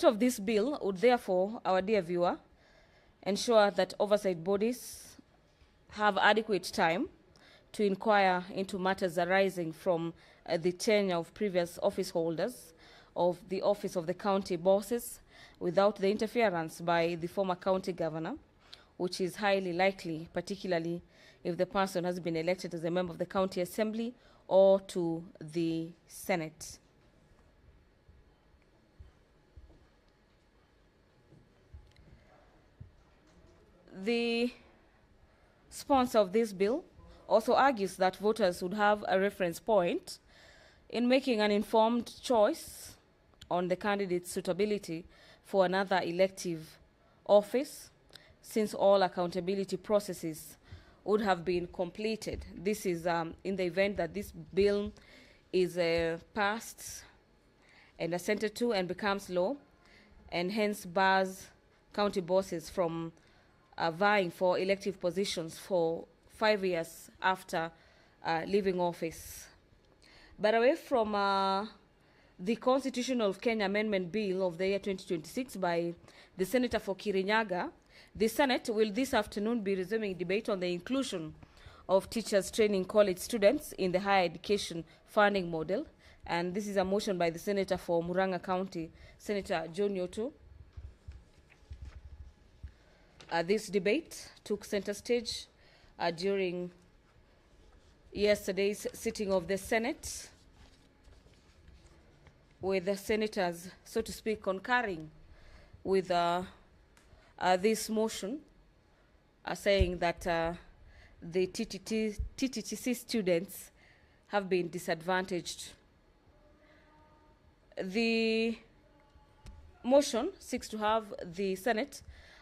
Of this bill would therefore, our dear viewer, ensure that oversight bodies have adequate time to inquire into matters arising from the tenure of previous office holders of the office of the county bosses without the interference by the former county governor, which is highly likely, particularly if the person has been elected as a member of the county assembly or to the Senate. The sponsor of this bill also argues that voters would have a reference point in making an informed choice on the candidate's suitability for another elective office, since all accountability processes would have been completed. This is in the event that this bill is passed and assented to and becomes law, and hence bars county bosses from vying for elective positions for 5 years after leaving office. But away from the Constitutional of Kenya Amendment Bill of the year 2026 by the Senator for Kirinyaga, the Senate will this afternoon be resuming debate on the inclusion of teachers training college students in the higher education funding model. And this is a motion by the Senator for Murang'a County, Senator John Nyoto. This debate took center stage during yesterday's sitting of the Senate, with the senators, so to speak, concurring with this motion, saying that the TTTC students have been disadvantaged. The motion seeks to have the Senate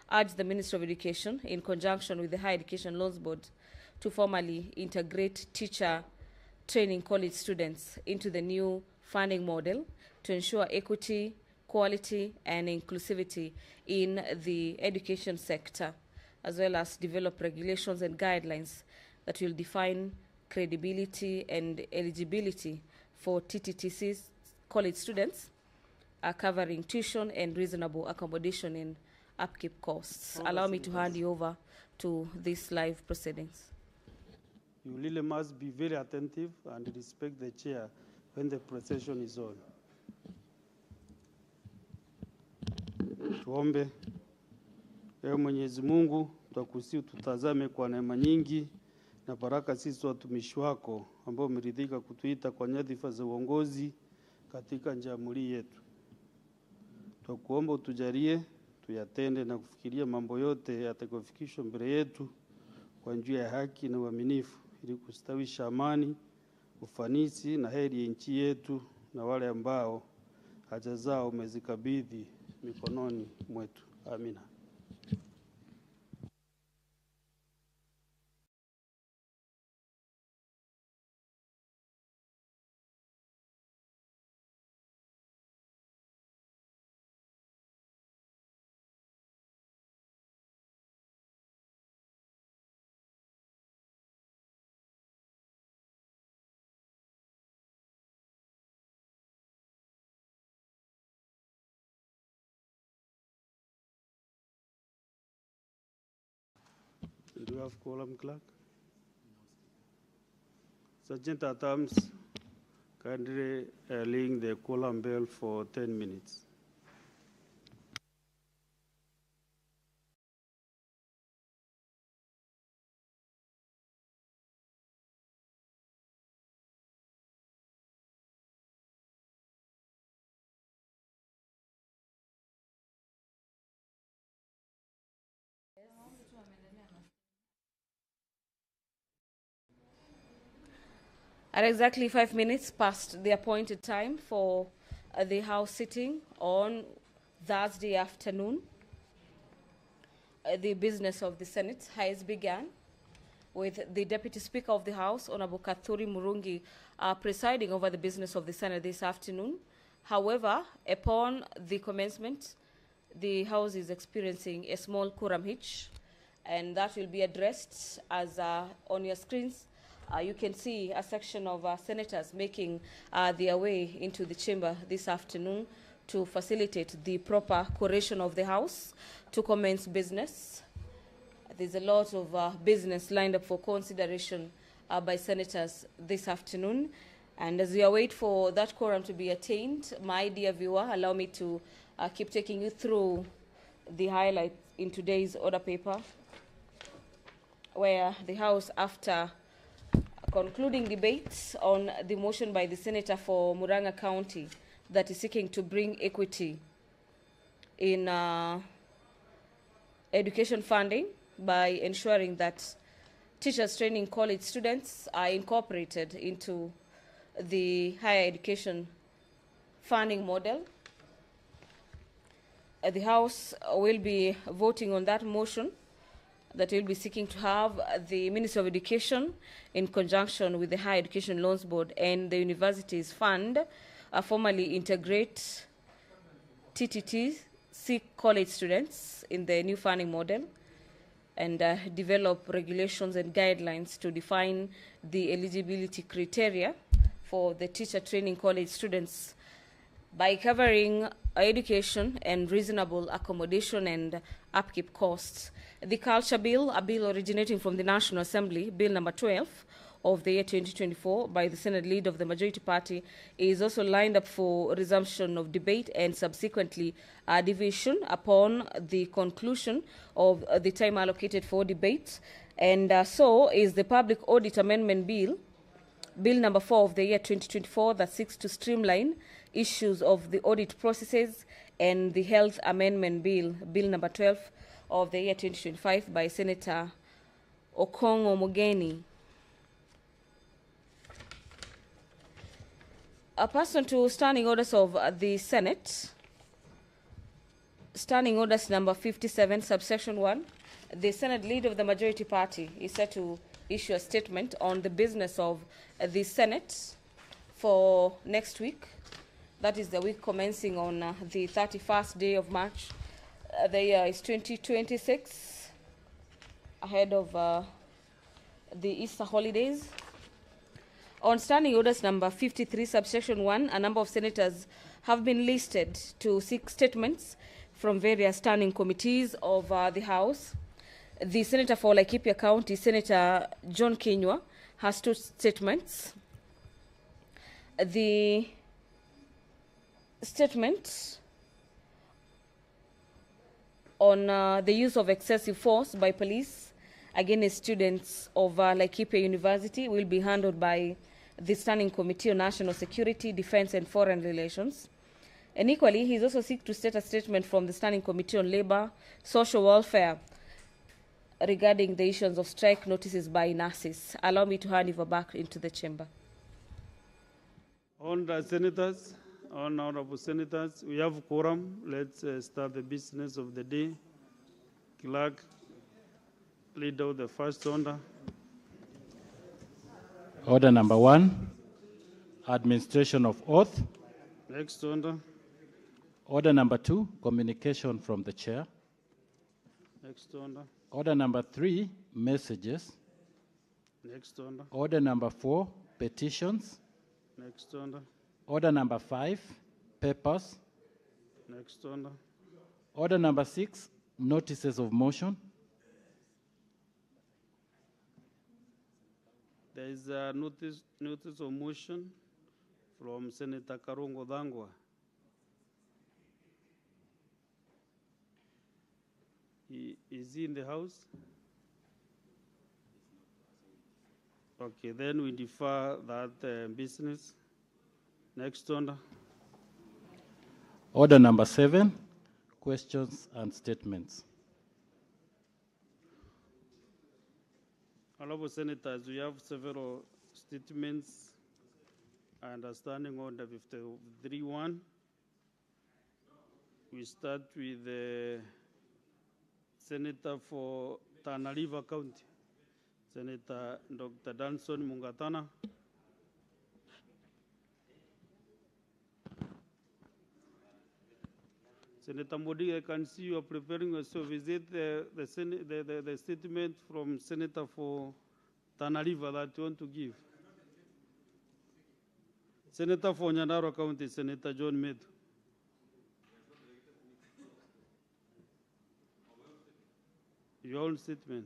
urge the Minister of Education, in conjunction with the Higher Education Loans Board, to formally integrate teacher training college students into the new funding model to ensure equity, quality, and inclusivity in the education sector, as well as develop regulations and guidelines that will define credibility and eligibility for TTTC's college students, covering tuition and reasonable accommodation and upkeep costs. Allow me to hand you over to these live proceedings. You really must be very attentive and respect the chair when the procession is on. Tuombe. Ewe Mwenyezi Mungu, twakusihi tutazame kwa neema nyingi na baraka sisi watumishi wako ambao umeridhika kutuita kwa nyadhifa za uongozi katika jamhuri yetu. Twakuomba utujalie tuyatende na kufikiria mambo yote yatakayofikishwa mbele yetu kwa njia ya haki na uaminifu, ili kustawisha amani, ufanisi na heri ya nchi yetu na wale ambao haja zao umezikabidhi mikononi mwetu. Amina. Do you have quorum, clerk? Sergeant at arms, kindly ring the quorum bell for 10 minutes. At exactly 5 minutes past the appointed time for the House sitting on Thursday afternoon, the business of the Senate has begun, with the Deputy Speaker of the House, Honorable Kathuri Murungi, presiding over the business of the Senate this afternoon. However, upon the commencement, the House is experiencing a small quorum hitch, and that will be addressed as on your screens. You can see a section of senators making their way into the chamber this afternoon to facilitate the proper curation of the House to commence business. There's a lot of business lined up for consideration by senators this afternoon. And as we await for that quorum to be attained, my dear viewer, allow me to keep taking you through the highlights in today's order paper, where the House, after concluding debates on the motion by the Senator for Murang'a County that is seeking to bring equity in education funding by ensuring that teachers training college students are incorporated into the higher education funding model. The House will be voting on that motion that will be seeking to have the Ministry of Education, in conjunction with the Higher Education Loans Board and the Universities Fund, formally integrate TTT college students in the new funding model and develop regulations and guidelines to define the eligibility criteria for the teacher training college students by covering education and reasonable accommodation and upkeep costs. The Culture Bill, a bill originating from the National Assembly, Bill number 12 of the year 2024 by the Senate leader of the majority party, is also lined up for resumption of debate and subsequently division upon the conclusion of the time allocated for debate. And so is the Public Audit Amendment Bill, Bill number 4 of the year 2024, that seeks to streamline issues of the audit processes, and the Health Amendment Bill, Bill number 12 of the year 2025 by Senator Okongo Mugeni. A person to standing orders of the Senate, standing orders number 57, subsection 1, the Senate leader of the majority party is set to issue a statement on the business of the Senate for next week. That is the week commencing on the 31st day of March. The year is 2026, ahead of the Easter holidays. On standing orders number 53, subsection 1, a number of senators have been listed to seek statements from various standing committees of the House. The Senator for Laikipia County, Senator John Kinyua, has 2 statements. The statement on the use of excessive force by police against students of Laikipia University will be handled by the Standing Committee on National Security, Defense and Foreign Relations. And equally, he is also seek to state a statement from the Standing Committee on Labor, Social Welfare regarding the issuance of strike notices by nurses. Allow me to hand over back into the chamber. Honorable Senators, honorable Senators, we have quorum. Let's start the business of the day. Clerk, lead out the first order. Order number 1, administration of oath. Next order. Order number 2, communication from the chair. Next order. Order number 3, messages. Next order. Order number 4, petitions. Next order. Order number 5, papers. Next order. Order number 6, notices of motion. There is a notice of motion from Senator Karongo Dhangwa. Is he in the House? Okay, then we defer that business. Next order. Order number 7, questions and statements. Honorable Senators, we have several statements under Standing Order 53-1. We start with the Senator for Tana River County, Senator Dr. Danson Mungatana. Senator Modi, I can see you are preparing yourself. Is it the statement from Senator for Tana River that you want to give? Senator for Nyandarua County, Senator John Medu. Your own statement.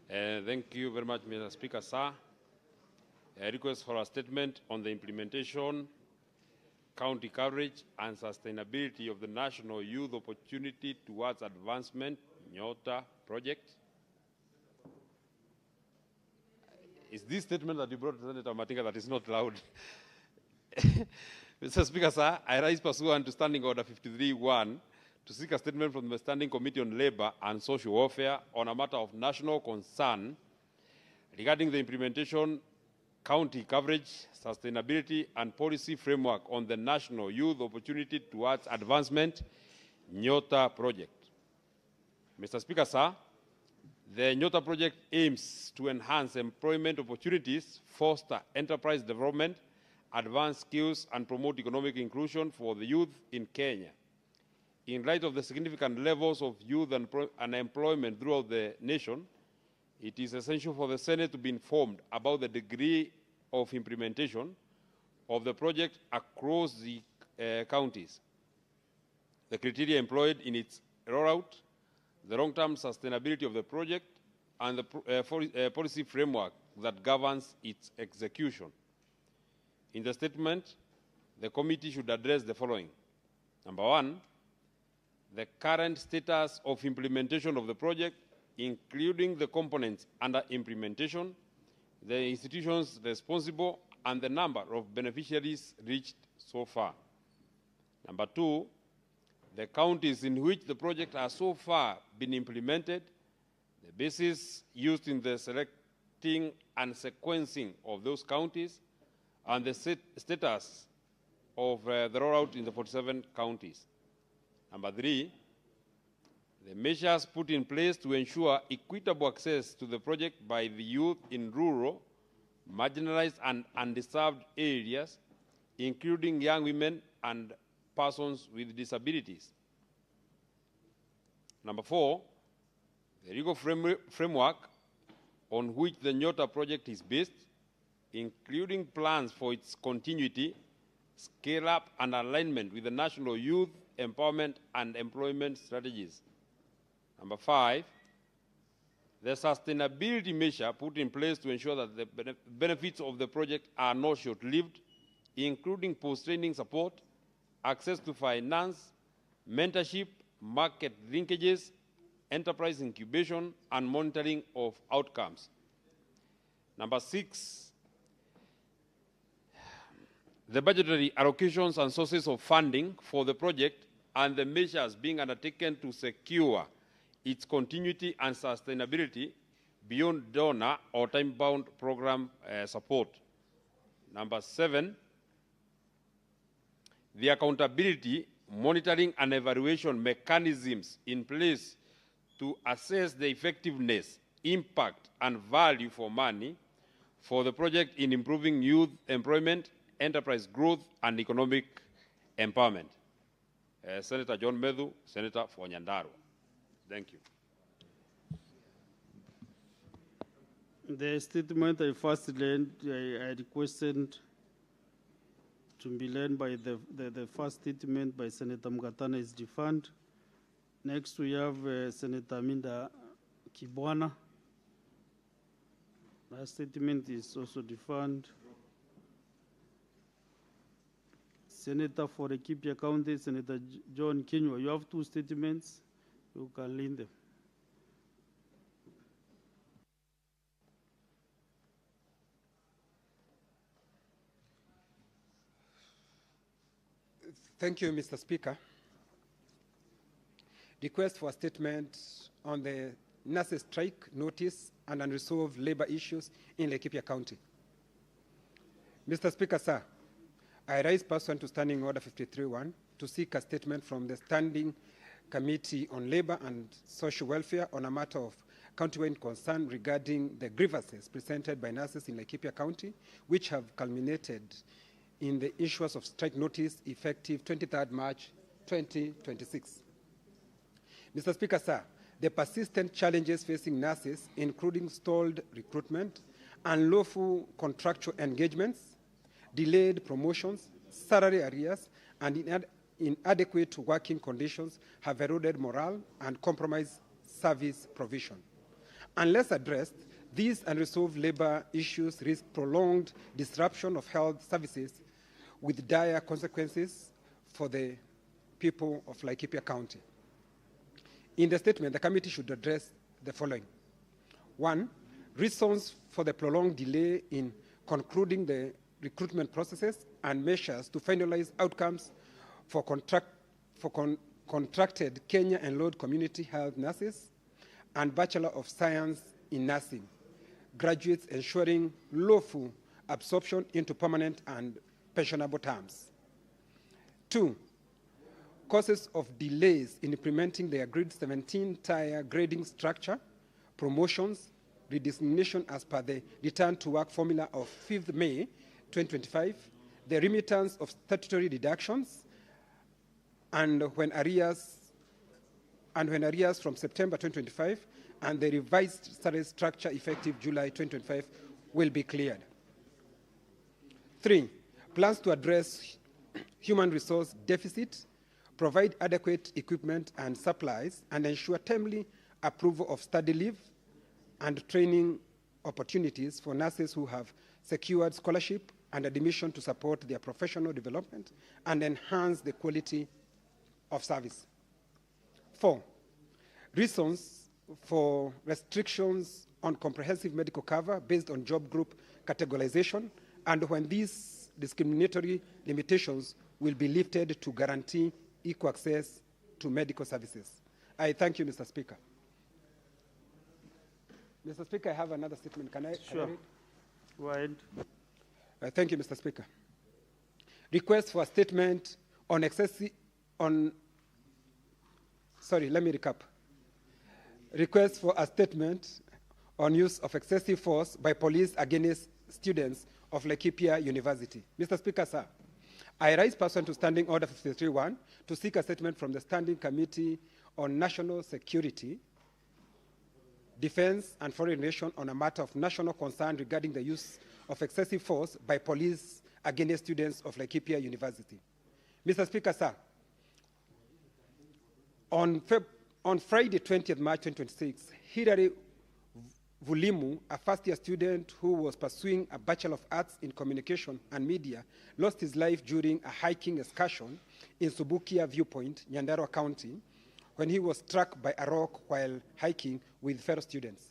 Thank you very much, Mr. Speaker, sir. A request for a statement on the implementation, county coverage, and sustainability of the National Youth Opportunity Towards Advancement (NYOTA) project. Is this statement that you brought, Senator Matinga, that is not loud? Mr. Speaker, sir, I rise pursuant to Standing Order 53-1 to seek a statement from the Standing Committee on Labour and Social Welfare on a matter of national concern regarding the implementation, county coverage, sustainability, and policy framework on the National Youth Opportunity Towards Advancement (NYOTA) project. Mr. Speaker, sir, the NYOTA project aims to enhance employment opportunities, foster enterprise development, advance skills, and promote economic inclusion for the youth in Kenya. In light of the significant levels of youth unemployment throughout the nation, it is essential for the Senate to be informed about the degree of implementation of the project across the counties, the criteria employed in its rollout, the long-term sustainability of the project, and the policy framework that governs its execution. In the statement, the committee should address the following. Number one, the current status of implementation of the project, including the components under implementation, the institutions responsible, and the number of beneficiaries reached so far. Number two, the counties in which the project has so far been implemented, the basis used in the selecting and sequencing of those counties, and the status of the rollout in the 47 counties. Number three, the measures put in place to ensure equitable access to the project by the youth in rural, marginalized, and undeserved areas, including young women and persons with disabilities. Number four, the legal framework on which the NYOTA project is based, including plans for its continuity, scale-up, and alignment with the national youth empowerment and employment strategies. Number five, the sustainability measure put in place to ensure that the benefits of the project are not short-lived, including post-training support, access to finance, mentorship, market linkages, enterprise incubation, and monitoring of outcomes. Number six, the budgetary allocations and sources of funding for the project and the measures being undertaken to secure its continuity and sustainability beyond donor or time-bound program support. Number seven, the accountability, monitoring, and evaluation mechanisms in place to assess the effectiveness, impact, and value for money for the project in improving youth employment, enterprise growth, and economic empowerment. Senator John Medhu, Senator for Nyandarua. Thank you. The statement I first learned, I requested to be learned by the first statement by Senator Mgatana is defunct. Next we have Senator Minda Kibwana. That statement is also defunct. Senator for Laikipia County, Senator John Kinyua. You have two statements. You can lean them. Thank you, Mr. Speaker. Request for a statement on the nurses' strike notice and unresolved labor issues in Laikipia County. Mr. Speaker, sir, I rise pursuant to Standing Order 53-1 to seek a statement from the Standing Committee on Labour and Social Welfare on a matter of county-wide concern regarding the grievances presented by nurses in Laikipia County, which have culminated in the issuance of strike notice effective 23rd March 2026. Mr. Speaker, sir, the persistent challenges facing nurses, including stalled recruitment, unlawful contractual engagements, delayed promotions, salary arrears, and inadequate working conditions have eroded morale and compromised service provision. Unless addressed, these unresolved labor issues risk prolonged disruption of health services with dire consequences for the people of Laikipia County. In the statement, the committee should address the following. 1, reasons for the prolonged delay in concluding the recruitment processes and measures to finalize outcomes for contracted Kenya enrolled community health nurses and Bachelor of Science in Nursing graduates, ensuring lawful absorption into permanent and pensionable terms. 2, causes of delays in implementing the agreed 17-tier grading structure, promotions, redesignation as per the return to work formula of 5th May 2025, the remittance of statutory deductions, and when arrears from September 2025, and the revised salary structure effective July 2025 will be cleared. 3, plans to address human resource deficit, provide adequate equipment and supplies, and ensure timely approval of study leave and training opportunities for nurses who have secured scholarship and admission to support their professional development and enhance the quality of service. 4, reasons for restrictions on comprehensive medical cover based on job group categorization, and when these discriminatory limitations will be lifted to guarantee equal access to medical services. I thank you, Mr. Speaker. Mr. Speaker, I have another statement. Can I? Sure. Go ahead. Thank you, Mr. Speaker. Request for a statement on let me recap. Request for a statement on use of excessive force by police against students of Laikipia University. Mr. Speaker, sir, I rise pursuant to Standing Order 53.1 to seek a statement from the Standing Committee on National Security, Defense and Foreign Relations on a matter of national concern regarding the use of excessive force by police against students of Laikipia University. Mr. Speaker, sir, on Friday, 20th March 2026, Hilary Vulimu, a first-year student who was pursuing a Bachelor of Arts in Communication and Media, lost his life during a hiking excursion in Subukia Viewpoint, Nyandarua County, when he was struck by a rock while hiking with fellow students.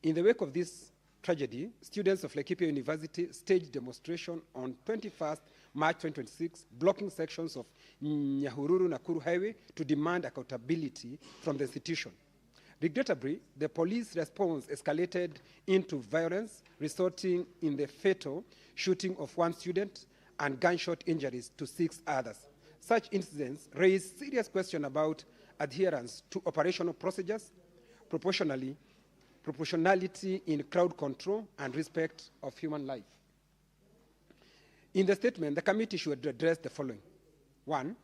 In the wake of this tragedy, students of Laikipia University staged demonstration on 21st March 2026, blocking sections of Nyahururu-Nakuru Highway to demand accountability from the institution. Regrettably, the police response escalated into violence, resulting in the fatal shooting of one student and gunshot injuries to 6 others. Such incidents raise serious questions about adherence to operational procedures, proportionality in crowd control, and respect of human life. In the statement, the committee should address the following. 1,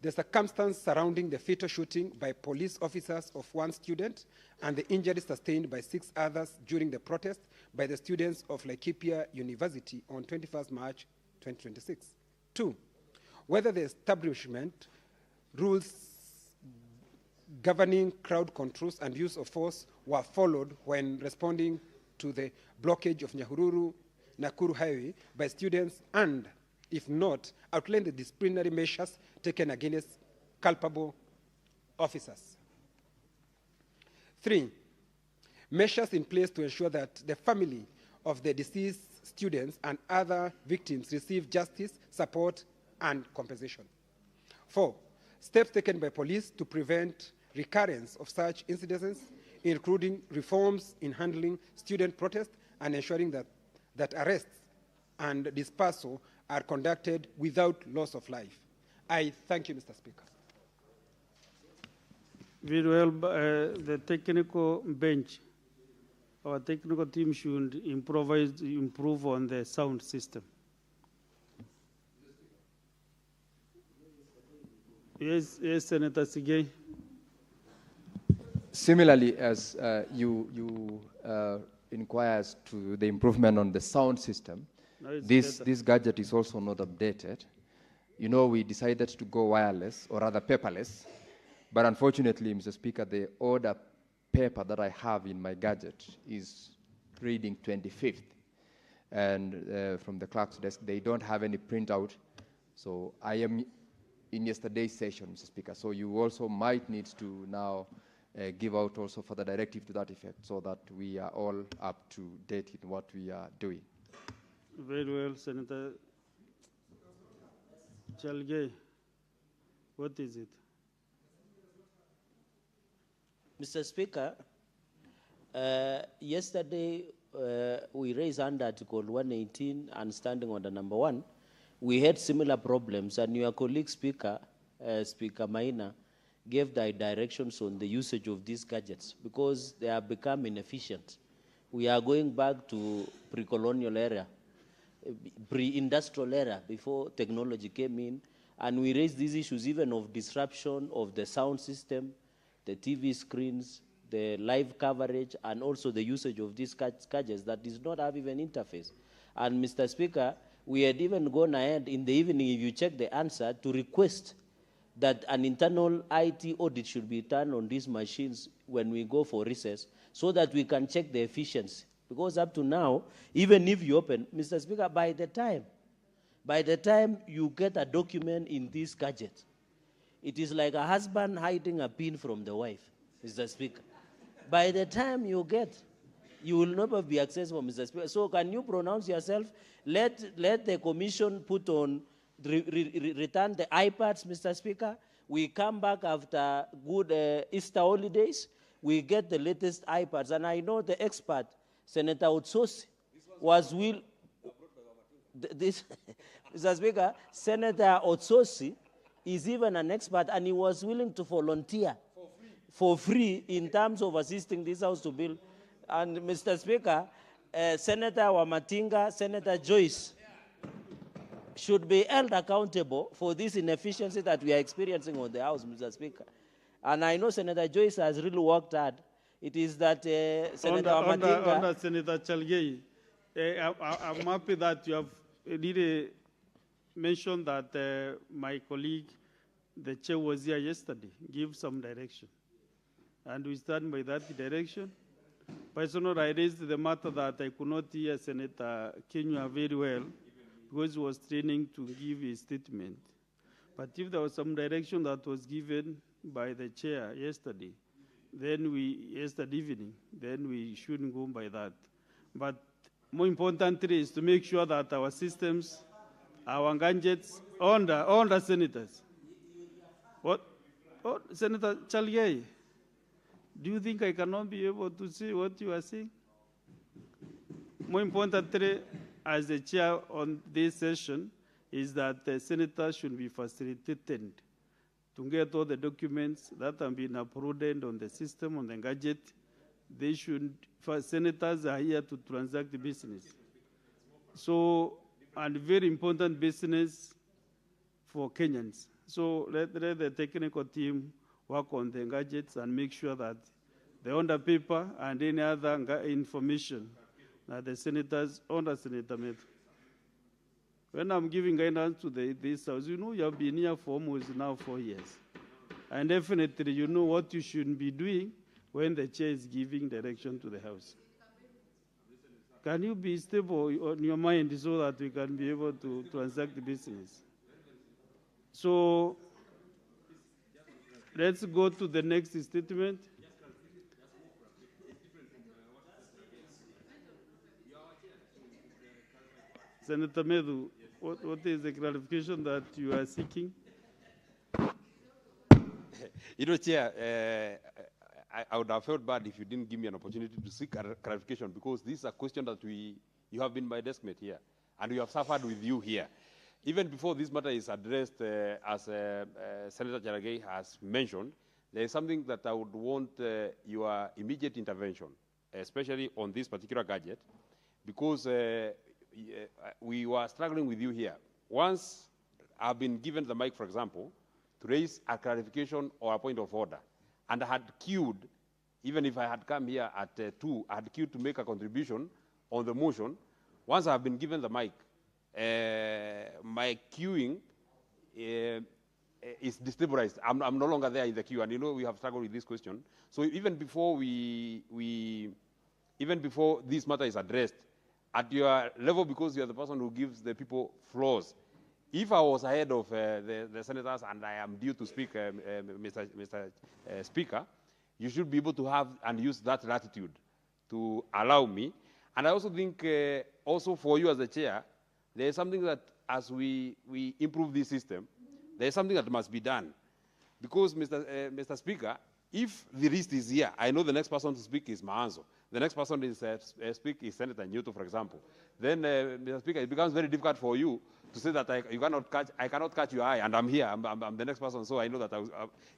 the circumstance surrounding the fatal shooting by police officers of one student and the injuries sustained by 6 others during the protest by the students of Laikipia University on 21st March 2026. 2, whether the establishment rules governing crowd controls and use of force were followed when responding to the blockage of Nyahururu-Nakuru Highway by students, and, if not, outline the disciplinary measures taken against culpable officers. 3, measures in place to ensure that the family of the deceased students and other victims receive justice, support, and compensation. 4, steps taken by police to prevent recurrence of such incidents, including reforms in handling student protests and ensuring that arrests and dispersal are conducted without loss of life. I thank you, Mr. Speaker. Very well, the technical bench, our technical team should improve on the sound system. Yes, Senator Sigei. Similarly, as you inquires to the improvement on the sound system, Now it's This better. gadget is also not updated. You know, we decided to go wireless, or rather paperless, but unfortunately, Mr. Speaker, the order paper that I have in my gadget is reading 25th. And from the clerk's desk, they don't have any printout. So I am in yesterday's session, Mr. Speaker. So you also might need to now give out also for the directive to that effect, so that we are all up to date in what we are doing. Very well, Senator Chalgay. What is it? Mr. Speaker, yesterday we raised under Article 118 and standing order number 1. We had similar problems, and your colleague Speaker, Speaker Maina, gave the directions on the usage of these gadgets because they have become inefficient. We are going back to pre-colonial era, pre-industrial era, before technology came in, and we raised these issues even of disruption of the sound system, the TV screens, the live coverage, and also the usage of these gadgets that does not have even interface. And Mr. Speaker, we had even gone ahead in the evening, if you check the answer, to request that an internal IT audit should be done on these machines when we go for recess, so that we can check the efficiency. Because up to now, even if you open, Mr. Speaker, by the time you get a document in this gadget, it is like a husband hiding a pin from the wife, Mr. Speaker. By the time you get, you will never be accessible, Mr. Speaker. So can you pronounce yourself? Let the commission put on, return the iPads, Mr. Speaker. We come back after good Easter holidays. We get the latest iPads. And I know the expert, Senator Otsosi, was will. This, Mr. Speaker, Senator Otsosi is even an expert, and he was willing to volunteer for free in terms of assisting this House to build. And Mr. Speaker, Senator Wamatinga, Senator Joyce should be held accountable for this inefficiency that we are experiencing on the House, Mr. Speaker. And I know Senator Joyce has really worked hard. It is that Senator Wamatinga... Under Senator Chalgay, I'm happy that you have really mentioned that my colleague, the chair, was here yesterday, give some direction. And we stand by that direction. Personally, I raised the matter that I could not hear Senator Kenya very well because he was training to give his statement. But if there was some direction that was given by the chair yesterday, then yesterday evening, then we shouldn't go by that. But more importantly is to make sure that our systems, our gadgets, under senators. What? Oh, Senator Chalgay, do you think I cannot be able to see what you are saying? More importantly, as the chair on this session, is that the senators should be facilitated to get all the documents that have been approved on the system, on the gadget. They should, senators are here to transact the business. So, and very important business for Kenyans. So let the technical team work on the gadgets and make sure that the under paper and any other information that the senators under Senator Meto. When I'm giving guidance to this House, you know you have been here for almost now 4 years. And definitely you know what you should be doing when the chair is giving direction to the House. Can you be stable on your mind so that we can be able to transact the business? So let's go to the next statement. Senator Medu, what is the clarification that you are seeking? You know, Chair, I would have felt bad if you didn't give me an opportunity to seek clarification, because this is a question that you have been my deskmate here, and we have suffered with you here. Even before this matter is addressed, as Senator Chalgay has mentioned, there is something that I would want your immediate intervention, especially on this particular gadget, because we were struggling with you here. Once I've been given the mic, for example, to raise a clarification or a point of order, and I had queued, even if I had come here at 2, I had queued to make a contribution on the motion. Once I've been given the mic, my queuing is destabilized. I'm no longer there in the queue, and you know we have struggled with this question. So even before even before this matter is addressed, at your level, because you are the person who gives the people floors, if I was ahead of the senators and I am due to speak, Mr. Speaker, you should be able to have and use that latitude to allow me. And I also think, also for you as the chair, there is something that as we improve this system, there is something that must be done. Because, Mr. Speaker, if the list is here, I know the next person to speak is Maanzo. The next person is speak is Senator Newto, for example. Then, Mr. Speaker, it becomes very difficult for you to say that I cannot catch your eye, and I'm here, I'm the next person, so I know that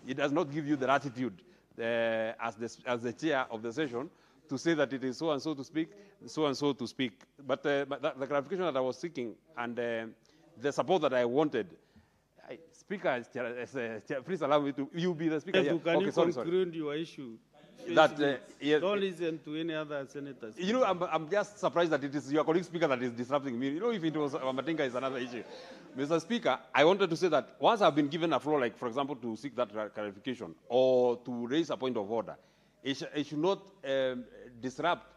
it does not give you the latitude as the chair of the session to say that it is so and so to speak, so and so to speak. But the clarification that I was seeking and the support that I wanted, Speaker, please allow me to, you be the Speaker. Can you conclude your issue? That, yes, don't listen to any other senators. You know, I'm just surprised that it is your colleague Speaker that is disrupting me. You know, if it was Wamatinga, is another issue. Mr. Speaker, I wanted to say that once I've been given a floor, like, for example, to seek that clarification or to raise a point of order, it should not disrupt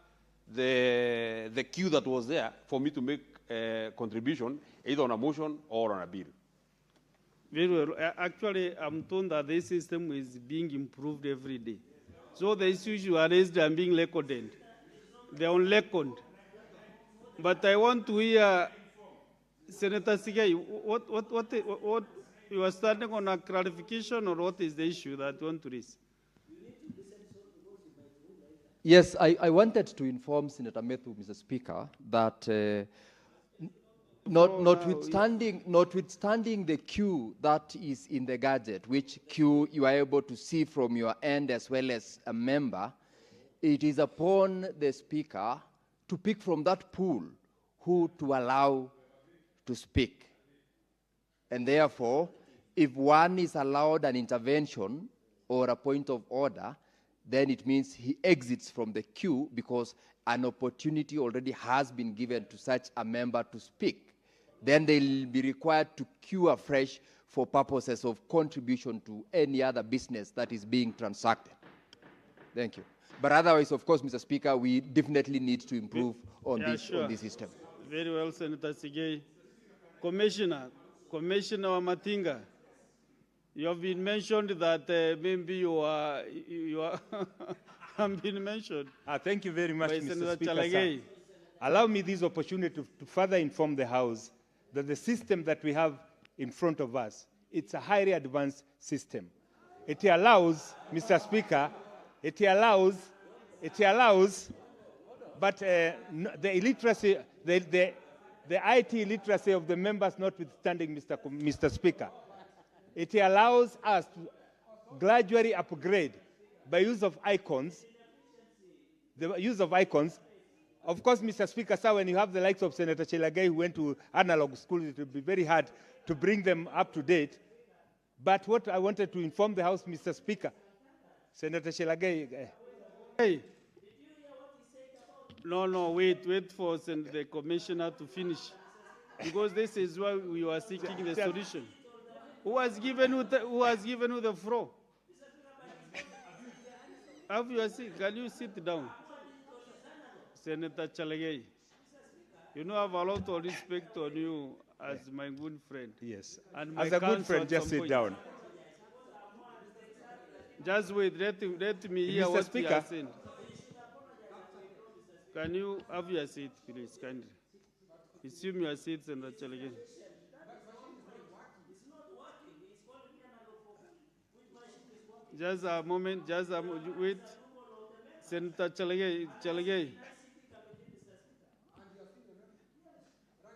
the queue that was there for me to make a contribution, either on a motion or on a bill. Very well. Actually, I'm told that this system is being improved every day. So the issues you are raised are being recorded. They're on record. But I want to hear Senator Sigai, what you are standing on a clarification, or what is the issue that you want to raise? Yes, I wanted to inform Senator Methu, Mr. Speaker, that notwithstanding the queue that is in the gadget, which queue you are able to see from your end as well as a member, it is upon the Speaker to pick from that pool who to allow to speak. And therefore, if one is allowed an intervention or a point of order, then it means he exits from the queue because an opportunity already has been given to such a member to speak. Then they'll be required to queue afresh for purposes of contribution to any other business that is being transacted. Thank you. But otherwise, of course, Mr. Speaker, we definitely need to improve on this system. Very well, Senator Sigei. Commissioner Wamatinga, you have been mentioned that maybe you are have been mentioned. Thank you very much, Mr. Speaker. Chalagay. Allow me this opportunity to further inform the House that the system that we have in front of us, it's a highly advanced system. It allows, Mr. Speaker, it allows, but the illiteracy, the IT literacy of the members notwithstanding, Mr. Speaker, it allows us to gradually upgrade by use of icons, the use of icons. Of course, Mr. Speaker, sir, when you have the likes of Senator Chelagay who went to analog schools, it will be very hard to bring them up to date. But what I wanted to inform the House, Mr. Speaker, Senator Chelagay. Hey. No, wait for the commissioner to finish. Because this is why we are seeking the solution. Who has given you the floor? Have you a seat? Can you sit down? Senator Chalagay, you know I have a lot of respect on you as my good friend. Yes. And as a good friend, just sit down. Just wait, let me hear Mr. what Speaker. you are saying. Can you have your seat, please, kindly? Assume your seat, Senator Chalagay. Just a moment, wait. Senator Chalagay.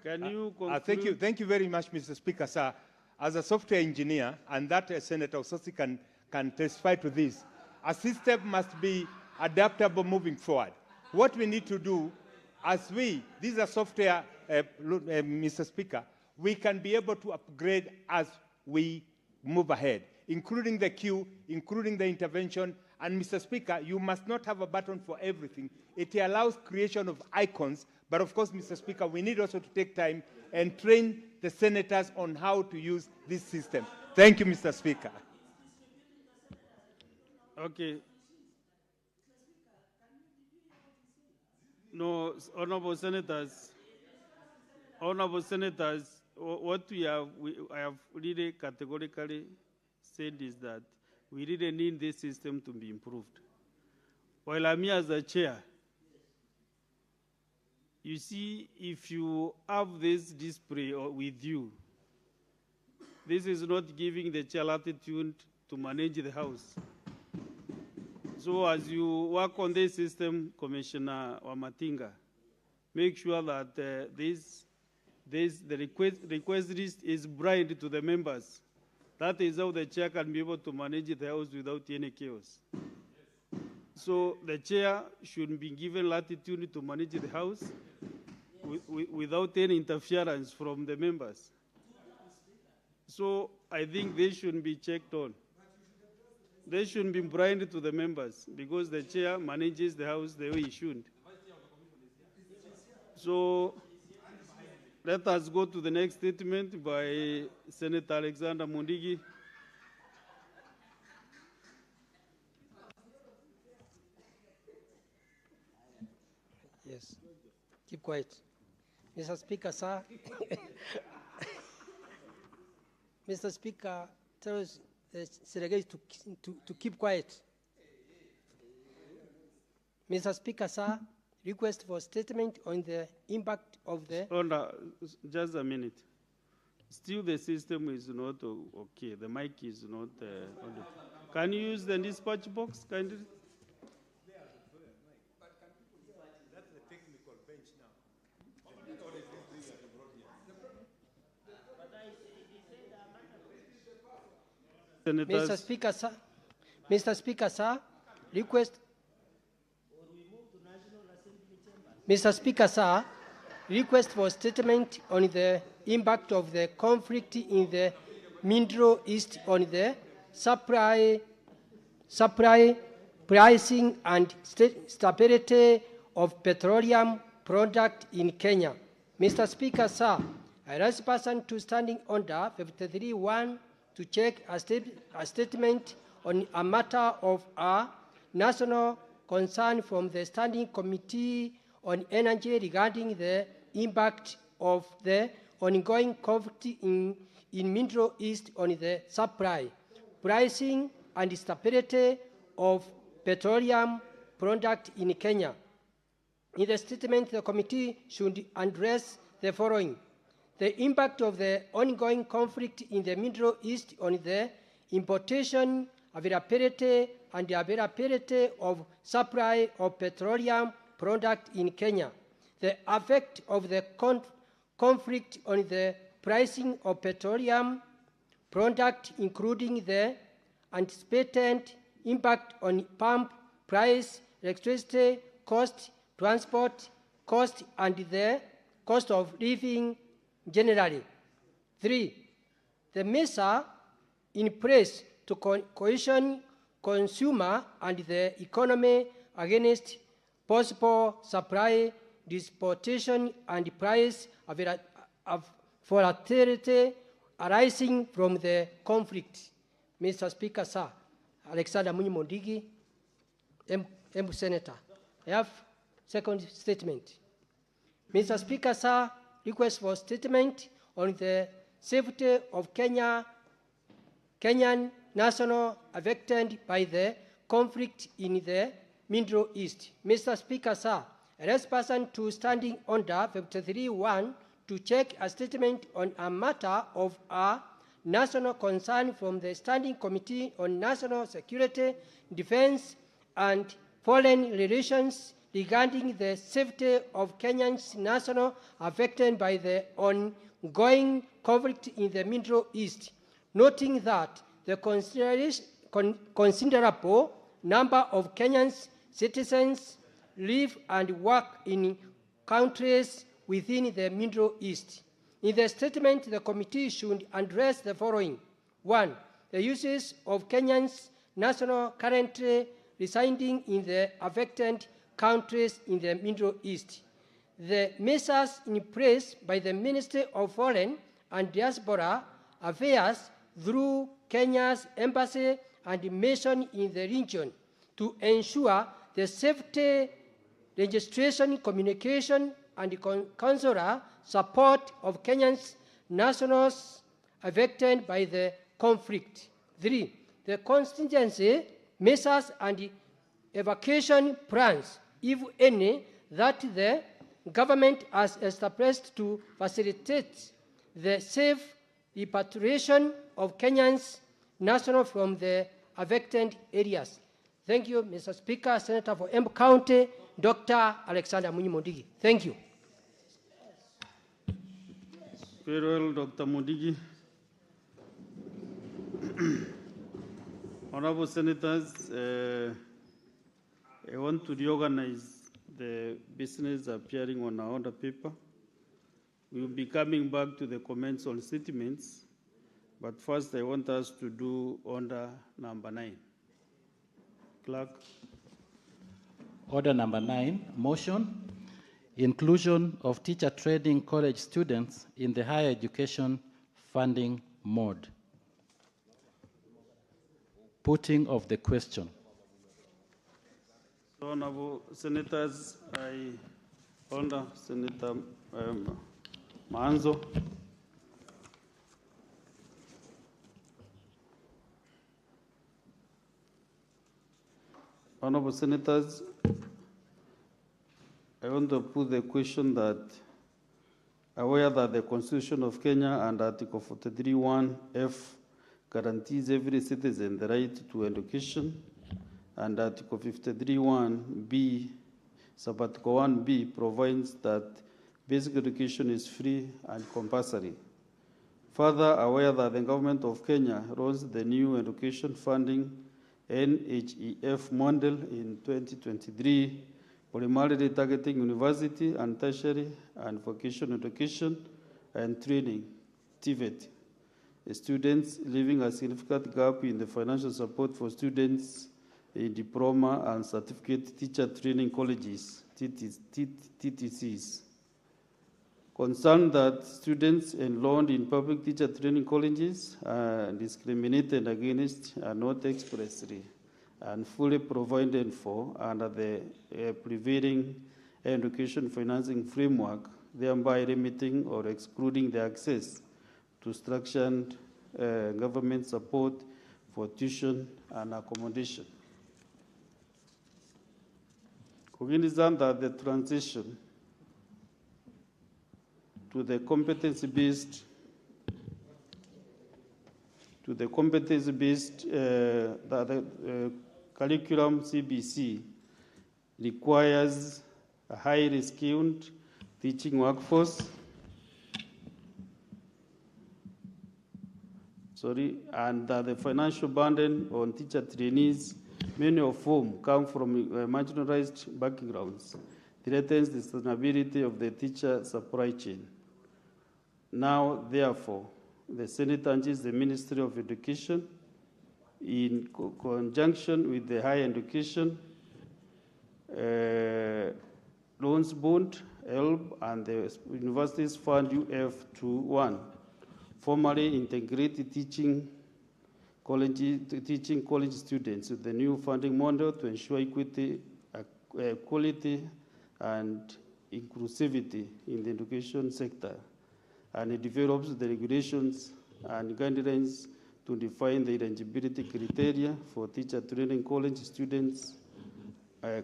Can you conclude? Thank you very much, Mr. Speaker, sir. As a software engineer, and that Senator Ososi can testify to this, a system must be adaptable moving forward. What we need to do, these are software, Mr. Speaker, we can be able to upgrade as we move ahead, including the queue, including the intervention. And Mr. Speaker, you must not have a button for everything. It allows creation of icons But of course, Mr. Speaker, we need also to take time and train the senators on how to use this system. Thank you, Mr. Speaker. Okay. No, honorable senators, what I have really categorically said is that we really need this system to be improved. While I'm here as a chair, you see, if you have this display with you, this is not giving the chair latitude to manage the House. So as you work on this system, Commissioner Wamatinga, make sure that the request list is blind to the members. That is how the chair can be able to manage the House without any chaos. So the chair should be given latitude to manage the House without any interference from the members. So I think they shouldn't be checked on. They shouldn't be blind to the members because the chair manages the House the way he should. So let us go to the next statement by Senator Alexander Mundigi. Yes. Keep quiet. Mr. Speaker, sir. Mr. Speaker, tell us the delegates to keep quiet. Mr. Speaker, sir, request for statement on the impact of the... Just a minute. Still the system is not okay. The mic is not on the... Can you use the dispatch box, kindly? That's the technical bench now. Mr. Speaker, sir. Mr. Speaker, sir, request... Mr. Speaker, sir, request for statement on the impact of the conflict in the Middle East on the supply, pricing, and stability of petroleum product in Kenya. Mr. Speaker, sir, I ask the person to standing under 53(1) to check a statement on a matter of a national concern from the Standing Committee on Energy regarding the impact of the ongoing conflict in Middle East on the supply, pricing, and stability of petroleum product in Kenya. In the statement, the committee should address the following: the impact of the ongoing conflict in the Middle East on the importation, availability, and availability of supply of petroleum product in Kenya, the effect of the conflict on the pricing of petroleum product, including the anticipated impact on pump price, electricity cost, transport cost, and the cost of living generally. 3, the measure in place to cohesion consumer and the economy against possible supply distortion and price volatility arising from the conflict. Mr. Speaker, sir, Alexander Munyimondigi, Senator. I have second statement. Mr. Speaker, sir, request for statement on the safety of Kenyan national affected by the conflict in the Middle East. Mr. Speaker, sir, I ask person to standing under 53(1) to check a statement on a matter of a national concern from the Standing Committee on National Security, Defense, and Foreign Relations regarding the safety of Kenyans national affected by the ongoing conflict in the Middle East, noting that the considerable number of Kenyans citizens live and work in countries within the Middle East. In the statement, the committee should address the following: 1, the uses of Kenyans national currently residing in the affected countries in the Middle East, the measures in place by the Ministry of Foreign and Diaspora Affairs through Kenya's embassy and mission in the region to ensure the safety, registration, communication, and consular support of Kenyans nationals affected by the conflict. 3. The contingency measures and evacuation plans, if any, that the government has established to facilitate the safe repatriation of Kenyans nationals from the affected areas. Thank you, Mr. Speaker. Senator for Embu County, Dr. Alexander Munyimondigi. Thank you. Very well, Dr. Mondigi. Honorable Senators, I want to reorganize the business appearing on our order paper. We will be coming back to the comments on statements, but first I want us to do order number 9. Clerk. Order number 9, motion, inclusion of teacher training college students in the higher education funding mode. Putting of the question. So, Honorable Senators, I order Senator Maanzo. Honorable Senators, I want to put the question that aware that the Constitution of Kenya and Article 43(1)(f) guarantees every citizen the right to education, and Article 53(1)(b), Subarticle 1(b) provides that basic education is free and compulsory. Further, aware that the government of Kenya runs the new education funding NHEF model in 2023, primarily targeting university and tertiary and vocational education and training, TVET. Students, leaving a significant gap in the financial support for students in diploma and certificate teacher training colleges, TTCs. Concerned that students enrolled in public teacher training colleges are discriminated against and not expressly and fully provided for under the prevailing education financing framework, thereby limiting or excluding the access to structured government support for tuition and accommodation. Cognizant that the transition to the competency-based curriculum CBC requires a highly skilled teaching workforce, and that the financial burden on teacher trainees, many of whom come from marginalized backgrounds, threatens the sustainability of the teacher supply chain. Now, therefore, the Senate urges the Ministry of Education, in conjunction with the Higher Education Loans Board, HELB, and the Universities Fund UF21, formally integrate teaching college students with the new funding model to ensure equity, quality, and inclusivity in the education sector, and it develops the regulations and guidelines to define the eligibility criteria for teacher training college students,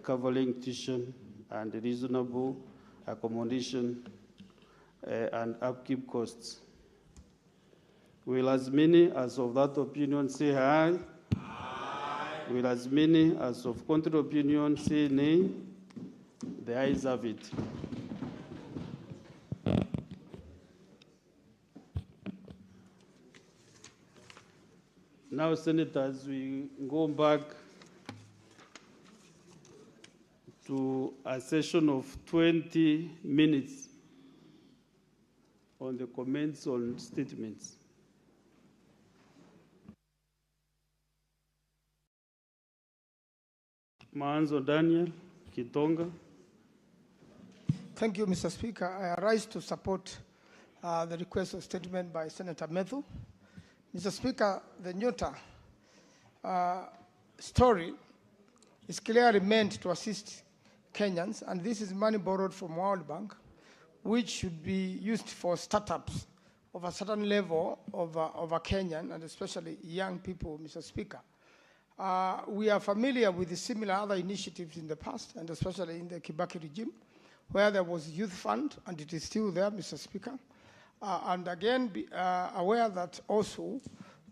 covering tuition and reasonable accommodation and upkeep costs. Will as many as of that opinion say aye? Aye. Will as many as of contrary opinion say nay? The ayes have it. Now, Senators, we go back to a session of 20 minutes on the comments on statements. Maanzo Daniel Kitonga. Thank you, Mr. Speaker. I rise to support the request of statement by Senator Methu. Mr. Speaker, the Nyota story is clearly meant to assist Kenyans, and this is money borrowed from World Bank, which should be used for startups of a certain level of a Kenyan, and especially young people, Mr. Speaker. We are familiar with the similar other initiatives in the past, and especially in the Kibaki regime, where there was youth fund, and it is still there, Mr. Speaker. And again, be aware that also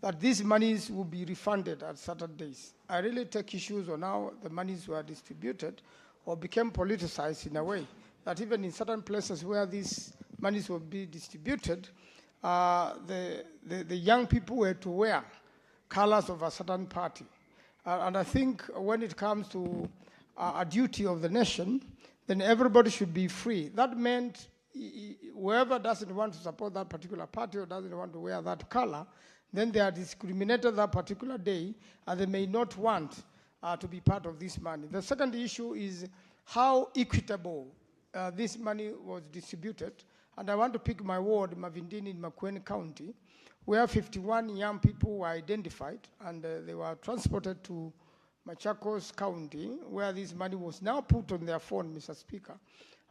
that these monies will be refunded at certain days. I really take issues on how the monies were distributed or became politicized in a way that even in certain places where these monies will be distributed, the young people were to wear colors of a certain party. And I think when it comes to a duty of the nation, then everybody should be free. That meant whoever doesn't want to support that particular party or doesn't want to wear that color, then they are discriminated that particular day, and they may not want to be part of this money. The second issue is how equitable this money was distributed. And I want to pick my ward, Mavindini in Makueni County, where 51 young people were identified, and they were transported to Machakos County, where this money was now put on their phone, Mr. Speaker.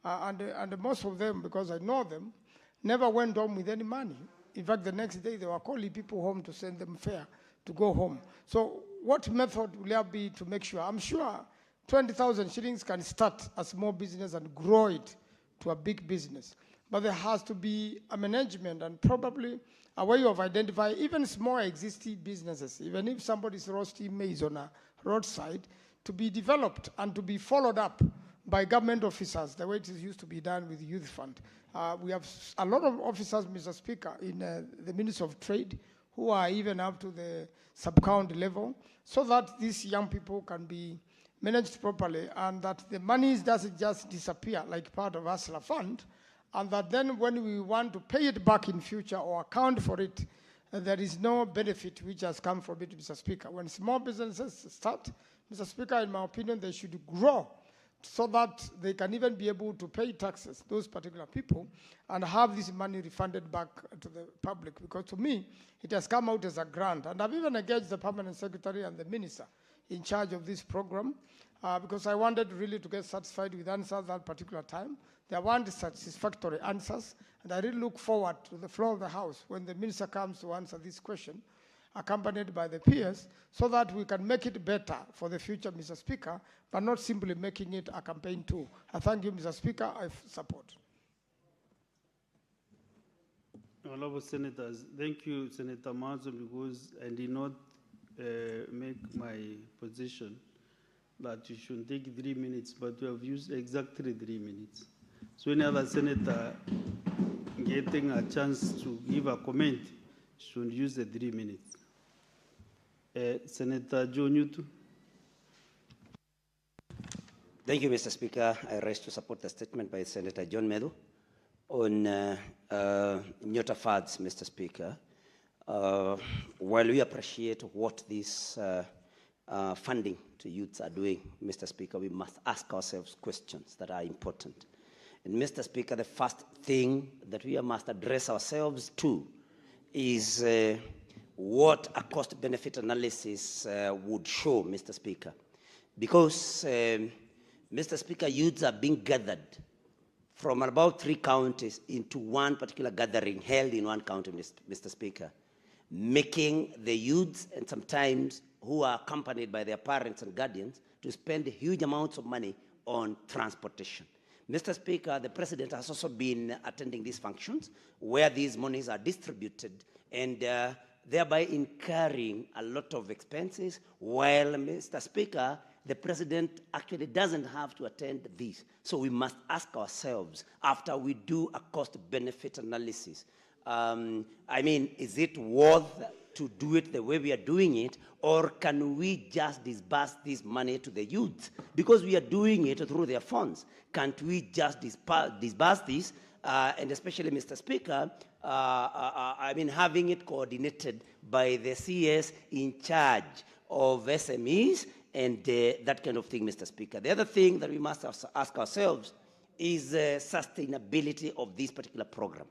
And most of them, because I know them, never went home with any money. In fact, the next day they were calling people home to send them fare to go home. So what method will there be to make sure? I'm sure 20,000 shillings can start a small business and grow it to a big business. But there has to be a management and probably a way of identifying even small existing businesses, even if somebody's roasting maize on a roadside, to be developed and to be followed up by government officers, the way it used to be done with youth fund. We have a lot of officers, Mr. Speaker, in the Ministry of Trade who are even up to the sub-county level, so that these young people can be managed properly and that the money doesn't just disappear like part of Hustler Fund, and that then when we want to pay it back in future or account for it, there is no benefit which has come from it, Mr. Speaker. When small businesses start, Mr. Speaker, in my opinion, they should grow so that they can even be able to pay taxes, those particular people, and have this money refunded back to the public. Because to me, it has come out as a grant. And I've even engaged the permanent secretary and the minister in charge of this program, because I wanted really to get satisfied with answers that particular time. There weren't satisfactory answers, and I really look forward to the floor of the House when the minister comes to answer this question, accompanied by the peers, so that we can make it better for the future, Mr. Speaker, but not simply making it a campaign tool. I thank you, Mr. Speaker. I support. Honorable Senators, thank you, Senator Mazo, because I did not make my position that you should take 3 minutes, but you have used exactly 3 minutes. So any other senator getting a chance to give a comment should use the 3 minutes. Senator Joe Newton. Thank you, Mr. Speaker. I rise to support the statement by Senator John Medu on Nyota funds, Mr. Speaker. While we appreciate what this funding to youths are doing, Mr. Speaker, we must ask ourselves questions that are important. And Mr. Speaker, the first thing that we must address ourselves to is what a cost-benefit analysis would show, Mr. Speaker. Because, Mr. Speaker, youths are being gathered from about 3 counties into one particular gathering held in one county, Mr. Speaker, making the youths and sometimes who are accompanied by their parents and guardians to spend huge amounts of money on transportation. Mr. Speaker, the President has also been attending these functions where these monies are distributed and thereby incurring a lot of expenses, while, Mr. Speaker, the President actually doesn't have to attend these. So we must ask ourselves, after we do a cost-benefit analysis, I mean, is it worth to do it the way we are doing it, or can we just disburse this money to the youth? Because we are doing it through their funds. Can't we just disburse this? And especially, Mr. Speaker, I mean, having it coordinated by the CS in charge of SMEs and that kind of thing, Mr. Speaker. The other thing that we must ask ourselves is sustainability of this particular program.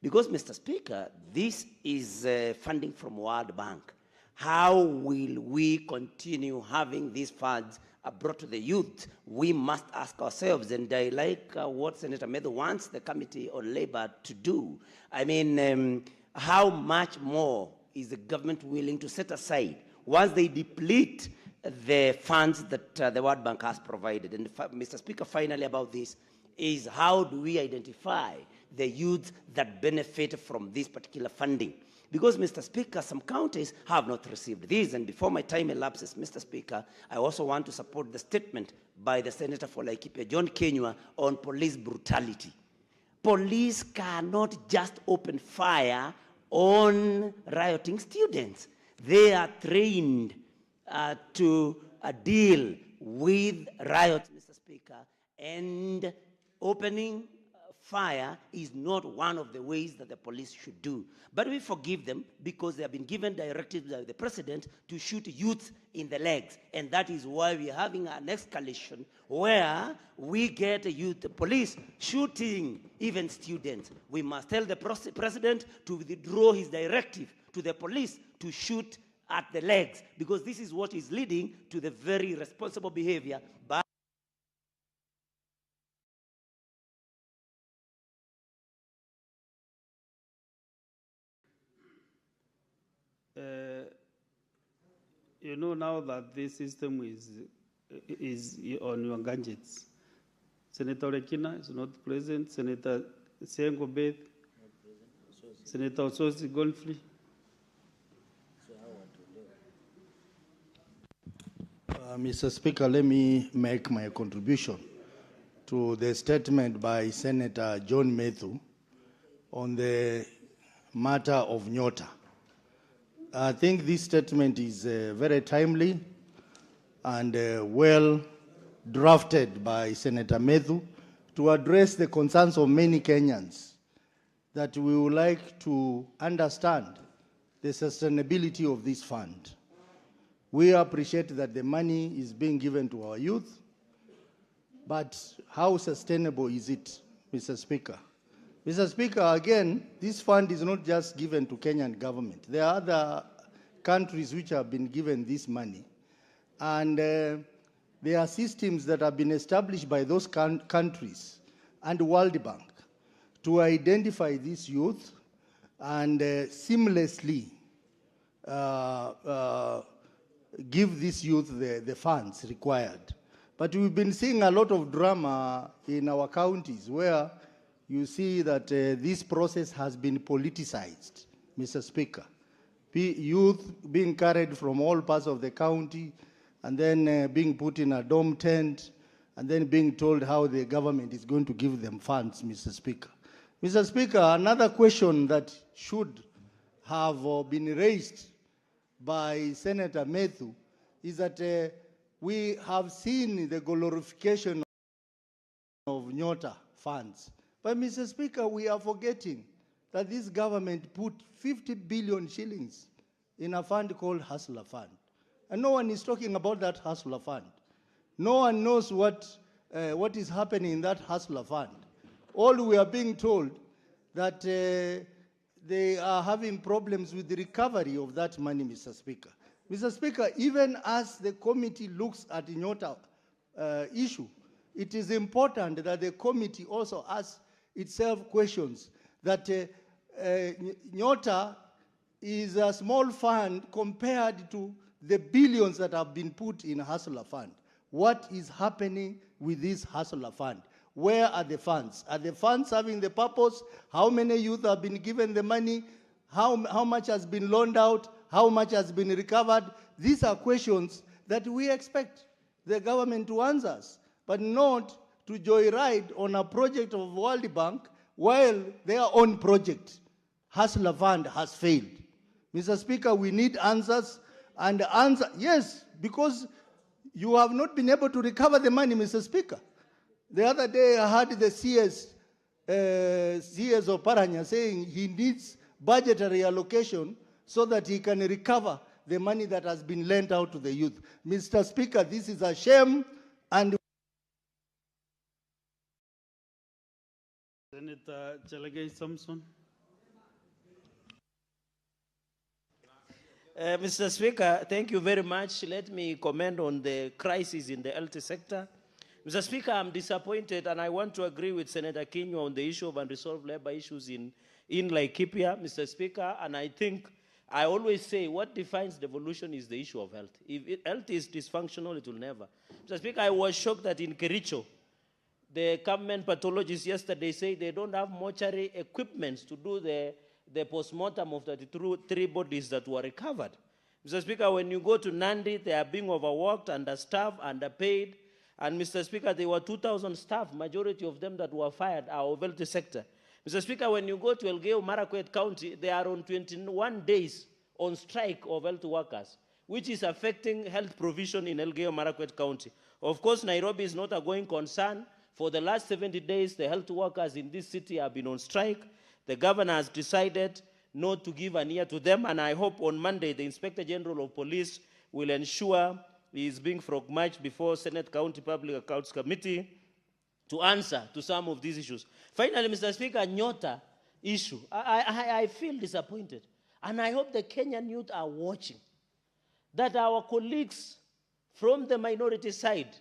Because, Mr. Speaker, this is funding from World Bank. How will we continue having these funds brought to the youth? We must ask ourselves, and I like what Senator Medhu wants the Committee on Labor to do. I mean, how much more is the government willing to set aside once they deplete the funds that the World Bank has provided? And Mr. Speaker, finally about this is how do we identify the youth that benefit from this particular funding? Because, Mr. Speaker, some counties have not received this. And before my time elapses, Mr. Speaker, I also want to support the statement by the Senator for Laikipia, John Kenywa, on police brutality. Police cannot just open fire on rioting students. They are trained to deal with riots, Mr. Speaker, and opening fire is not one of the ways that the police should do. But we forgive them because they have been given directives by the president to shoot youth in the legs. And that is why we are having an escalation where we get youth police shooting even students. We must tell the president to withdraw his directive to the police to shoot at the legs, because this is what is leading to the very irresponsible behavior by you know now that this system is on your gadgets. Senator Rekina is not present. Senator Sengo Beth, Senator Ososi Gonfrey. Mr. Speaker, let me make my contribution to the statement by Senator John Medhu on the matter of Nyota. I think this statement is very timely and well drafted by Senator Medhu to address the concerns of many Kenyans, that we would like to understand the sustainability of this fund. We appreciate that the money is being given to our youth, but how sustainable is it, Mr. Speaker? Mr. Speaker, again, this fund is not just given to Kenyan government. There are other countries which have been given this money. And there are systems that have been established by those countries and World Bank to identify these youth and seamlessly give these youth the funds required. But we've been seeing a lot of drama in our counties where you see that this process has been politicized, Mr. Speaker. Youth being carried from all parts of the county and then being put in a dome tent and then being told how the government is going to give them funds, Mr. Speaker. Mr. Speaker, another question that should have been raised by Senator Medhu is that we have seen the glorification of Nyota funds. But, Mr. Speaker, we are forgetting that this government put 50 billion shillings in a fund called Hustler Fund. And no one is talking about that Hustler Fund. No one knows what is happening in that Hustler Fund. All we are being told that they are having problems with the recovery of that money, Mr. Speaker. Mr. Speaker, even as the committee looks at the Nyota issue, it is important that the committee also asks itself questions that Nyota is a small fund compared to the billions that have been put in Hustler Fund. What is happening with this Hustler Fund? Where are the funds? Are the funds having the purpose? How many youth have been given the money? How much has been loaned out? How much has been recovered? These are questions that we expect the government to answer us, but not to joyride on a project of World Bank while their own project, Hustler Fund, has failed. Mr. Speaker, we need answers, and yes, because you have not been able to recover the money, Mr. Speaker. The other day I heard the CS of Paranya saying he needs budgetary allocation so that he can recover the money that has been lent out to the youth. Mr. Speaker, this is a shame, and Senator Chalagay Samson. Mr. Speaker, thank you very much. Let me comment on the crisis in the health sector. Mr. Speaker, I'm disappointed, and I want to agree with Senator Kinyo on the issue of unresolved labor issues in Laikipia, Mr. Speaker, and I think I always say what defines devolution is the issue of health. If health is dysfunctional, it will never. Mr. Speaker, I was shocked that in Kericho, the government pathologists yesterday say they don't have mortuary equipment to do the post-mortem of the three bodies that were recovered. Mr. Speaker, when you go to Nandi, they are being overworked, understaffed, underpaid. And Mr. Speaker, there were 2,000 staff, majority of them that were fired are of health sector. Mr. Speaker, when you go to Elgeyo Marakwet County, they are on 21 days on strike of health workers, which is affecting health provision in Elgeyo Marakwet County. Of course, Nairobi is not a going concern. For the last 70 days, the health workers in this city have been on strike. The governor has decided not to give an ear to them, and I hope on Monday the Inspector General of Police will ensure he is being frog-marched before Senate County Public Accounts Committee to answer to some of these issues. Finally, Mr. Speaker, Nyota issue. I feel disappointed, and I hope the Kenyan youth are watching, that our colleagues from the minority side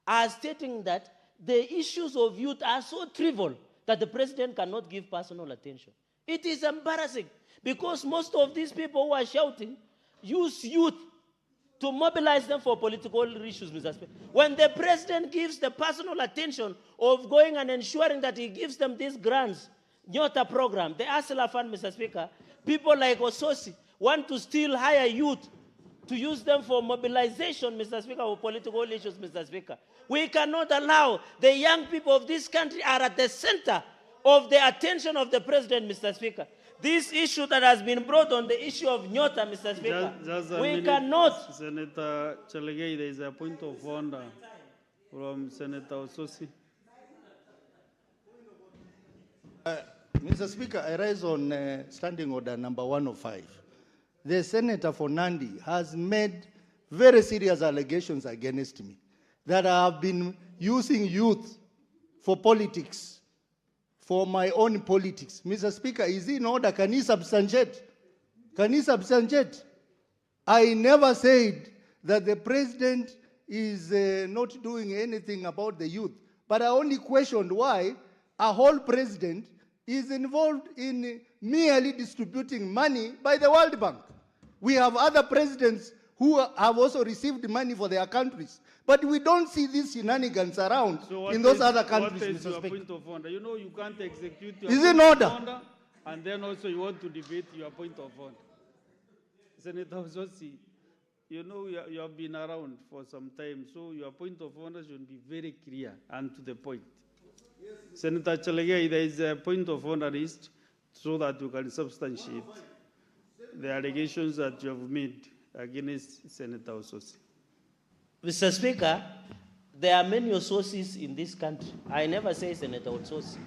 are stating that the issues of youth are so trivial that the president cannot give personal attention. It is embarrassing because most of these people who are shouting use youth to mobilize them for political issues, Mr. Speaker. When the president gives the personal attention of going and ensuring that he gives them these grants, Nyota program, the Asila Fund, Mr. Speaker, people like Ososi want to still hire youth to use them for mobilization, Mr. Speaker, of political issues, Mr. Speaker. We cannot allow the young people of this country are at the center of the attention of the president, Mr. Speaker. This issue that has been brought on the issue of Nyota, Mr. Speaker, we cannot. Senator Chalagay, there is a point of order from Senator Ososi. Mr. Speaker, I rise on standing order number 105. The senator for Nandi has made very serious allegations against me that I have been using youth for politics, for my own politics. Mr. Speaker, is he in order? Can he substantiate? Can he substantiate? I never said that the president is not doing anything about the youth, but I only questioned why a whole president is involved in merely distributing money by the World Bank. We have other presidents who have also received money for their countries, but we don't see these shenanigans around in those other countries, Mr. Speaker. Point of order? You know you can't execute your point of order, and then also you want to debate your point of order. Senator Ososi, you know you have been around for some time, so your point of order should be very clear and to the point. Yes. Senator Chalagay, there is a point of order list so that you can substantiate the allegations that you have made against Senator Ososi. Mr. Speaker, there are many Ososis in this country. I never say Senator Ososi.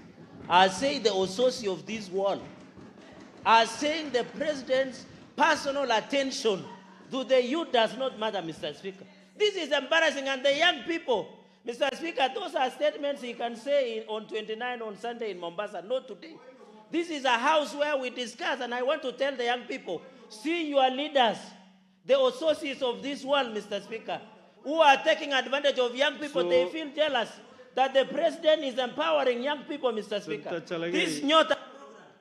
I say the Ososi of this world are saying the president's personal attention to the youth does not matter, Mr. Speaker. This is embarrassing, and the young people, Mr. Speaker, those are statements he can say on 29 on Sunday in Mombasa, not today. This is a house where we discuss, and I want to tell the young people, see your leaders, the Ososis of this world, Mr. Speaker, who are taking advantage of young people. So, they feel jealous that the president is empowering young people, Mr. Speaker. Chalagay, this Nyota.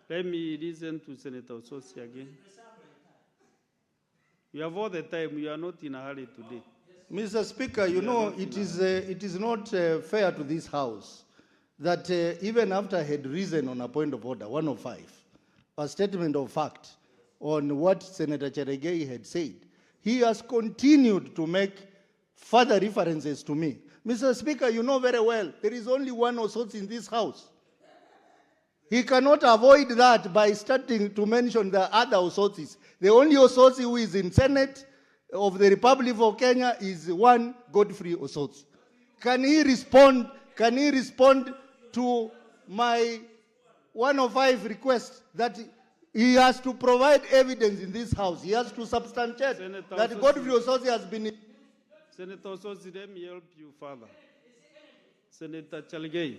Let me listen to Senator Ososi again. You have all the time. You are not in a hurry today. Mr. Speaker, you know, it is not fair to this House that even after I had risen on a point of order, 105, a statement of fact on what Senator Chalagay had said, he has continued to make further references to me. Mr. Speaker, you know very well, there is only one Ososi in this House. He cannot avoid that by starting to mention the other Ososis. The only Ososi who is in Senate of the Republic of Kenya is one Godfrey Ososi. Can he respond to my 105 request that he has to provide evidence in this House? He has to substantiate Senator that Godfrey Ososi has been... Senator Ososi, let me help you further. Senator Chalagay.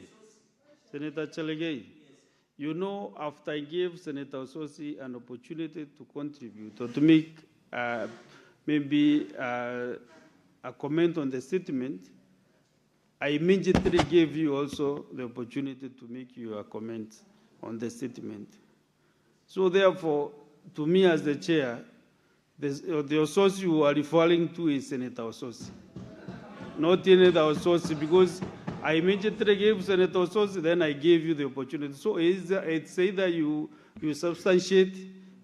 You know, after I gave Senator Ososi an opportunity to contribute or to make maybe a comment on the statement, I immediately gave you also the opportunity to make your comment on the statement. So therefore, to me as the chair, the Ososi you are referring to is Senator Ososi, not any other Ososi, because I immediately gave Senator Ososi, then I gave you the opportunity. So it's either you substantiate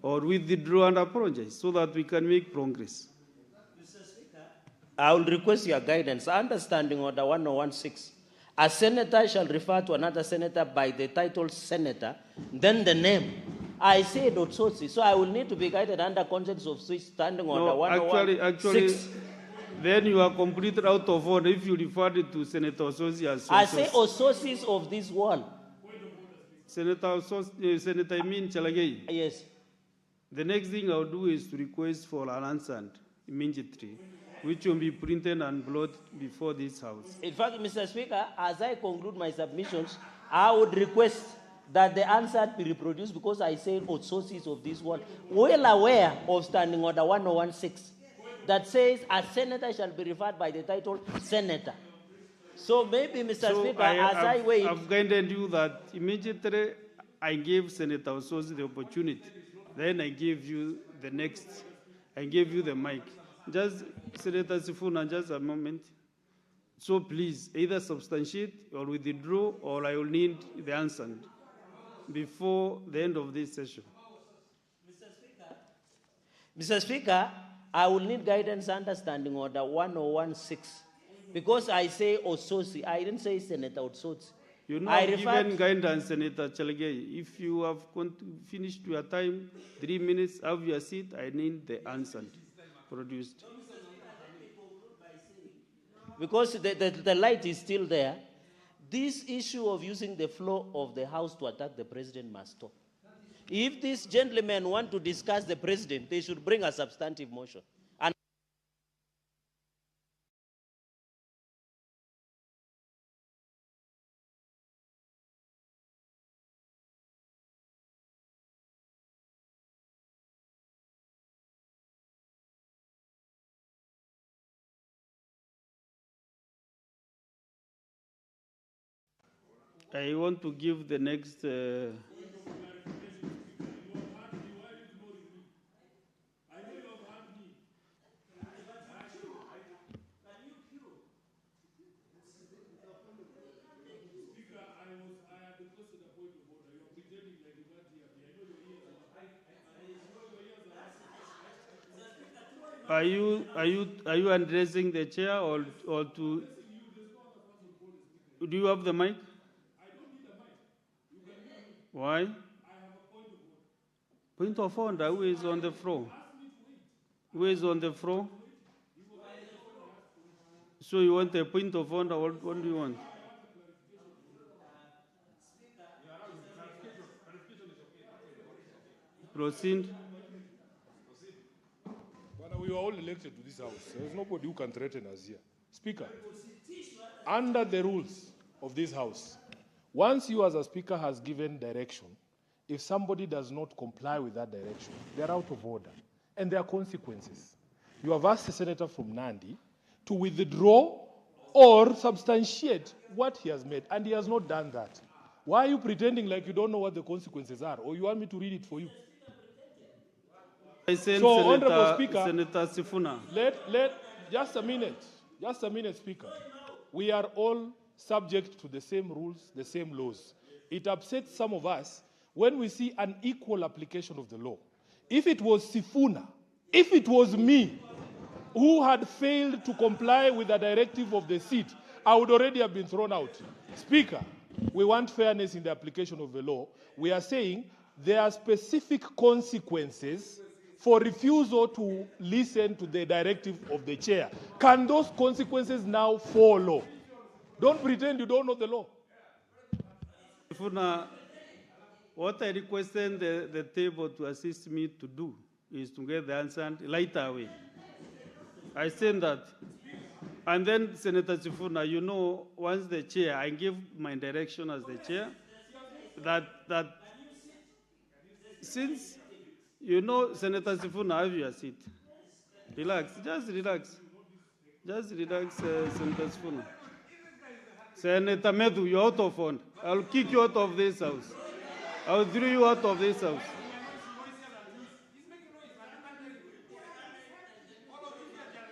or withdraw and apologize so that we can make progress. I will request your guidance. Understanding Order 1016. A senator shall refer to another senator by the title senator, then the name. I said Otsosi, so I will need to be guided under context of Standing Order 1016. Actually, then you are completely out of order if you refer to Senator Ososi as Ososi. I say Ososis of this world. Senator Imin Chalagei. Yes. The next thing I'll do is to request for an answer immediately, which will be printed and brought before this House. In fact, Mr. Speaker, as I conclude my submissions, I would request that the answer be reproduced because I said sources of this world, well aware of Standing Order 1016, that says a senator shall be referred by the title senator. So maybe, Mr. Speaker, I wait. I've guided you that immediately I gave Senator Ososi the opportunity. Then I gave you the next, I gave you the mic. Just, Senator Sifuna, just a moment. So please, either substantiate or withdraw, or I will need the answer before the end of this session. Mr. Speaker, I will need guidance under Standing Order 1016. Because I say Ososi, I didn't say Senator Ososi. You know, I've given guidance, Senator Chalagei. If you have finished your time, 3 minutes, have your seat, I need the answer produced. Because the light is still there, this issue of using the floor of the House to attack the president must stop. If these gentlemen want to discuss the president, they should bring a substantive motion. And I want to give the next. Are you addressing the chair or to? Do you have the mic? Why? I have a point of order. Point of order? Who is on the floor? Who is on the floor? So you want a point of order? What do you want? Proceed. We were all elected to this House. There's nobody who can threaten us here. Speaker, under the rules of this House, once you as a speaker has given direction, if somebody does not comply with that direction, they're out of order. And there are consequences. You have asked the senator from Nandi to withdraw or substantiate what he has made, and he has not done that. Why are you pretending like you don't know what the consequences are, or you want me to read it for you? So, Honorable Speaker, Senator Sifuna. Just a minute, Speaker. We are all subject to the same rules, the same laws. It upsets some of us when we see an equal application of the law. If it was Sifuna, if it was me who had failed to comply with the directive of the seat, I would already have been thrown out. Speaker, we want fairness in the application of the law. We are saying there are specific consequences for refusal to listen to the directive of the chair. Can those consequences now follow? Don't pretend you don't know the law. Sifuna, what I requested the table to assist me to do is to get the answer right away. I said that. And then, Senator Sifuna, you know, once the chair, I give my direction as the chair, that since you know, Senator Sifuna, have your seat. Relax, just relax. Just relax, Senator Sifuna. Senator Medu, you're out of order. I'll kick you out of this house. I'll throw you out of this house.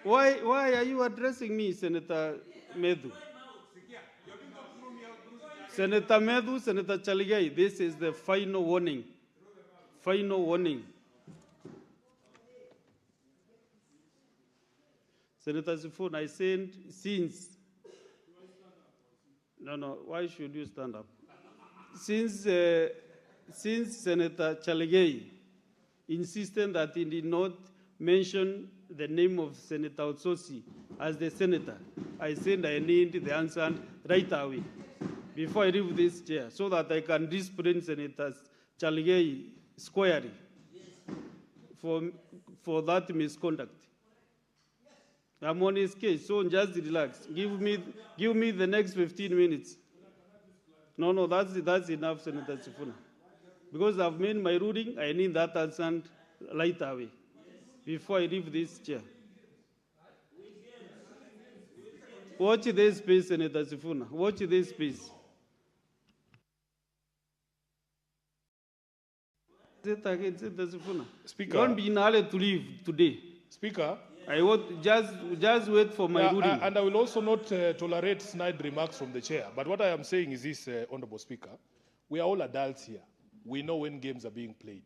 Why are you addressing me, Senator Medu? Senator Medu, Senator Chaligai, this is the final warning. Final warning. Senator Sifuna, I said since. No, why should you stand up? Since Senator Chaligai insisted that he did not mention the name of Senator Otsosi as the senator, I said I need the answer right away before I leave this chair so that I can discipline Senator Chaligai squarely for that misconduct. I'm on his case, so just relax. Give me the next 15 minutes. No, that's enough, Senator Sifuna. Because I've made my ruling, I need that answer right away before I leave this chair. Watch this space, Senator Sifuna. Watch this space. Senator Sifuna. Speaker. Don't be in hurry to leave today. Speaker. I want just wait for my ruling. And I will also not tolerate snide remarks from the chair. But what I am saying is this, Honorable Speaker. We are all adults here. We know when games are being played.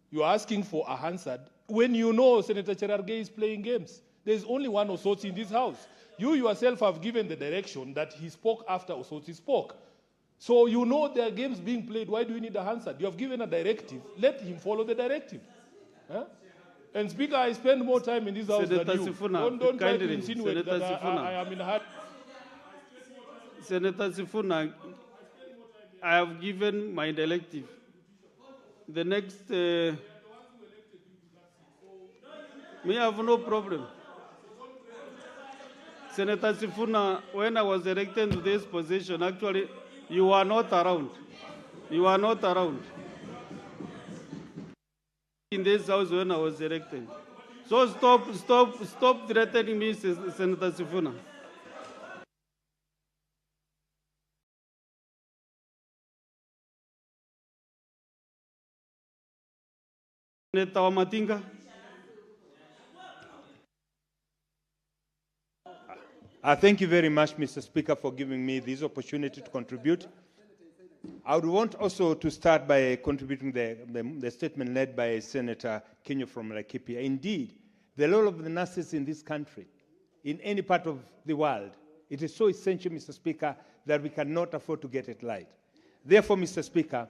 You are asking for a Hansard when you know Senator Cherargei is playing games. There is only one Osotsi in this house. You yourself have given the direction that he spoke after Osotsi spoke. So you know there are games being played. Why do you need a Hansard? You have given a directive. Let him follow the directive. Huh? And Speaker, I spend more time in this house Senator than you. Sifuna, Don't try to kindly, insinuate Senator that Sifuna. I am in a hard... Senator Sifuna, I have given my directive. The next... me have no problem. Senator Sifuna, when I was elected to this position, actually, you were not around. You were not around in this house when I was elected. So stop threatening me, Senator Sifuna. Senator Wamatinga. Thank you very much, Mr. Speaker, for giving me this opportunity to contribute. I would want also to start by contributing the statement led by Senator Kenyo from Laikipia. Indeed, the role of the nurses in this country, in any part of the world, it is so essential, Mr. Speaker, that we cannot afford to get it light. Therefore, Mr. Speaker,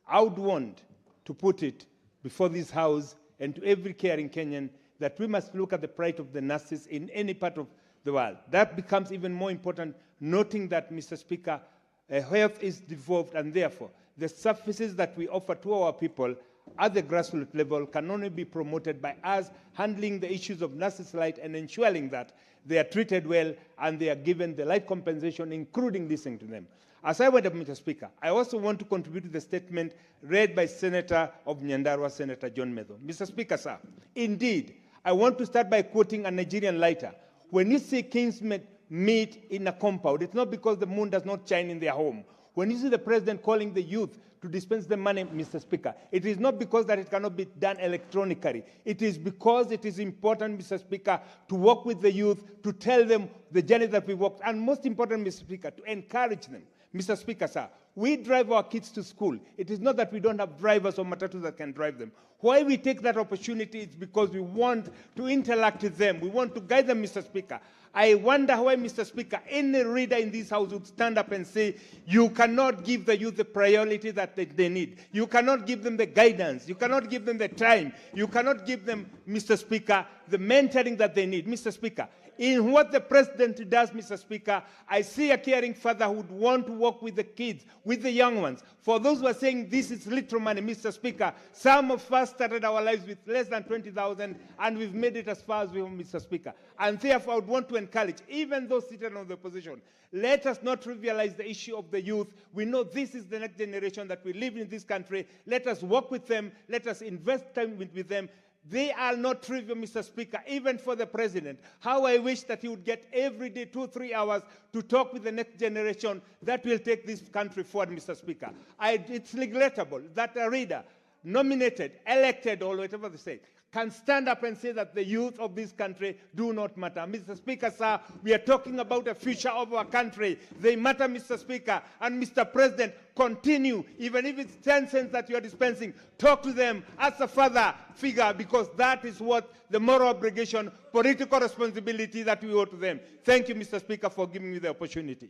I would want to put it before this House and to every caring Kenyan that we must look at the plight of the nurses in any part of the world. That becomes even more important, noting that, Mr. Speaker, health is devolved, and therefore the services that we offer to our people at the grassroots level can only be promoted by us handling the issues of nurses' right and ensuring that they are treated well and they are given the right compensation, including listening to them. As I went up, Mr. Speaker, I also want to contribute to the statement read by Senator of Nyandarua, Senator John Medo. Mr. Speaker, sir, indeed, I want to start by quoting a Nigerian writer. When you see kinsmen meet in a compound, it's not because the moon does not shine in their home. When you see the president calling the youth to dispense the money, Mr. Speaker, it is not because that it cannot be done electronically. It is because it is important, Mr. Speaker, to work with the youth, to tell them the journey that we walked, and most important, Mr. Speaker, to encourage them. Mr. Speaker, sir, we drive our kids to school. It is not that we don't have drivers or matatus that can drive them. Why we take that opportunity is because we want to interact with them. We want to guide them, Mr. Speaker. I wonder why, Mr. Speaker, any reader in this House would stand up and say, you cannot give the youth the priority that they need. You cannot give them the guidance. You cannot give them the time. You cannot give them, Mr. Speaker, the mentoring that they need. Mr. Speaker, in what the president does, Mr. Speaker, I see a caring father who would want to work with the kids, with the young ones. For those who are saying this is little money, Mr. Speaker, some of us started our lives with less than 20,000 and we've made it as far as we have, Mr. Speaker. And therefore, I would want to encourage, even those seated on the opposition, let us not trivialize the issue of the youth. We know this is the next generation that we live in this country. Let us work with them. Let us invest time with them. They are not trivial, Mr. Speaker, even for the president. How I wish that he would get every day 2 or 3 hours to talk with the next generation that will take this country forward, Mr. Speaker. It's regrettable that a reader, nominated, elected, or whatever they say, can stand up and say that the youth of this country do not matter. Mr. Speaker, sir, we are talking about the future of our country. They matter, Mr. Speaker. And Mr. President, continue, even if it's 10 cents that you are dispensing, talk to them as a father figure, because that is what the moral obligation, political responsibility that we owe to them. Thank you, Mr. Speaker, for giving me the opportunity.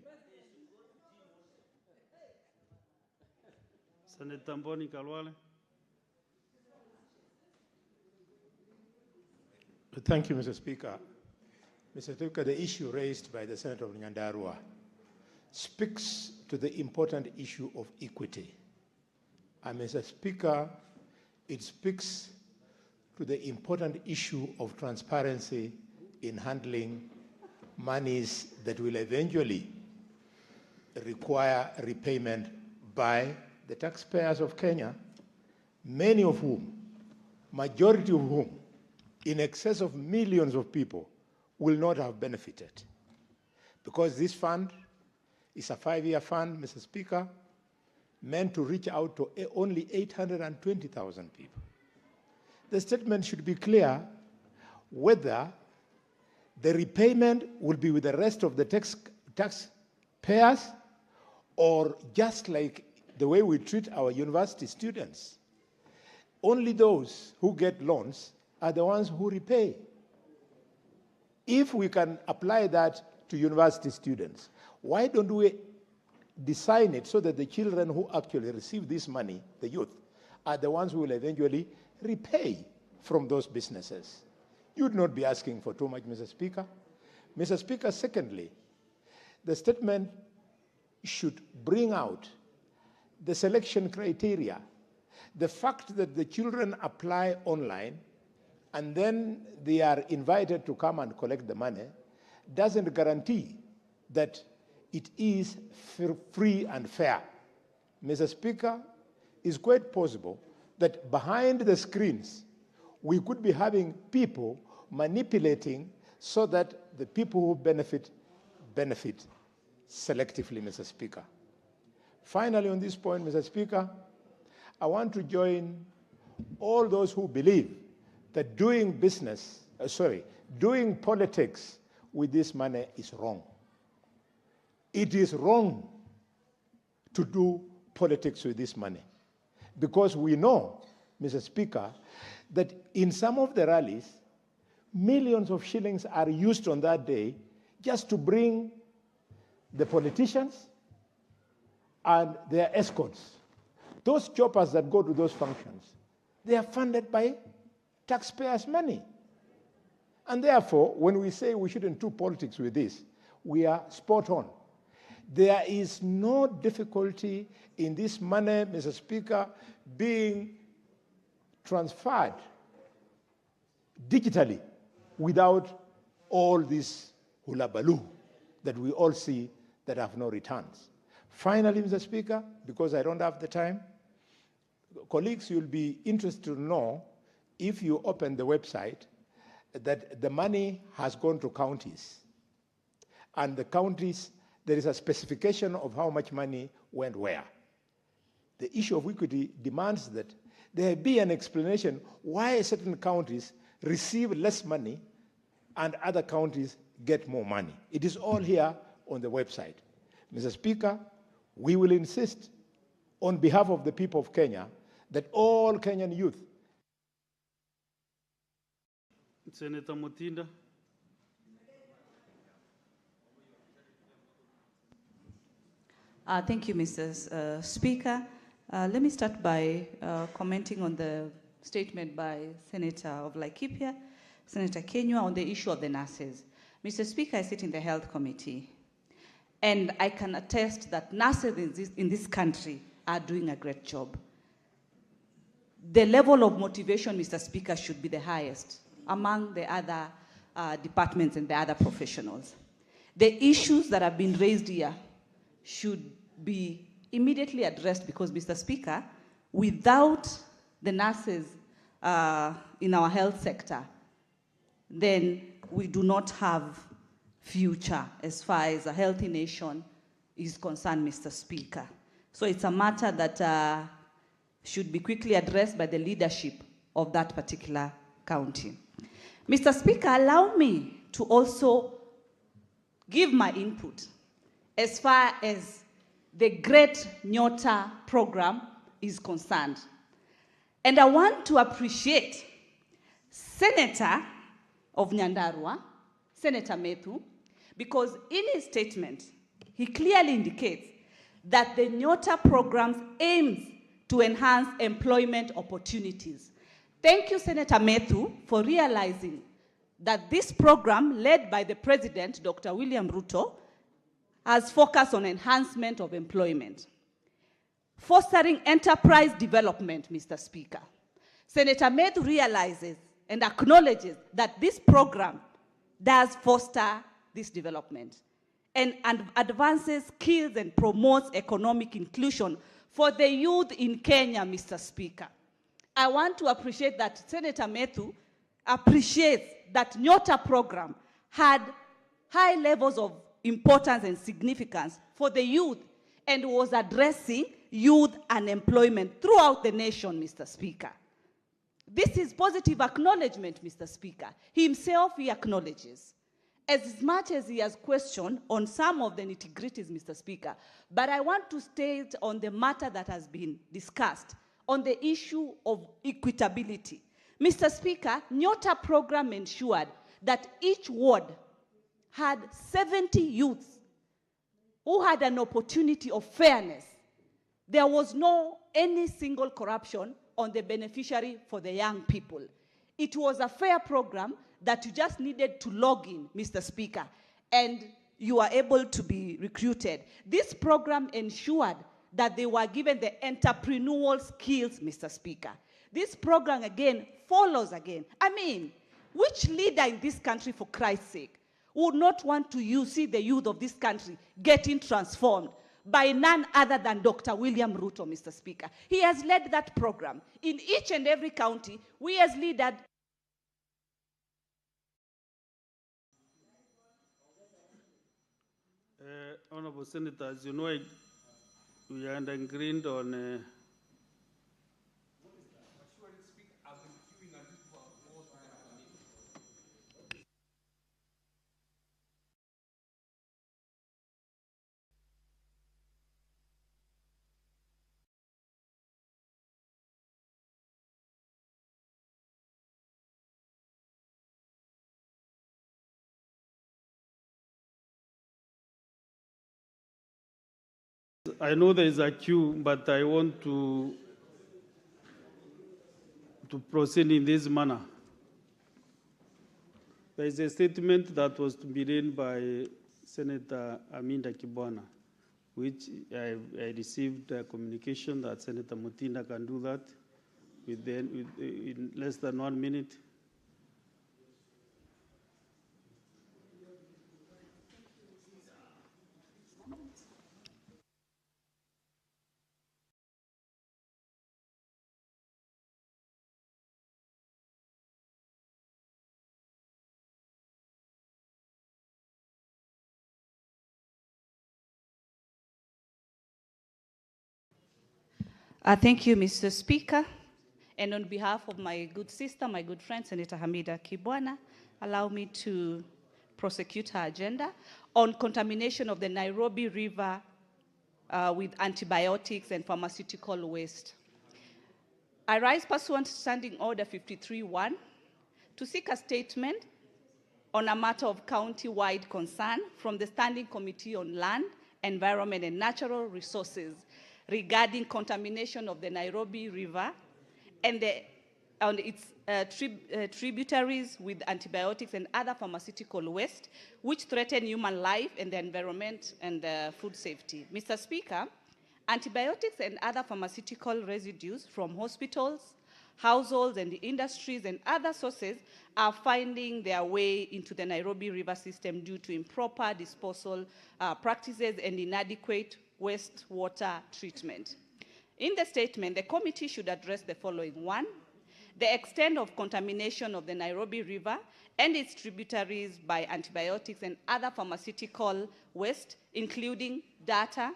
Senator Mboni Kalwale. Thank you, Mr. Speaker. Mr. Speaker, the issue raised by the Senator of Nyandarua speaks to the important issue of equity. And Mr. Speaker, it speaks to the important issue of transparency in handling monies that will eventually require repayment by the taxpayers of Kenya, many of whom, majority of whom, in excess of millions of people will not have benefited. Because this fund is a 5-year fund, Mr. Speaker, meant to reach out to only 820,000 people. The statement should be clear whether the repayment will be with the rest of the taxpayers or just like the way we treat our university students. Only those who get loans are the ones who repay. If we can apply that to university students, why don't we design it so that the children who actually receive this money, the youth, are the ones who will eventually repay from those businesses? You would not be asking for too much, Mr. Speaker. Mr. Speaker, secondly, the statement should bring out the selection criteria. The fact that the children apply online and then they are invited to come and collect the money doesn't guarantee that it is free and fair. Mr. Speaker, it's quite possible that behind the screens, we could be having people manipulating so that the people who benefit selectively, Mr. Speaker. Finally, on this point, Mr. Speaker, I want to join all those who believe that doing politics with this money is wrong. It is wrong to do politics with this money because we know, Mr. Speaker, that in some of the rallies, millions of shillings are used on that day just to bring the politicians and their escorts. Those choppers that go to those functions, they are funded by taxpayers' money. And therefore, when we say we shouldn't do politics with this, we are spot on. There is no difficulty in this money, Mr. Speaker, being transferred digitally without all this hula-baloo that we all see that have no returns. Finally, Mr. Speaker, because I don't have the time, colleagues, you'll be interested to know, if you open the website, that the money has gone to counties. And the counties, there is a specification of how much money went where. The issue of equity demands that there be an explanation why certain counties receive less money and other counties get more money. It is all here on the website. Mr. Speaker, we will insist on behalf of the people of Kenya that all Kenyan youth. Senator Mutinda. Thank you, Mr. Speaker. Let me start by commenting on the statement by Senator of Laikipia, Senator Kenywa, on the issue of the nurses. Mr. Speaker, I sit in the Health Committee, and I can attest that nurses in this country are doing a great job. The level of motivation, Mr. Speaker, should be the highest among the other departments and the other professionals. The issues that have been raised here should be immediately addressed because, Mr. Speaker, without the nurses in our health sector, then we do not have future as far as a healthy nation is concerned, Mr. Speaker. So it's a matter that should be quickly addressed by the leadership of that particular county. Mr. Speaker, allow me to also give my input as far as the Great Nyota program is concerned. And I want to appreciate Senator of Nyandarua, Senator Methu, because in his statement, he clearly indicates that the Nyota program aims to enhance employment opportunities. Thank you, Senator Methu, for realizing that this program, led by the President, Dr. William Ruto, has focused on enhancement of employment. Fostering enterprise development, Mr. Speaker. Senator Methu realizes and acknowledges that this program does foster this development and advances skills and promotes economic inclusion for the youth in Kenya, Mr. Speaker. I want to appreciate that Senator Methu appreciates that Nyota program had high levels of importance and significance for the youth and was addressing youth unemployment throughout the nation, Mr. Speaker. This is positive acknowledgement, Mr. Speaker. He himself, he acknowledges. As much as he has questioned on some of the nitty-gritties, Mr. Speaker, but I want to state on the matter that has been discussed, on the issue of equitability. Mr. Speaker, Nyota program ensured that each ward had 70 youths who had an opportunity of fairness. There was no any single corruption on the beneficiary for the young people. It was a fair program that you just needed to log in, Mr. Speaker, and you are able to be recruited. This program ensured that they were given the entrepreneurial skills, Mr. Speaker. This program, again, follows again. I mean, which leader in this country, for Christ's sake, would not want to see the youth of this country getting transformed by none other than Dr. William Ruto, Mr. Speaker? He has led that program. In each and every county, we as leaders. Honorable Senators, you know, we are agreed on I know there is a queue, but I want to proceed in this manner. There is a statement that was to be read by Senator Aminda Kibwana, which I received a communication that Senator Mutinda can do that in less than 1 minute. Thank you, Mr. Speaker. And on behalf of my good sister, my good friend, Senator Hamida Kibwana, allow me to prosecute her agenda on contamination of the Nairobi River with antibiotics and pharmaceutical waste. I rise pursuant to Standing Order 53-1 to seek a statement on a matter of county-wide concern from the Standing Committee on Land, Environment and Natural Resources regarding contamination of the Nairobi River and the on its tributaries with antibiotics and other pharmaceutical waste, which threaten human life and the environment and food safety. Mr. Speaker, antibiotics and other pharmaceutical residues from hospitals, households and industries and other sources are finding their way into the Nairobi River system due to improper disposal practices and inadequate wastewater treatment. In the statement, the committee should address the following. 1, the extent of contamination of the Nairobi River and its tributaries by antibiotics and other pharmaceutical waste, including data,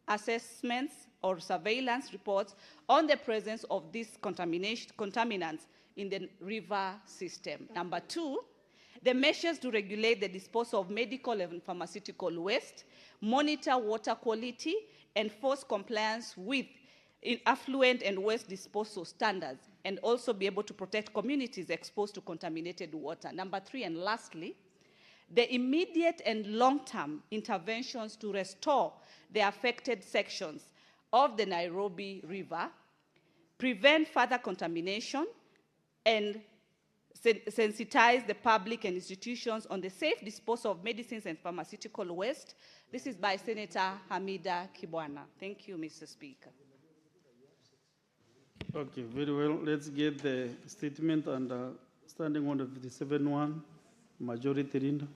assessments, or surveillance reports on the presence of these contaminants in the river system. Number 2, the measures to regulate the disposal of medical and pharmaceutical waste, monitor water quality, enforce compliance with affluent and waste disposal standards, and also be able to protect communities exposed to contaminated water. Number 3, and lastly, the immediate and long-term interventions to restore the affected sections of the Nairobi River, prevent further contamination, and sensitize the public and institutions on the safe disposal of medicines and pharmaceutical waste. This is by Senator Hamida Kibwana. Thank you, Mr. Speaker. Okay, very well. Let's get the statement and standing on the 57-1, majority leader.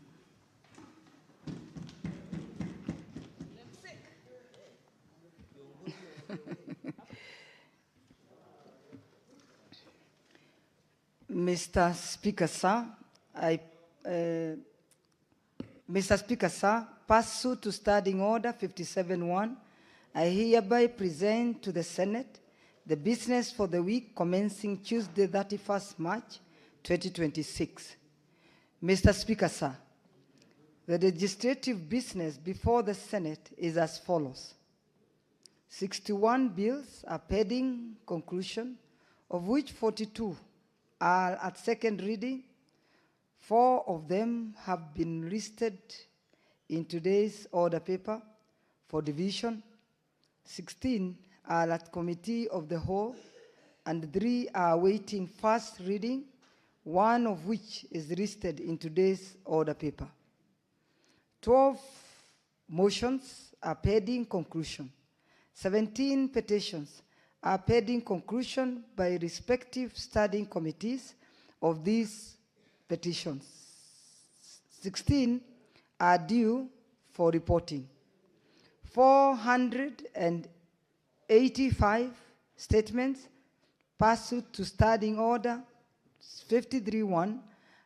Mr. Speaker, sir, pursuant to Standing Order 57-1, I hereby present to the Senate the business for the week commencing Tuesday, 31st March, 2026. Mr. Speaker, sir, the legislative business before the Senate is as follows. 61 bills are pending conclusion, of which 42 are at second reading. 4 of them have been listed in today's order paper for division. 16 are at committee of the whole, and 3 are awaiting first reading, 1 of which is listed in today's order paper. 12 motions are pending conclusion. 17 petitions are pending conclusion by respective standing committees of these petitions. 16 are due for reporting. 485 statements pursuant to Standing Order 53-1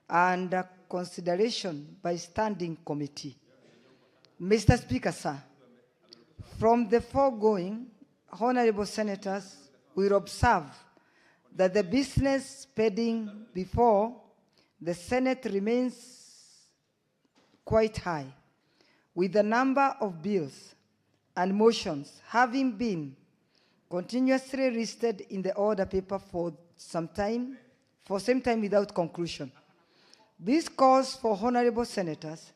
are under consideration by Standing Committee. Mr. Speaker, sir, from the foregoing, honorable senators will observe that the business pending before the Senate remains quite high, with the number of bills and motions having been continuously listed in the order paper for some time without conclusion. This calls for honorable senators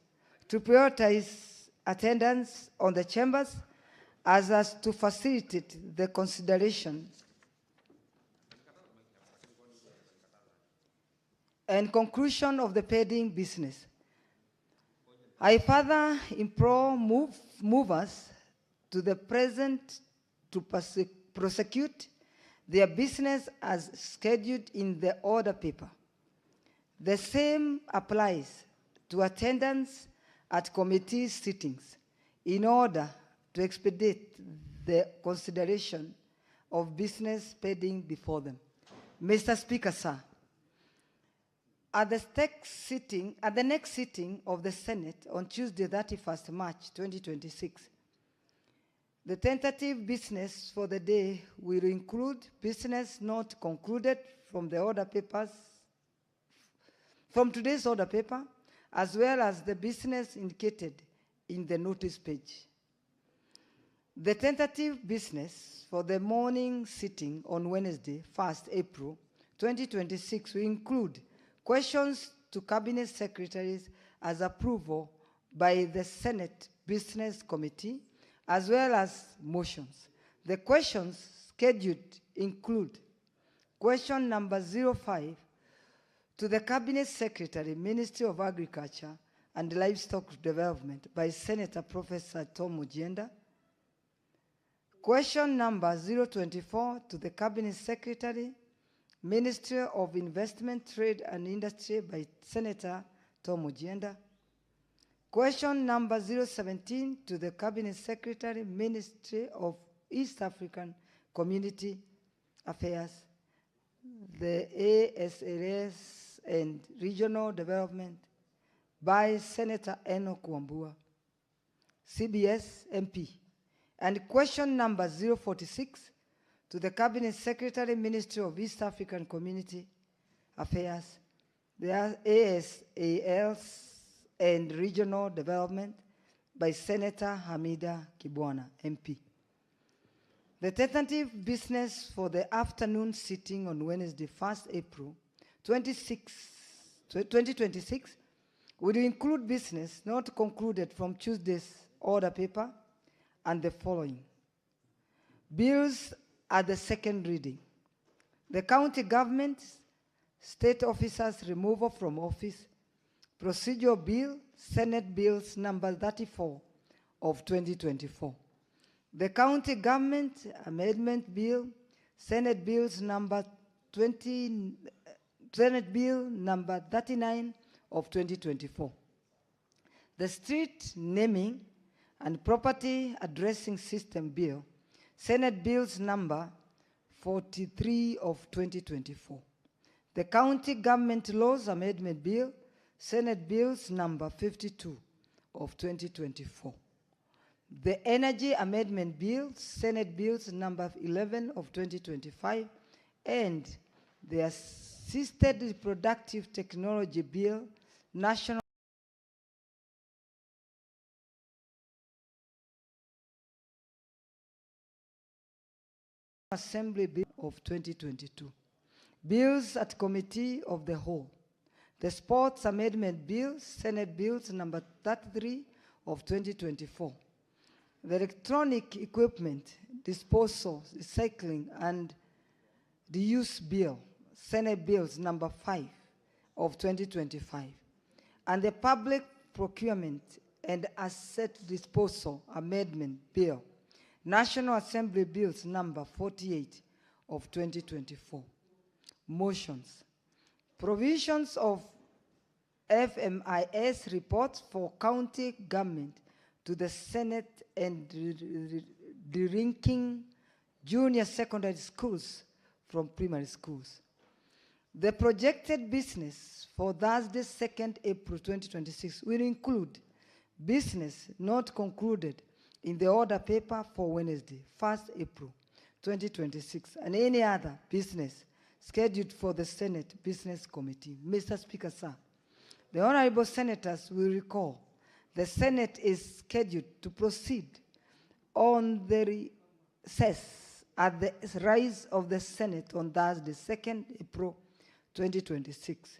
to prioritize attendance on the chambers as to facilitate the consideration and conclusion of the pending business. I further implore movers to the present to prosecute their business as scheduled in the order paper. The same applies to attendance at committee sittings in order to expedite the consideration of business pending before them. Mr. Speaker, sir, at the next sitting of the Senate on Tuesday, 31st March 2026, the tentative business for the day will include business not concluded from the order papers, from today's order paper, as well as the business indicated in the notice page. The tentative business for the morning sitting on Wednesday, 1st April 2026 will include questions to Cabinet Secretaries as approval by the Senate Business Committee, as well as motions. The questions scheduled include Question number 05 to the Cabinet Secretary, Ministry of Agriculture and Livestock Development by Senator Professor Tom Ojienda. Question number 024 to the Cabinet Secretary, Ministry of Investment, Trade and Industry by Senator Tom Ojienda. Question number 017 to the Cabinet Secretary, Ministry of East African Community Affairs, the ASLS and Regional Development by Senator Enoch Wambua, CBS MP. And question number 046 to the Cabinet Secretary, Ministry of East African Community Affairs, the ASALs and Regional Development by Senator Hamida Kibwana, MP. The tentative business for the afternoon sitting on Wednesday, 1st April 2026 will include business not concluded from Tuesday's order paper and the following. Bills at the second reading. The county government, state officers' removal from office, procedural bill, Senate bills number 34 of 2024. The county government amendment bill, Senate bills number 20, Senate bill number 39 of 2024. The street naming and property addressing system bill, Senate bills number 43 of 2024. The county government laws amendment bill, Senate bills number 52 of 2024. The energy amendment bill, Senate bills number 11 of 2025, and the assisted reproductive technology bill, National Assembly bill of 2022. Bills at committee of the whole. The sports amendment bill, Senate bills number 33 of 2024. The electronic equipment disposal, recycling and the use bill, Senate bills number 5 of 2025. And the public procurement and asset disposal amendment bill, National Assembly bills number 48 of 2024. Motions. Provisions of FMIS reports for county government to the Senate and delinking junior secondary schools from primary schools. The projected business for Thursday, 2nd April 2026 will include business not concluded in the order paper for Wednesday, 1st April 2026, and any other business scheduled for the Senate Business Committee. Mr. Speaker, sir, the honorable senators will recall the Senate is scheduled to proceed on the recess at the rise of the Senate on Thursday, 2nd April 2026,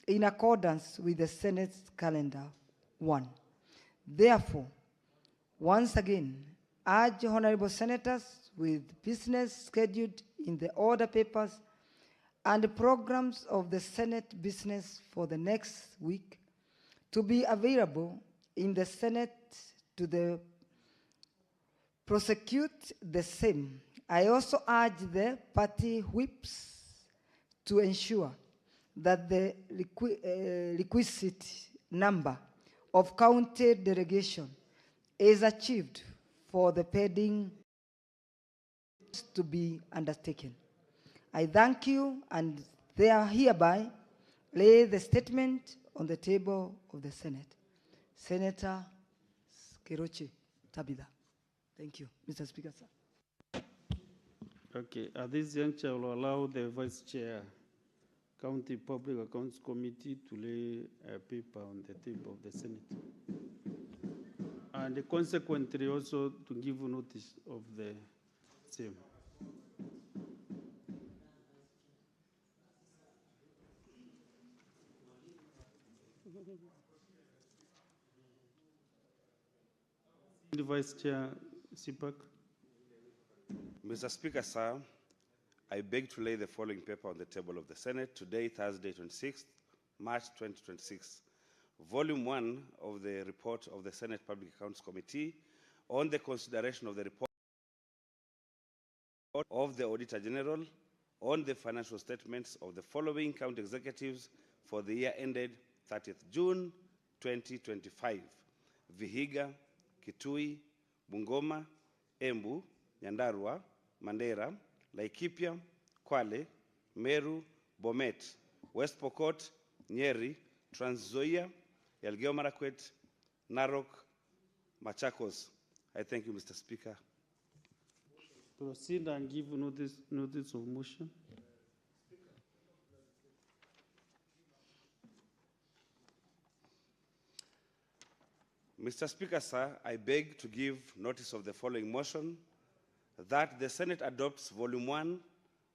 in accordance with the Senate's calendar 1. Therefore, once again, urge honorable senators with business scheduled in the order papers and the programs of the Senate business for the next week to be available in the Senate to prosecute the same. I also urge the party whips to ensure that the requisite number of county delegation is achieved for the pending to be undertaken. I thank you, and they are hereby lay the statement on the table of the Senate. Senator Keroche Tabitha. Thank you, Mr. Speaker, sir. Okay, at this juncture, I will allow the Vice Chair, County Public Accounts Committee, to lay a paper on the table of the Senate. And consequently also to give notice of the same. The Vice Chair, Sipak. Mr. Speaker, sir, I beg to lay the following paper on the table of the Senate today, Thursday, 26th March 2026. Volume 1 of the report of the Senate Public Accounts Committee on the consideration of the report of the Auditor General on the financial statements of the following county executives for the year ended 30th June 2025. Vihiga, Kitui, Bungoma, Embu, Nyandarua, Mandera, Laikipia, Kwale, Meru, Bomet, West Pokot, Nyeri, Trans Nzoia, Elgeyo Marakwet, Narok, Machakos. I thank you, Mr. Speaker. Proceed and give notice of motion. Mr. Speaker, sir, I beg to give notice of the following motion, that the Senate adopts Volume 1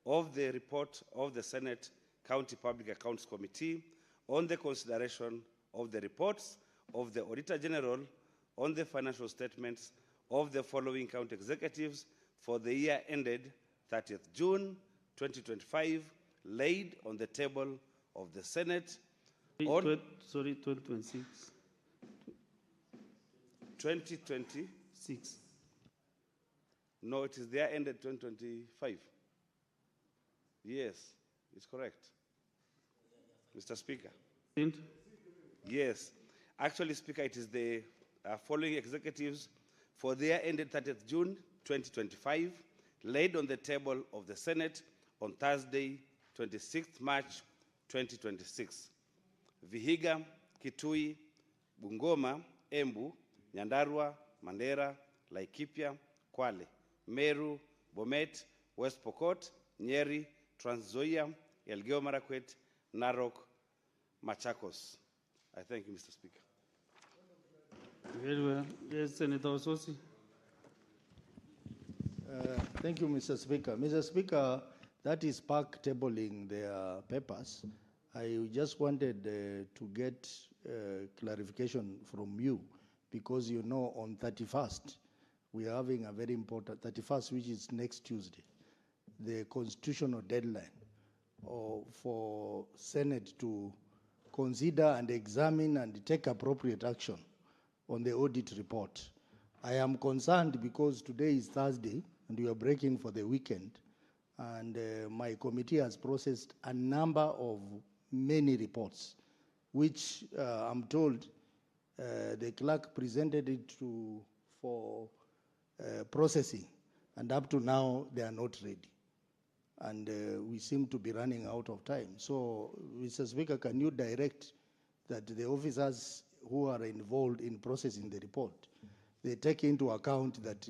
of the report of the Senate County Public Accounts Committee on the consideration of the reports of the Auditor General on the financial statements of the following county executives for the year ended 30th June 2025, laid on the table of the Senate on 2026. 2026. No, it is the year ended 2025. Yes, it's correct. Mr. Speaker. Yes. Actually, Speaker, it is the following executives for the year ended 30th June 2025, laid on the table of the Senate on Thursday, 26th March 2026. Vihiga, Kitui, Bungoma, Embu, Nyandarua, Mandera, Laikipia, Kwale, Meru, Bomet, West Pokot, Nyeri, Trans Nzoia, Elgeyo Marakwet, Narok, Machakos. I thank you, Mr. Speaker. Very well. Yes, Senator Ososi. Thank you, Mr. Speaker. Mr. Speaker, that is PAC tabling their papers. I just wanted to get clarification from you, because you know on 31st, we are having a very important, 31st, which is next Tuesday, the constitutional deadline for Senate to consider and examine and take appropriate action on the audit report. I am concerned because today is Thursday and we are breaking for the weekend, and my committee has processed a number of many reports, which I'm told the clerk presented it for processing, and up to now they are not ready. And we seem to be running out of time. So, Mr. Speaker, can you direct that the officers who are involved in processing the report, they take into account that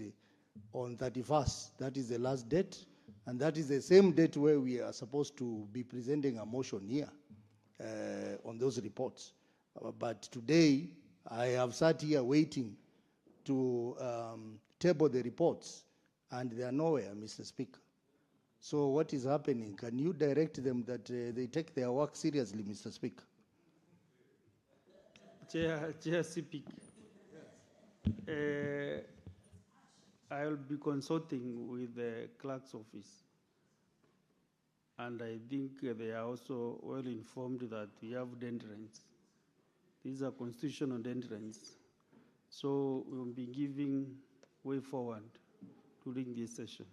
on 31st, that is the last date, and that is the same date where we are supposed to be presenting a motion here on those reports. But today, I have sat here waiting to table the reports, and they are nowhere, Mr. Speaker. So what is happening? Can you direct them that they take their work seriously, Mr. Speaker? Chair Sipik. I will be consulting with the clerk's office. And I think they are also well informed that we have deadlines. These are constitutional deadlines. So we will be giving way forward during this session.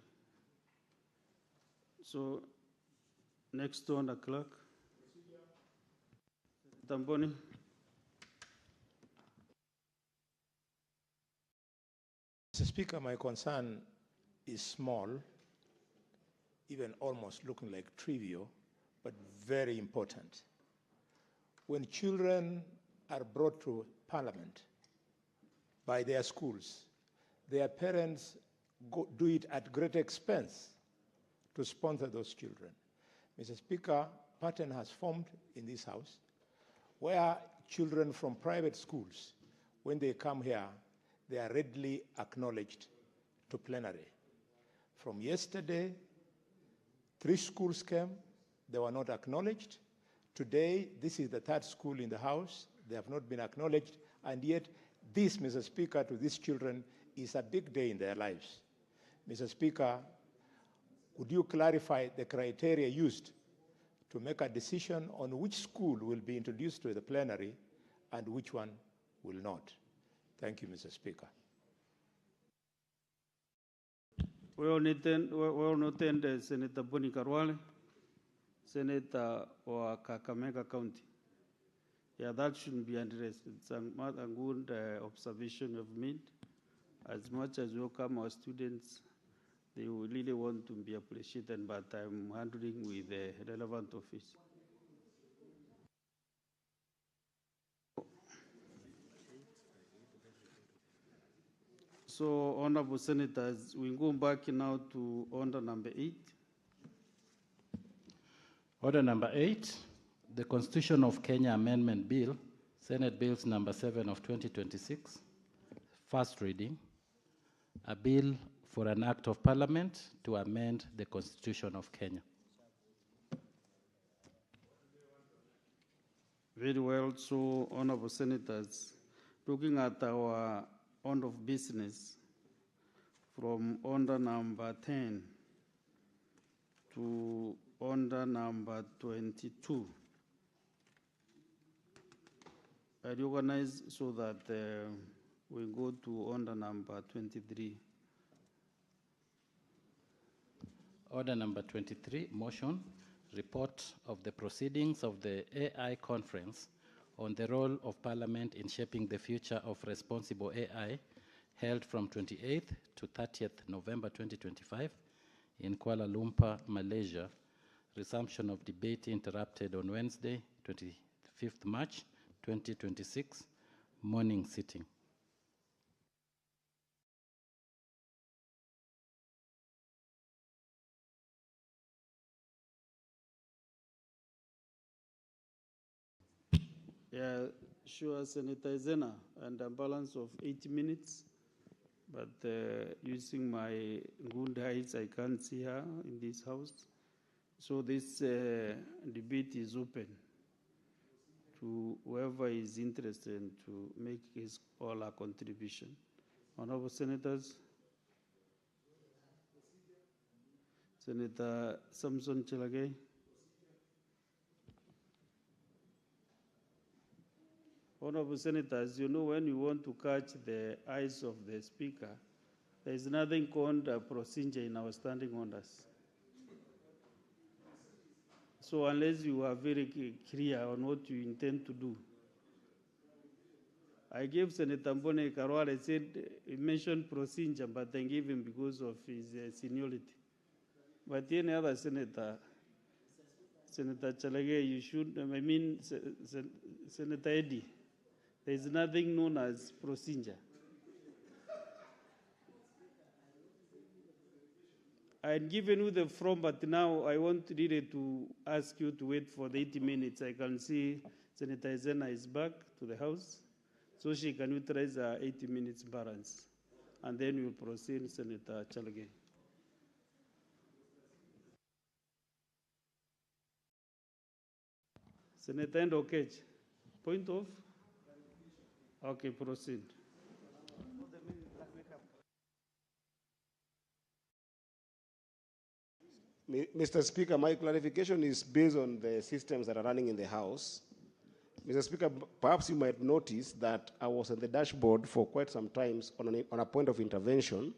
So, next on the clerk. Tamboni. Mr. Speaker, my concern is small, even almost looking like trivial, but very important. When children are brought to Parliament by their schools, their parents do it at great expense to sponsor those children. Mr. Speaker, pattern has formed in this House where children from private schools, when they come here, they are readily acknowledged to plenary. From yesterday, 3 schools came, they were not acknowledged. Today, this is the 3rd school in the House, they have not been acknowledged, and yet this, Mr. Speaker, to these children is a big day in their lives. Mr. Speaker, Could you clarify the criteria used to make a decision on which school will be introduced to the plenary and which one will not? Thank you, Mr. Speaker. Wewe unatenda Senator Boni Karwale, Senator wa Kakamega County. Yeah, that shouldn't be addressed. It's a good observation you've made. As much as we welcome our students, they really want to be appreciated, but I'm handling with the relevant office. So, Honorable Senators, we go back now to order number 8. Order number 8, the Constitution of Kenya Amendment Bill, Senate Bills number 7 of 2026, first reading, a bill for an act of parliament to amend the Constitution of Kenya. Very well. So, Honorable Senators, looking at our order of business from order number 10 to order number 22, I reorganize so that we go to order number 23. Order number 23, motion, report of the proceedings of the AI conference on the role of Parliament in shaping the future of responsible AI, held from 28th to 30th November 2025 in Kuala Lumpur, Malaysia. Resumption of debate interrupted on Wednesday, 25th March 2026, morning sitting. Yeah, sure, Senator Zena, and a balance of 80 minutes. But using my good eyes, I can't see her in this house. So this debate is open to whoever is interested to make his or her contribution. Honorable Senators, Senator Samson Chelagay. Honorable Senators, you know, when you want to catch the eyes of the Speaker, there is nothing called a procedure in our standing orders. So unless you are very clear on what you intend to do. I gave Senator Mbone Karwale, said he mentioned procedure, but I gave him because of his seniority. But any other senator, Senator Chalage, you should, I mean, Senator Eddy, there is nothing known as procedure. I had given you the form, but now I want really to ask you to wait for the 80 minutes. I can see Senator Zena is back to the House, so she can utilize her 80 minutes balance. And then we'll proceed, Senator Chalage. Senator Ndokech, point of? Okay, proceed. Mr. Speaker, my clarification is based on the systems that are running in the House. Mr. Speaker, perhaps you might notice that I was on the dashboard for quite some times on a point of intervention,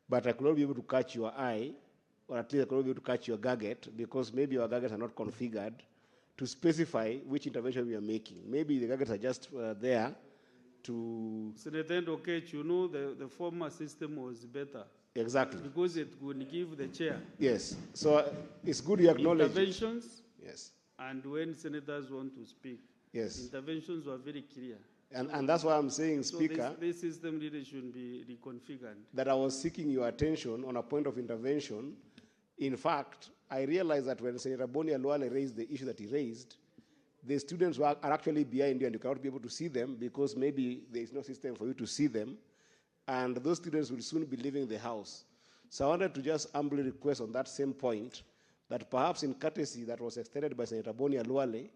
but I could not be able to catch your eye, or at least I could not be able to catch your gadget, because maybe your gadgets are not configured to specify which intervention we are making. Maybe the gadgets are just there to... Senator Ndokech, you know the former system was better. Exactly. Because it would give the chair. Yes. So it's good you acknowledge interventions. Yes. And when senators want to speak. Yes. Interventions were very clear. And that's why I'm saying, so Speaker, this system really should be reconfigured. That I was seeking your attention on a point of intervention. In fact, I realized that when Senator Boni Alwale raised the issue that he raised, the students are actually behind you and you cannot be able to see them because maybe there is no system for you to see them. And those students will soon be leaving the House. So I wanted to just humbly request on that same point that perhaps in courtesy that was extended by Senator Boni Alwale,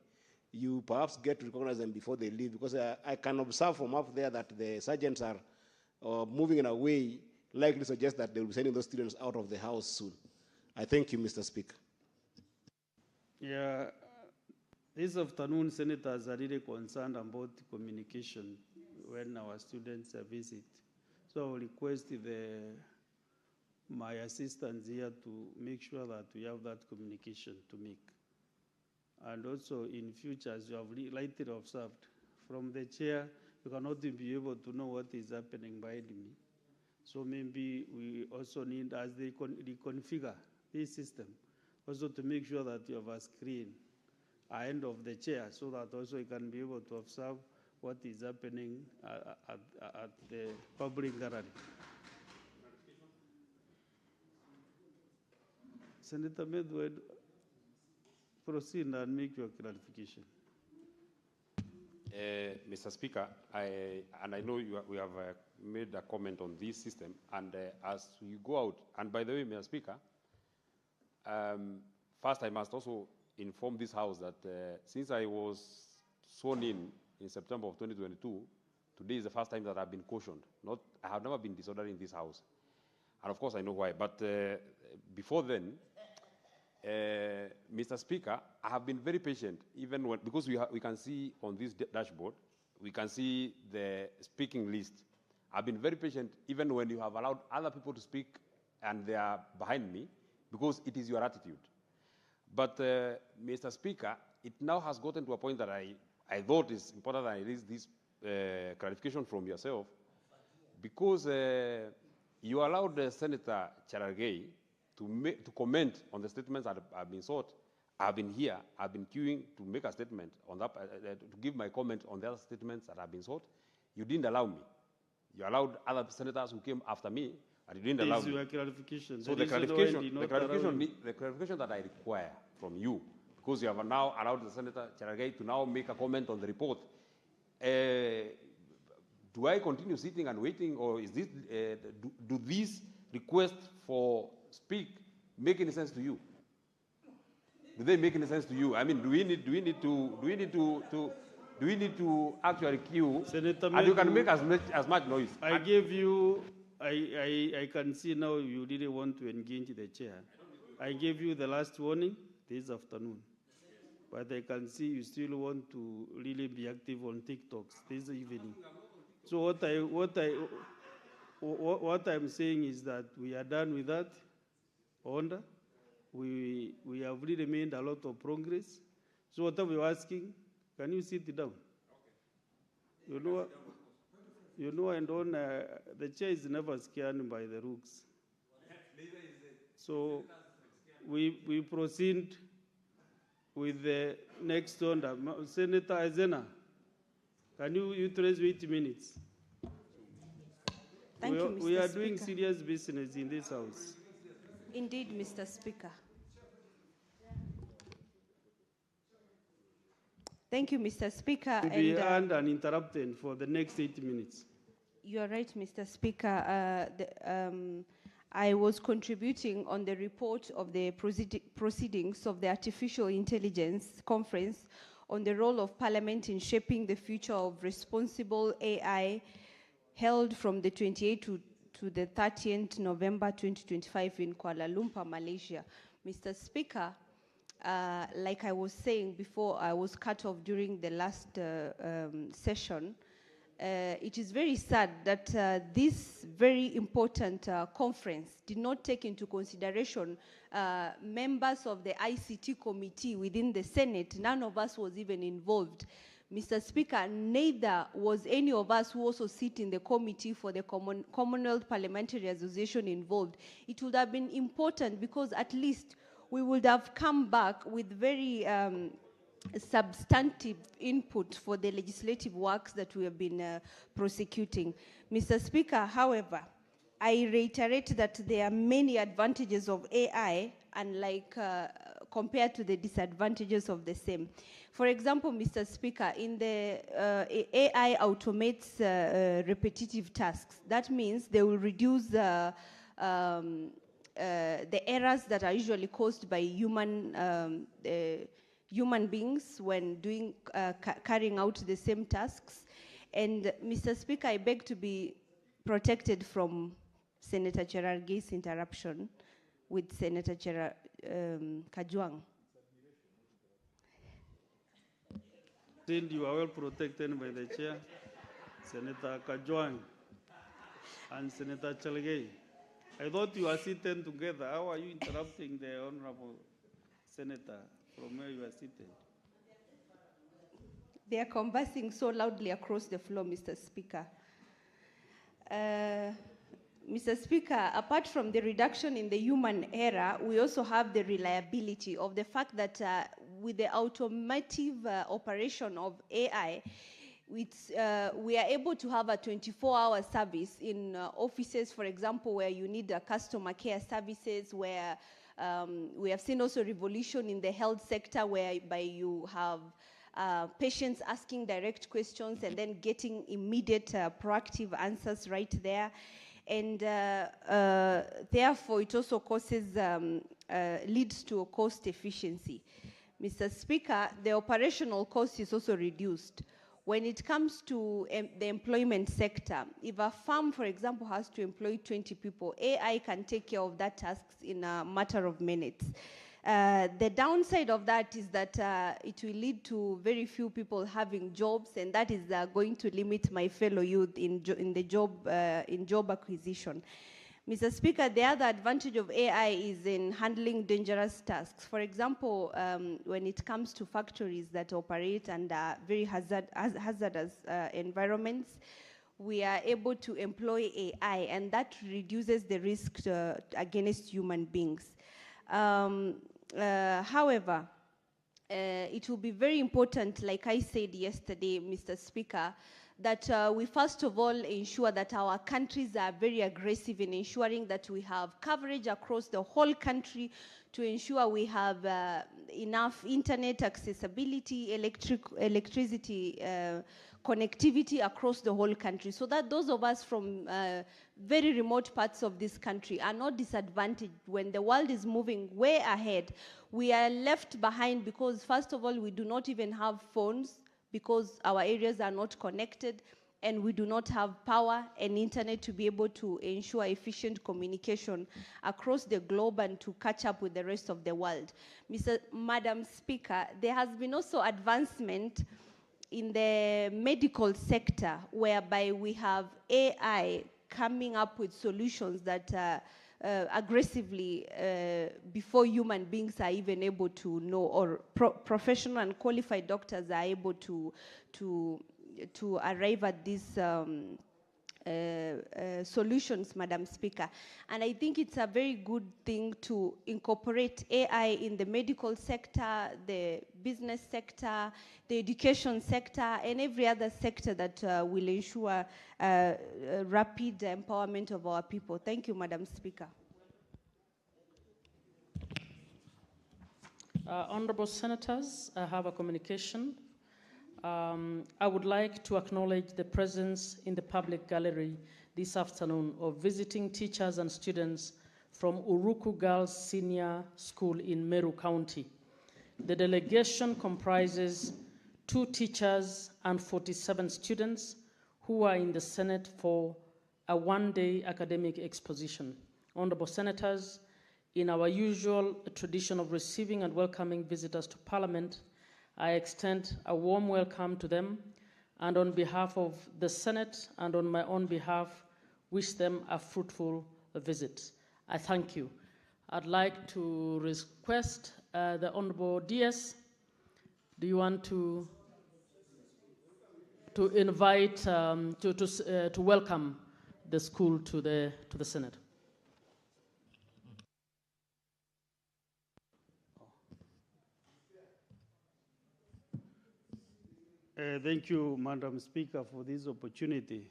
you perhaps get to recognize them before they leave, because I can observe from up there that the sergeants are moving in a way likely to suggest that they will be sending those students out of the House soon. I thank you, Mr. Speaker. Yeah, this afternoon, senators are really concerned about communication when our students visit. So I will request my assistants here to make sure that we have that communication to make. And also in future, as you have rightly observed, from the chair, you cannot be able to know what is happening behind me. So maybe we also need, as they reconfigure this system, also to make sure that you have a screen end of the chair so that also you can be able to observe what is happening at the public gallery. Senator Medwed, proceed and make your clarification. Mr. Speaker, I know we have made a comment on this system, and as you go out, and by the way, Mr. Speaker, first I must also inform this House that since I was sworn in September of 2022, today is the first time that I've been cautioned. I have never been disorderly in this House, and of course I know why. But before then, Mr. Speaker, I have been very patient, even when, because we can see on this dashboard, we can see the speaking list. I've been very patient, even when you have allowed other people to speak and they are behind me, because it is your attitude. But, Mr. Speaker, it now has gotten to a point that I thought is important that I raise this clarification from yourself, because you allowed Senator Cherargei to comment on the statements that have been sought. I've been here, I've been queuing to make a statement on that, to give my comment on the other statements that have been sought. You didn't allow me. You allowed other senators who came after me, and you didn't allow me. Your clarification. So the clarification that I require from you, because you have now allowed the Senator Cherargei to now make a comment on the report, do I continue sitting and waiting, or is this, do these requests for speak make any sense to you? Do they make any sense to you? I mean, do we need to actually queue? Senator and you can make as much noise. I gave you. I can see now you didn't want to engage the chair. I gave you the last warning this afternoon, but I can see you still want to really be active on TikToks this evening. So what I'm saying is that we are done with that order. We have really made a lot of progress. So what are we asking? Can you sit down? Okay. You know, and on the chair is never scanned by the rooks. So we proceed with the next order. Senator Azena, can you utilize 8 minutes? Thank you, Mr. We are Speaker. doing serious business in this House. Indeed, Mr. Speaker. Thank you, Mr. Speaker. To be uninterrupted for the next 8 minutes. You are right, Mr. Speaker. I was contributing on the report of the proceedings of the Artificial Intelligence Conference on the role of Parliament in shaping the future of responsible AI, held from the 28th to the 30th November 2025 in Kuala Lumpur, Malaysia. Mr. Speaker, like I was saying before, I was cut off during the last session. It is very sad that this very important conference did not take into consideration members of the ICT committee within the Senate. None of us was even involved. Mr. Speaker, neither was any of us who also sit in the committee for the Commonwealth Parliamentary Association involved. It would have been important because at least we would have come back with very substantive input for the legislative works that we have been prosecuting. Mr. Speaker, however, I reiterate that there are many advantages of AI, unlike compared to the disadvantages of the same. For example, Mr. Speaker, in the AI automates repetitive tasks. That means they will reduce the errors that are usually caused by human beings when carrying out the same tasks. And Mr. Speaker, I beg to be protected from Senator Cherargei's interruption with Senator Kajwang. Since you are well protected by the chair, Senator Kajwang and Senator Chalgay. I thought you were sitting together. How are you interrupting the honorable senator from where you are sitting? They are conversing so loudly across the floor, Mr. Speaker. Mr. Speaker, apart from the reduction in the human error, we also have the reliability of the fact that with the automotive operation of AI, we are able to have a 24-hour service in offices, for example, where you need customer care services, where we have seen also revolution in the health sector, whereby you have patients asking direct questions and then getting immediate proactive answers right there. And therefore, it also leads to a cost efficiency. Mr. Speaker, the operational cost is also reduced. When it comes to the employment sector, if a firm, for example, has to employ 20 people, AI can take care of that task in a matter of minutes. The downside of that is that it will lead to very few people having jobs, and that is going to limit my fellow youth in job acquisition. Mr. Speaker, the other advantage of AI is in handling dangerous tasks. For example, when it comes to factories that operate under very hazardous environments, we are able to employ AI, and that reduces the risk against human beings. However, it will be very important, like I said yesterday, Mr. Speaker, that we first of all ensure that our countries are very aggressive in ensuring that we have coverage across the whole country, to ensure we have enough internet accessibility, electricity connectivity across the whole country, so that those of us from very remote parts of this country are not disadvantaged when the world is moving way ahead. We are left behind because, first of all, we do not even have phones, because our areas are not connected, and we do not have power and internet to be able to ensure efficient communication across the globe and to catch up with the rest of the world. Madam Speaker, there has been also advancement in the medical sector, whereby we have AI coming up with solutions that aggressively before human beings are even able to know, or professional and qualified doctors are able to arrive at these solutions, Madam Speaker. And I think it's a very good thing to incorporate AI in the medical sector, the business sector, the education sector, and every other sector that will ensure rapid empowerment of our people. Thank you, Madam Speaker. Honorable Senators, I have a communication. I would like to acknowledge the presence in the public gallery this afternoon of visiting teachers and students from Uruku Girls Senior School in Meru County. The delegation comprises 2 teachers and 47 students who are in the Senate for a one-day academic exposition. Honorable Senators, in our usual tradition of receiving and welcoming visitors to Parliament, I extend a warm welcome to them, and on behalf of the Senate and on my own behalf, wish them a fruitful visit. I thank you. I'd like to request the Honorable DS, do you want to invite, to welcome the school to the Senate? Thank you, Madam Speaker, for this opportunity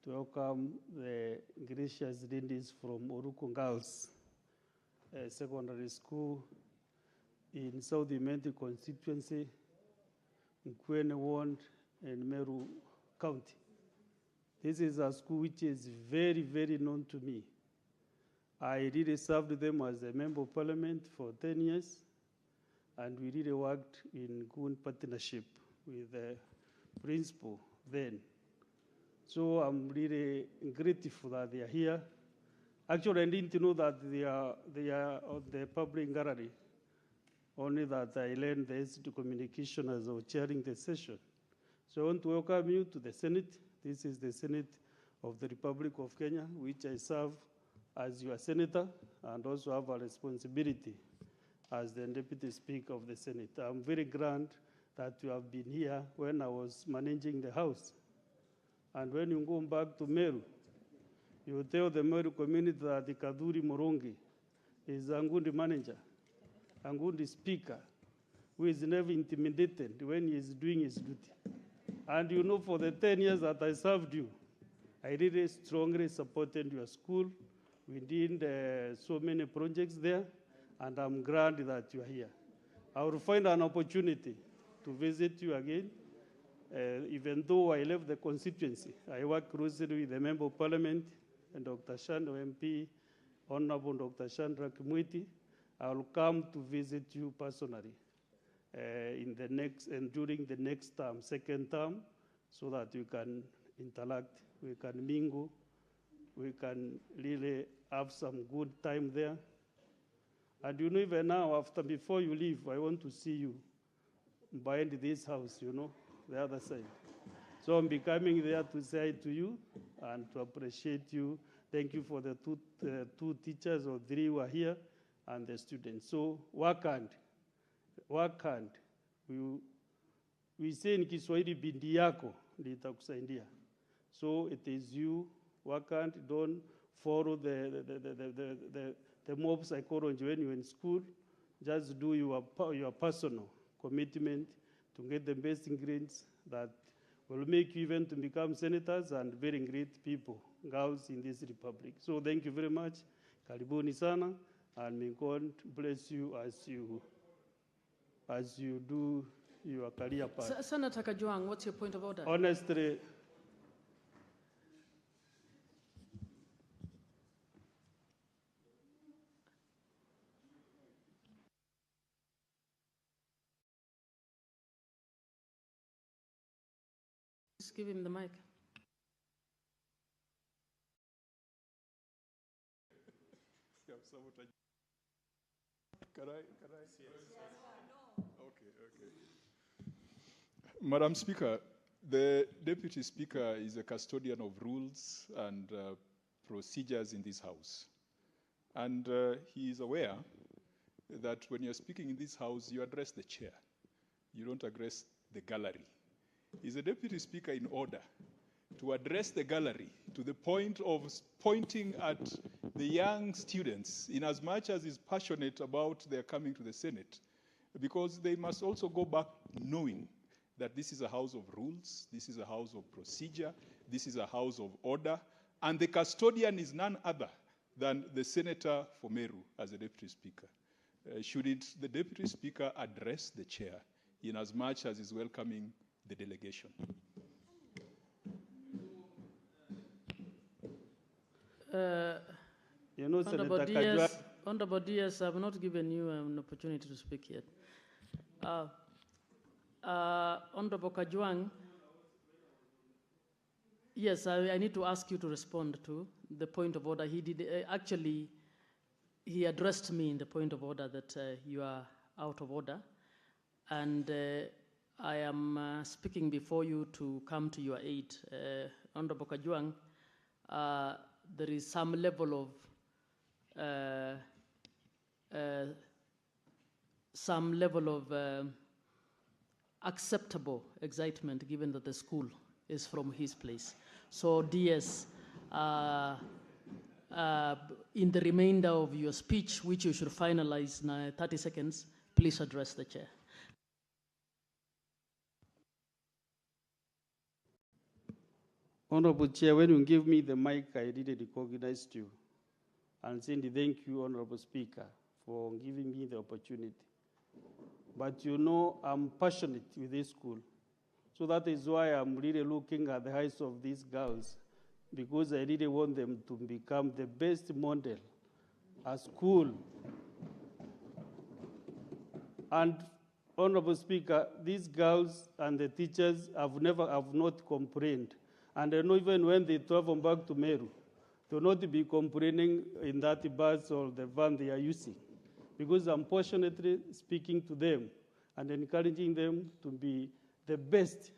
to welcome the gracious ladies from Uruku Girls Secondary School in South Imenti constituency, Nkwene Ward, and Meru County. This is a school which is very, very known to me. I really served them as a member of parliament for 10 years, and we really worked in good partnership with the principal then. So I'm really grateful that they are here, Actually, I didn't know that they are on the public gallery. Only that I learned this to communication as I was chairing the session. So I want to welcome you to the Senate. This is the Senate of the Republic of Kenya, which I serve as your senator and also have a responsibility as the Deputy Speaker of the Senate. I'm very glad that you have been here when I was managing the House. And when you go back to Meru, you tell the Meru community that the Kaduri Morongi is a good manager, a good speaker, who is never intimidated when he is doing his duty. And you know, for the 10 years that I served you, I really strongly supported your school. We did so many projects there, and I'm glad that you are here. I will find an opportunity to visit you again. Even though I left the constituency, I work closely with the Member of Parliament and Dr. Shando MP, Honorable Dr. Chandra Kimwiti. I will come to visit you personally in the next and during the next term, second term, so that we can interact, we can mingle, we can really have some good time there. And you know, even now, before you leave, I want to see you behind this house, you know, the other side. So I'm coming there to say to you and to appreciate you. Thank you for the two teachers or three who are here and the students. So work hard. We say in Kiswahili, bindi yako litakusaidia. So it is you, work hard, don't follow the mob psychology when you're in school. Just do your personal commitment to get the best grades that will make you even to become senators and very great people, girls in this republic. So thank you very much. Karibuni sana, and may God bless you as you do your career path. Senator Kajwang, what's your point of order? Honestly, Just give him the mic. Can I? Okay. Madam Speaker, the Deputy Speaker is a custodian of rules and procedures in this House. And he is aware that when you're speaking in this House, you address the chair. You don't address the gallery. Is the Deputy Speaker in order to address the gallery to the point of pointing at the young students in as much as he's passionate about their coming to the Senate, because they must also go back knowing that this is a house of rules, this is a house of procedure, this is a house of order, and the custodian is none other than the Senator for Meru as a Deputy Speaker. Should the Deputy Speaker address the chair in as much as he's welcoming the delegation? You know, Honorable Diaz, I have not given you an opportunity to speak yet. Honorable Kajwang, yes, I need to ask you to respond to the point of order. He did actually, he addressed me in the point of order that you are out of order, and I am speaking before you to come to your aid. Honorable Kajwang, there is some level of acceptable excitement given that the school is from his place. So DS, in the remainder of your speech, which you should finalize in 30 seconds, please address the chair. Honorable Chair, when you give me the mic, I really recognized you. And saying thank you, Honorable Speaker, for giving me the opportunity. But you know, I'm passionate with this school. So that is why I'm really looking at the eyes of these girls, because I really want them to become the best model at school. And Honorable Speaker, these girls and the teachers have not complained. And I know even when they travel back to Meru, to not be complaining in that bus or the van they are using. Because I'm passionately speaking to them and encouraging them to be the best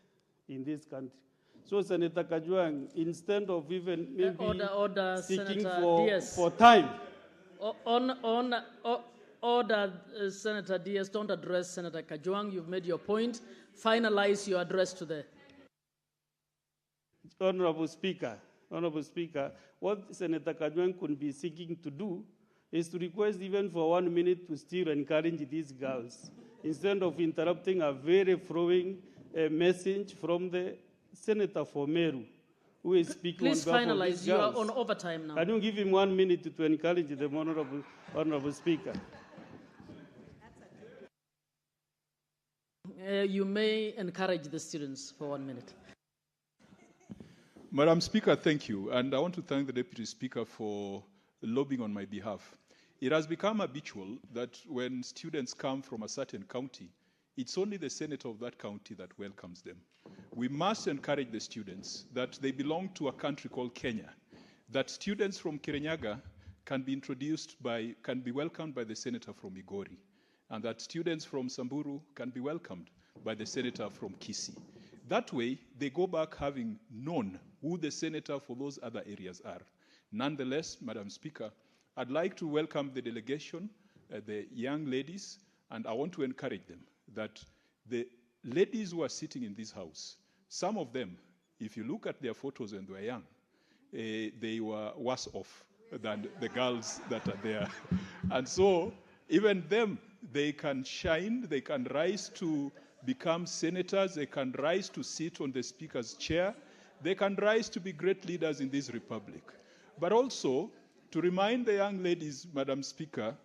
in this country. So, Senator Kajwang, instead of even maybe seeking for time. Order, Senator Diaz, don't address Senator Kajwang. You've made your point. Finalize your address to the... Honorable Speaker, what Senator Kajwang could be seeking to do is to request even for 1 minute to still encourage these girls, instead of interrupting a very flowing message from the Senator for Meru, who is speaking Please on behalf of finalize. these You girls. are on overtime now. Can you give him 1 minute to encourage the Honorable Speaker? You may encourage the students for 1 minute. Madam Speaker, thank you. And I want to thank the Deputy Speaker for lobbying on my behalf. It has become habitual that when students come from a certain county, it's only the senator of that county that welcomes them. We must encourage the students that they belong to a country called Kenya, that students from Kirinyaga can be welcomed by the senator from Migori, and that students from Samburu can be welcomed by the senator from Kisii. That way, they go back having known who the senator for those other areas are. Nonetheless, Madam Speaker, I'd like to welcome the delegation, the young ladies, and I want to encourage them that the ladies who are sitting in this house, some of them, if you look at their photos when they were young, they were worse off than the girls that are there. And so, even them, they can shine, they can rise to become senators, they can rise to sit on the Speaker's chair, they can rise to be great leaders in this republic. But also, to remind the young ladies, Madam Speaker,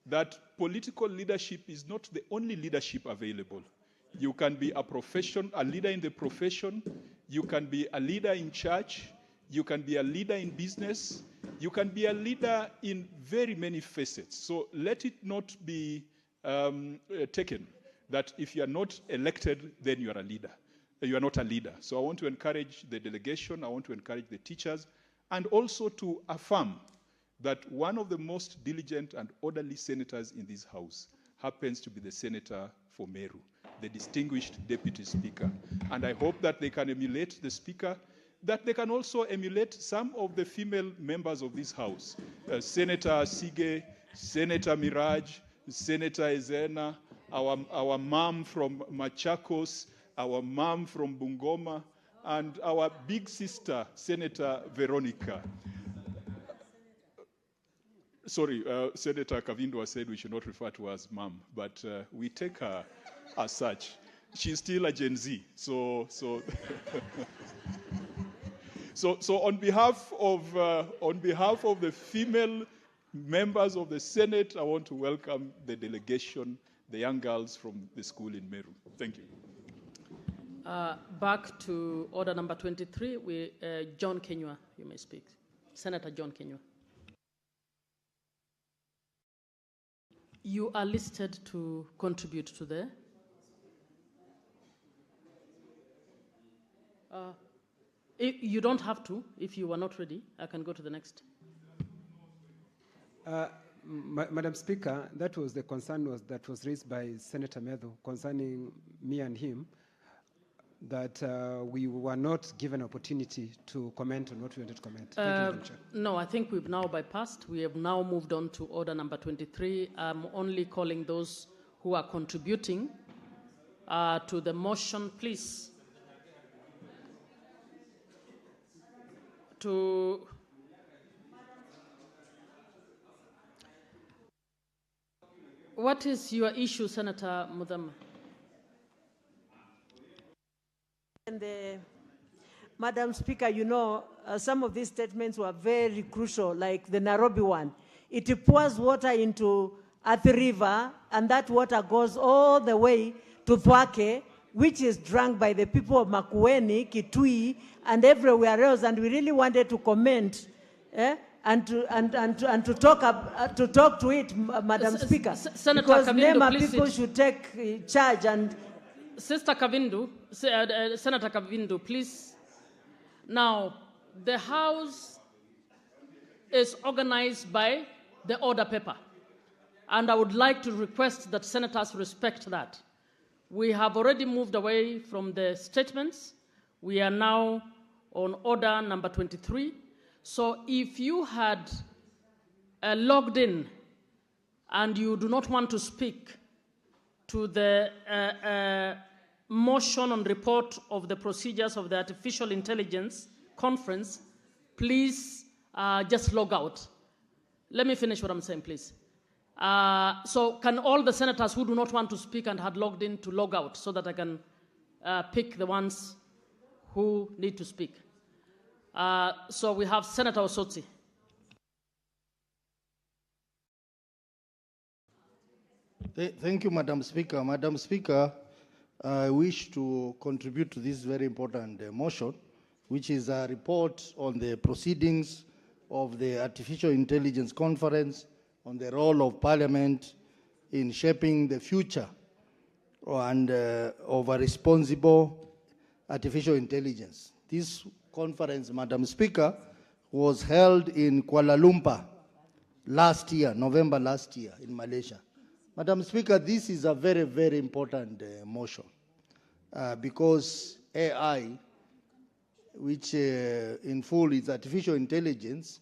that political leadership is not the only leadership available. You can be a leader in the profession, you can be a leader in church, you can be a leader in business, you can be a leader in very many facets. So let it not be taken that if you are not elected, then you are a leader. You are not a leader. So I want to encourage the delegation, I want to encourage the teachers, and also to affirm that one of the most diligent and orderly senators in this House happens to be the senator for Meru, the distinguished Deputy Speaker. And I hope that they can emulate the Speaker, that they can also emulate some of the female members of this House, Senator Sige, Senator Miraj, Senator Ezena, our mom from Machakos, our mom from Bungoma, and our big sister, Senator Veronica. Sorry, Senator Kavindu said we should not refer to her as mom, but we take her as such. She's still a Gen Z, so on behalf of the female members of the Senate, I want to welcome the delegation, the young girls from the school in Meru. Thank you. Back to order number 23, John Kenywa, you may speak. Senator John Kenywa. You are listed to contribute to the... you don't have to. If you are not ready, I can go to the next. Madam Speaker, that was the concern that was raised by Senator Medho concerning me and him, that we were not given opportunity to comment on what we wanted to comment. Thank you, Madam Chair. No, I think we've now bypassed. We have now moved on to order number 23. I'm only calling those who are contributing to the motion, please. What is your issue, Senator Mudhama? And Madam Speaker, you know, some of these statements were very crucial, like the Nairobi one. It pours water into Athi River, and that water goes all the way to Thwake, which is drunk by the people of Makueni, Kitui, and everywhere else. And we really wanted to comment and to talk to it, Madam Speaker. Senator because Kavindu, NEMA please people sit. should take charge and. Sister Kavindu, Senator Kavindu, please. Now, the House is organized by the order paper. And I would like to request that senators respect that. We have already moved away from the statements. We are now on order number 23. So if you had logged in and you do not want to speak to the motion on report of the procedures of the Artificial Intelligence Conference, please just log out. Let me finish what I'm saying, please. So can all the senators who do not want to speak and had logged in to log out so that I can pick the ones who need to speak? So we have Senator Osotsi. Thank you, Madam Speaker. Madam Speaker, I wish to contribute to this very important motion, which is a report on the proceedings of the Artificial Intelligence Conference on the role of Parliament in shaping the future and of a responsible artificial intelligence. This conference, Madam Speaker, was held in Kuala Lumpur last year, November last year in Malaysia. Madam Speaker, this is a very, very important motion because AI, which in full is artificial intelligence,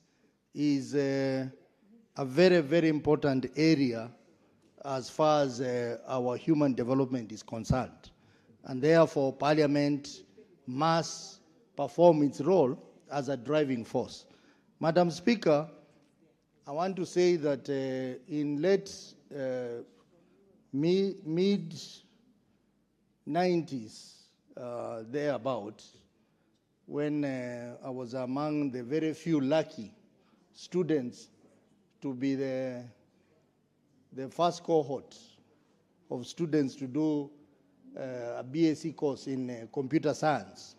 is a very, very important area as far as our human development is concerned. And therefore, Parliament must perform its role as a driving force. Madam Speaker, I want to say that in late mid-90s, thereabout, when I was among the very few lucky students to be the first cohort of students to do a BSc course in computer science,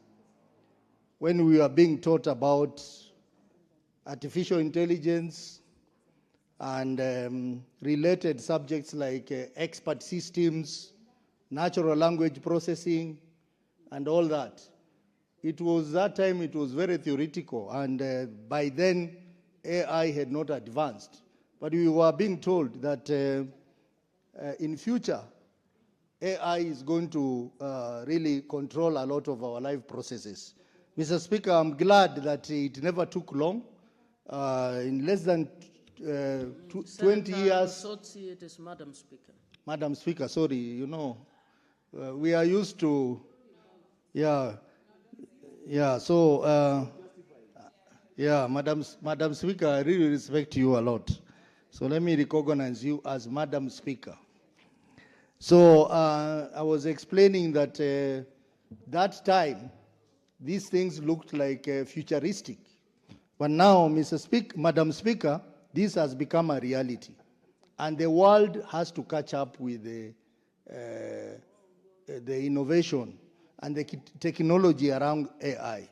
when we were being taught about artificial intelligence and related subjects like expert systems, natural language processing, and all that. It was that time, it was very theoretical, and by then, AI had not advanced. But we were being told that in future, AI is going to really control a lot of our life processes. Mr. Speaker, I'm glad that it never took long. In less than 20 years. It is Madam Speaker. Madam Speaker, sorry, you know, we are used to, so, Madam Speaker, I really respect you a lot. So let me recognize you as Madam Speaker. So I was explaining that that time, these things looked like futuristic. But now, Madam Speaker, this has become a reality. And the world has to catch up with the innovation and the technology around AI.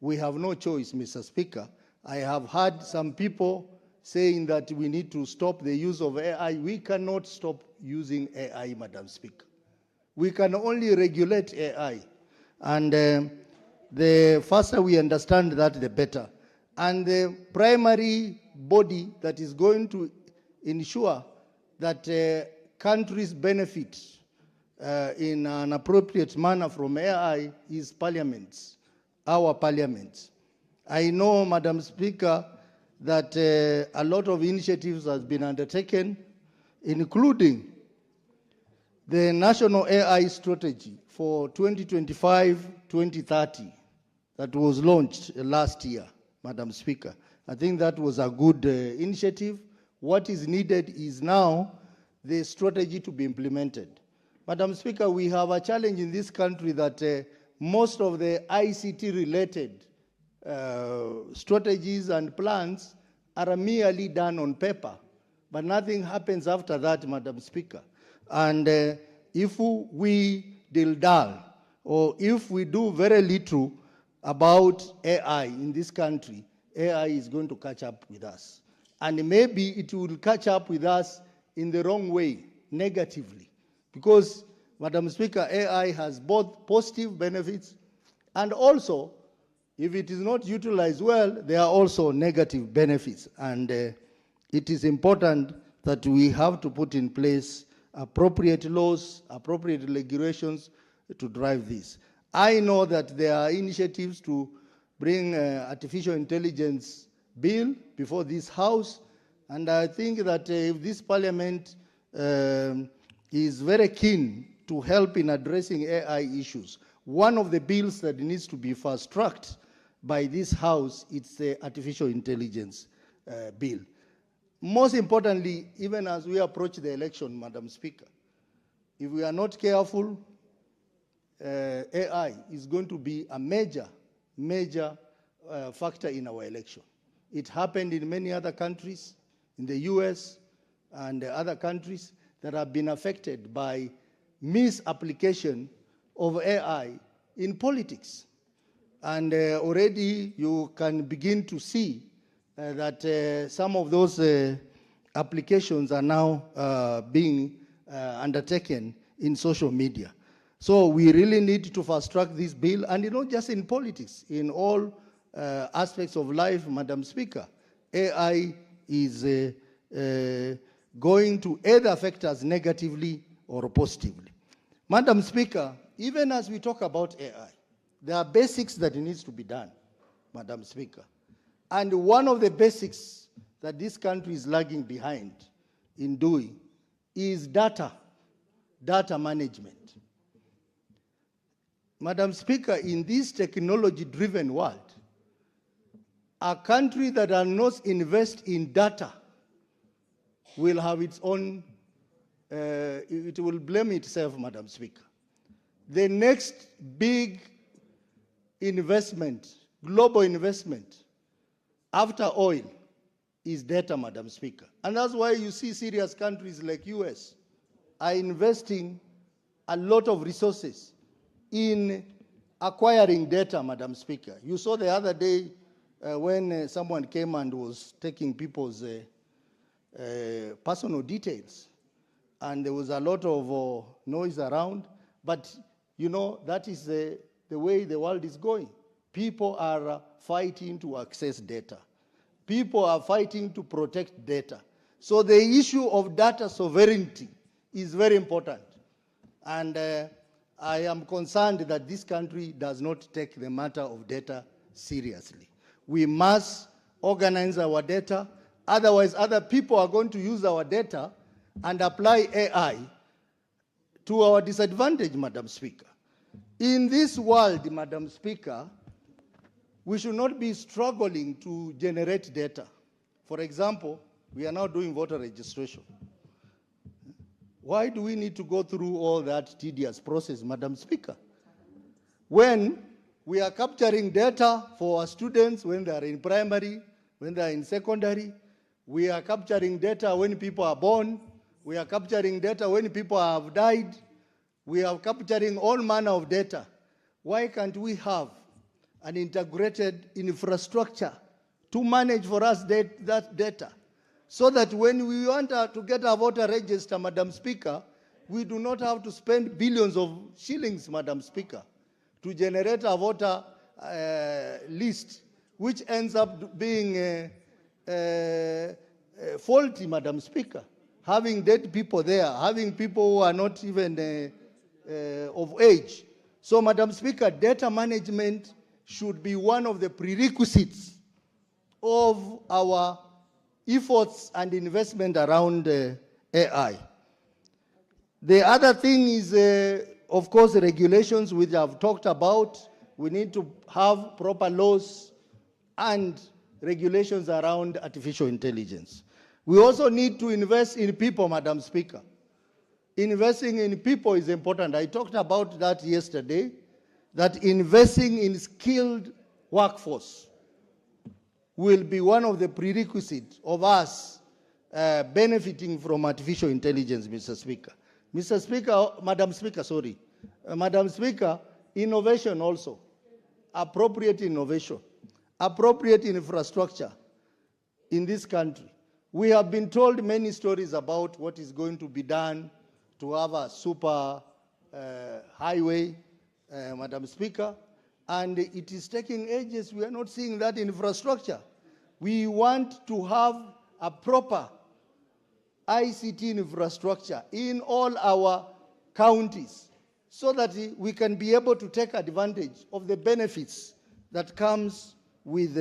We have no choice, Mr. Speaker. I have heard some people saying that we need to stop the use of AI. We cannot stop using AI, Madam Speaker. We can only regulate AI. And the faster we understand that, the better. And the primary body that is going to ensure that countries benefit in an appropriate manner from AI is parliaments, our parliaments. I know, Madam Speaker, that a lot of initiatives have been undertaken, including the National AI Strategy for 2025-2030 that was launched last year, Madam Speaker. I think that was a good initiative. What is needed is now the strategy to be implemented. Madam Speaker, we have a challenge in this country that most of the ICT-related strategies and plans are merely done on paper, but nothing happens after that, Madam Speaker. And if we dull, or if we do very little about AI in this country, AI is going to catch up with us. And maybe it will catch up with us in the wrong way, negatively. Because, Madam Speaker, AI has both positive benefits and also If it is not utilized well, there are also negative benefits. And it is important that we have to put in place appropriate laws, appropriate regulations to drive this. I know that there are initiatives to bring artificial intelligence bill before this House, and I think that if this Parliament is very keen to help in addressing AI issues, one of the bills that needs to be fast-tracked by this House is the artificial intelligence bill. Most importantly, even as we approach the election, Madam Speaker, if we are not careful, AI is going to be a major factor in our election. It happened in many other countries, in the US and other countries that have been affected by misapplication of AI in politics. And already you can begin to see that some of those applications are now being undertaken in social media. So we really need to fast-track this bill, and not just in politics, in all aspects of life, Madam Speaker. AI is going to either affect us negatively or positively. Madam Speaker, even as we talk about AI, there are basics that needs to be done, Madam Speaker. And one of the basics that this country is lagging behind in doing is data management. Madam Speaker, in this technology-driven world, a country that does not invest in data will have its own, it will blame itself, Madam Speaker. The next big investment, global investment, after oil, is data, Madam Speaker. And that's why you see serious countries like US are investing a lot of resources in acquiring data, Madam Speaker. You saw the other day when someone came and was taking people's personal details, and there was a lot of noise around, but you know, that is the way the world is going. People are fighting to access data. People are fighting to protect data. So the issue of data sovereignty is very important. And I am concerned that this country does not take the matter of data seriously. We must organize our data, otherwise other people are going to use our data and apply AI to our disadvantage, Madam Speaker. In this world, Madam Speaker, we should not be struggling to generate data. For example, we are now doing voter registration. Why do we need to go through all that tedious process, Madam Speaker? When we are capturing data for our students when they are in primary, when they are in secondary, we are capturing data when people are born, we are capturing data when people have died, we are capturing all manner of data. Why can't we have an integrated infrastructure to manage for us that data? So that when we want to get a voter register, Madam Speaker, we do not have to spend billions of shillings, Madam Speaker, to generate a voter list, which ends up being faulty, Madam Speaker. Having dead people there, having people who are not even of age. So, Madam Speaker, data management should be one of the prerequisites of our efforts and investment around AI. The other thing is, of course, regulations which I've talked about. We need to have proper laws and regulations around artificial intelligence. We also need to invest in people, Madam Speaker. Investing in people is important. I talked about that yesterday, that investing in skilled workforce will be one of the prerequisites of us benefiting from artificial intelligence, Mr. Speaker. Mr. Speaker, Madam Speaker, sorry. Madam Speaker, innovation also, appropriate innovation, appropriate infrastructure in this country. We have been told many stories about what is going to be done to have a super highway, Madam Speaker. and it is taking ages. We are not seeing that infrastructure. We want to have a proper ICT infrastructure in all our counties so that we can be able to take advantage of the benefits that comes with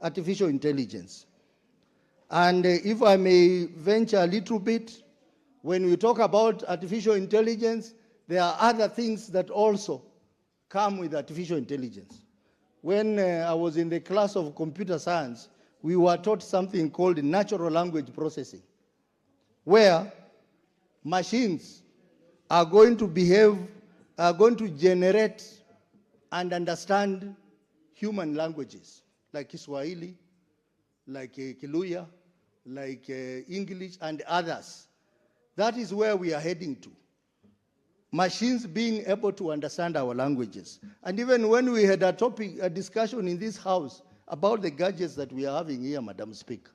artificial intelligence. And if I may venture a little bit, when we talk about artificial intelligence, there are other things that also come with artificial intelligence. When I was in the class of computer science, we were taught something called natural language processing, where machines are going to generate and understand human languages, like Kiswahili, like Kiluya, like English, and others. That is where we are heading to. Machines being able to understand our languages. And even when we had a discussion in this house about the gadgets that we are having here, Madam Speaker,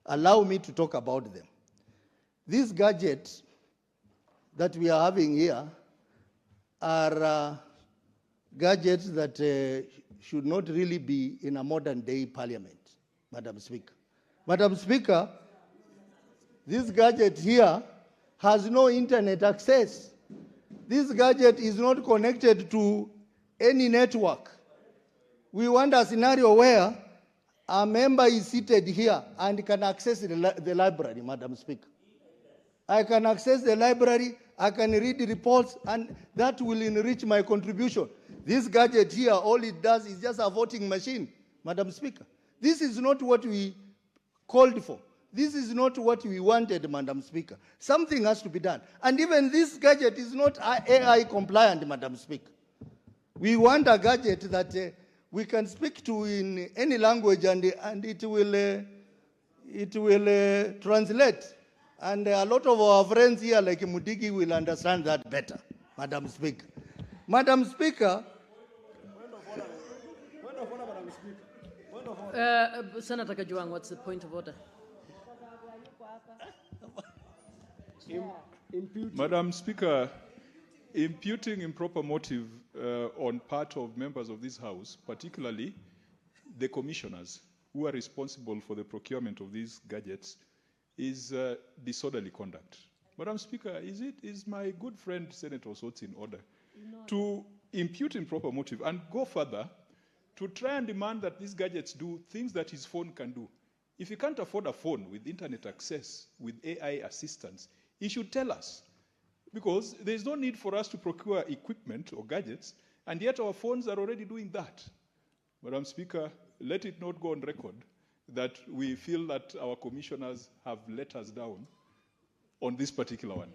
allow me to talk about them. These gadgets that we are having here are gadgets that should not really be in a modern day parliament, Madam Speaker. Madam Speaker, this gadget here has no internet access. This gadget is not connected to any network. We want a scenario where a member is seated here and can access the library, Madam Speaker. I can access the library, I can read the reports, and that will enrich my contribution. This gadget here, all it does is just a voting machine, Madam Speaker. This is not what we called for. This is not what we wanted, Madam Speaker. Something has to be done. And even this gadget is not AI compliant, Madam Speaker. We want a gadget that we can speak to in any language and it will translate. And a lot of our friends here, like Mudigi, will understand that better, Madam Speaker. Madam Speaker. Senator Kajuang, what's the point of order? Madam Speaker, imputing improper motive on part of members of this House, particularly the commissioners who are responsible for the procurement of these gadgets, is disorderly conduct. Madam Speaker, is my good friend Senator Osotsi in order to impute improper motive and go further to try and demand that these gadgets do things that his phone can do? If he can't afford a phone with internet access, with AI assistance, he should tell us. Because there's no need for us to procure equipment or gadgets, and yet our phones are already doing that. Madam Speaker, let it not go on record that we feel that our commissioners have let us down on this particular one.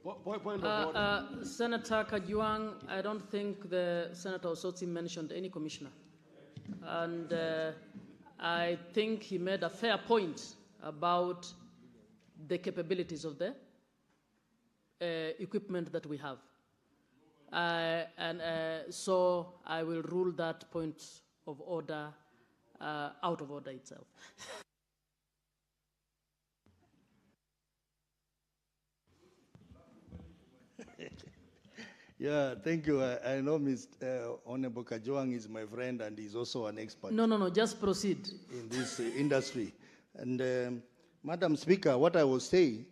Point of order. Senator Kajuang, I don't think the Senator Osotsi mentioned any commissioner. And I think he made a fair point about the capabilities of the equipment that we have. So I will rule that point of order out of order itself. Yeah, thank you. I know Mr. Honorable Kajuang is my friend and he's also an expert. No, just proceed. In this industry. And Madam Speaker, what I was saying,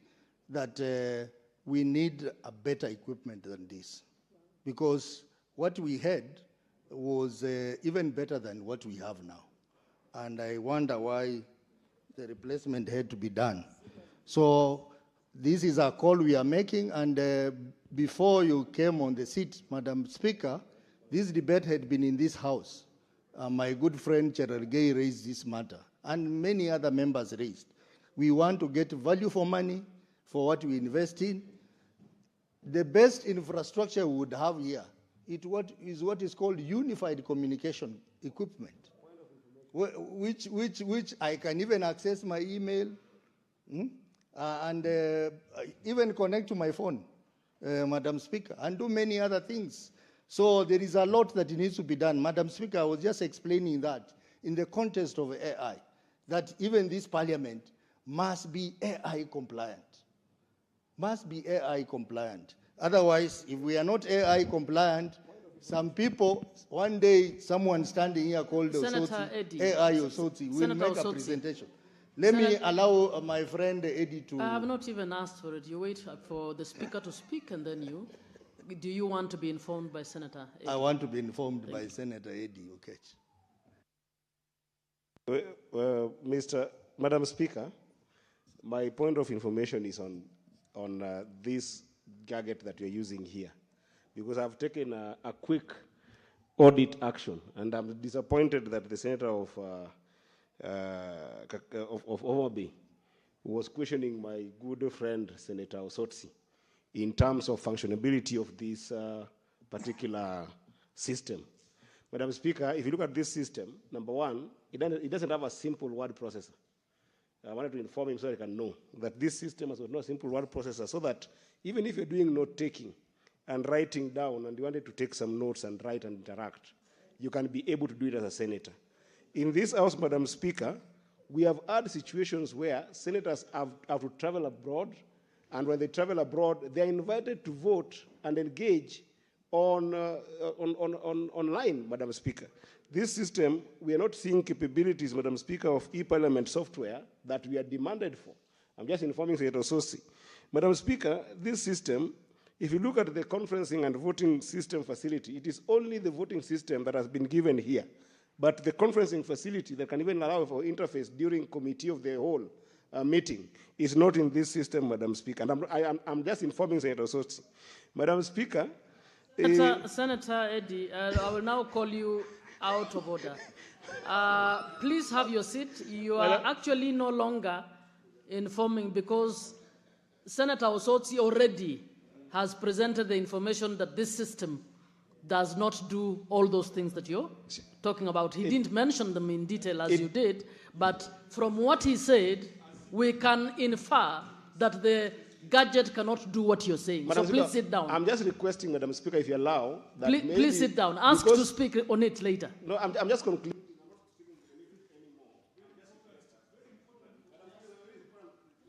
that we need a better equipment than this. Because what we had was even better than what we have now. And I wonder why the replacement had to be done. So this is a call we are making, and before you came on the seat, Madam Speaker, this debate had been in this House. My good friend Cherargei raised this matter, and many other members raised. We want to get value for money for what we invest in. The best infrastructure we would have here is what is called unified communication equipment, which I can even access my email and even connect to my phone, Madam Speaker, and do many other things. So there is a lot that needs to be done. Madam Speaker, I was just explaining that in the context of AI, that even this parliament must be AI compliant. Must be AI compliant. Otherwise, if we are not AI compliant, Some people, one day, someone standing here called Senator Osoti, Eddie. AI Osoti, will Senator make a Osoti. presentation. Let me Senator- allow my friend Eddie to... I have not even asked for it. You wait for the speaker to speak, and then you. Do you want to be informed by Senator Eddie? I want to be informed by Senator Eddie Okech. Madam Speaker, my point of information is on this gadget that you're using here, because I've taken a quick audit action, and I'm disappointed that the Senator of Overby was questioning my good friend, Senator Osotsi, in terms of functionability of this particular system. Madam Speaker, if you look at this system, number one, it doesn't have a simple word processor. I wanted to inform him so I can know that this system has no simple word processor, so that even if you're doing note-taking and writing down and you wanted to take some notes and write and interact, you can be able to do it as a senator. In this House, Madam Speaker, we have had situations where senators have to travel abroad, and when they travel abroad, they're invited to vote and engage online, Madam Speaker. This system, we are not seeing capabilities, Madam Speaker, of e-parliament software that we are demanded for. I'm just informing Senator Sosi. Madam Speaker, this system, if you look at the conferencing and voting system facility, it is only the voting system that has been given here. But the conferencing facility that can even allow for interface during committee of the whole meeting is not in this system, Madam Speaker. And I'm just informing Senator Sosi. Madam Speaker, Senator Eddie, I will now call you out of order. Please have your seat. You are actually no longer informing, because Senator Osotsi already has presented the information that this system does not do all those things that you're talking about. He didn't mention them in detail as you did, but from what he said, we can infer that the gadget cannot do what you're saying. Madam So please Speaker, sit down. I'm just requesting, Madam Speaker, if you allow, that Please sit down. Ask to speak on it later. No, I'm just concluding.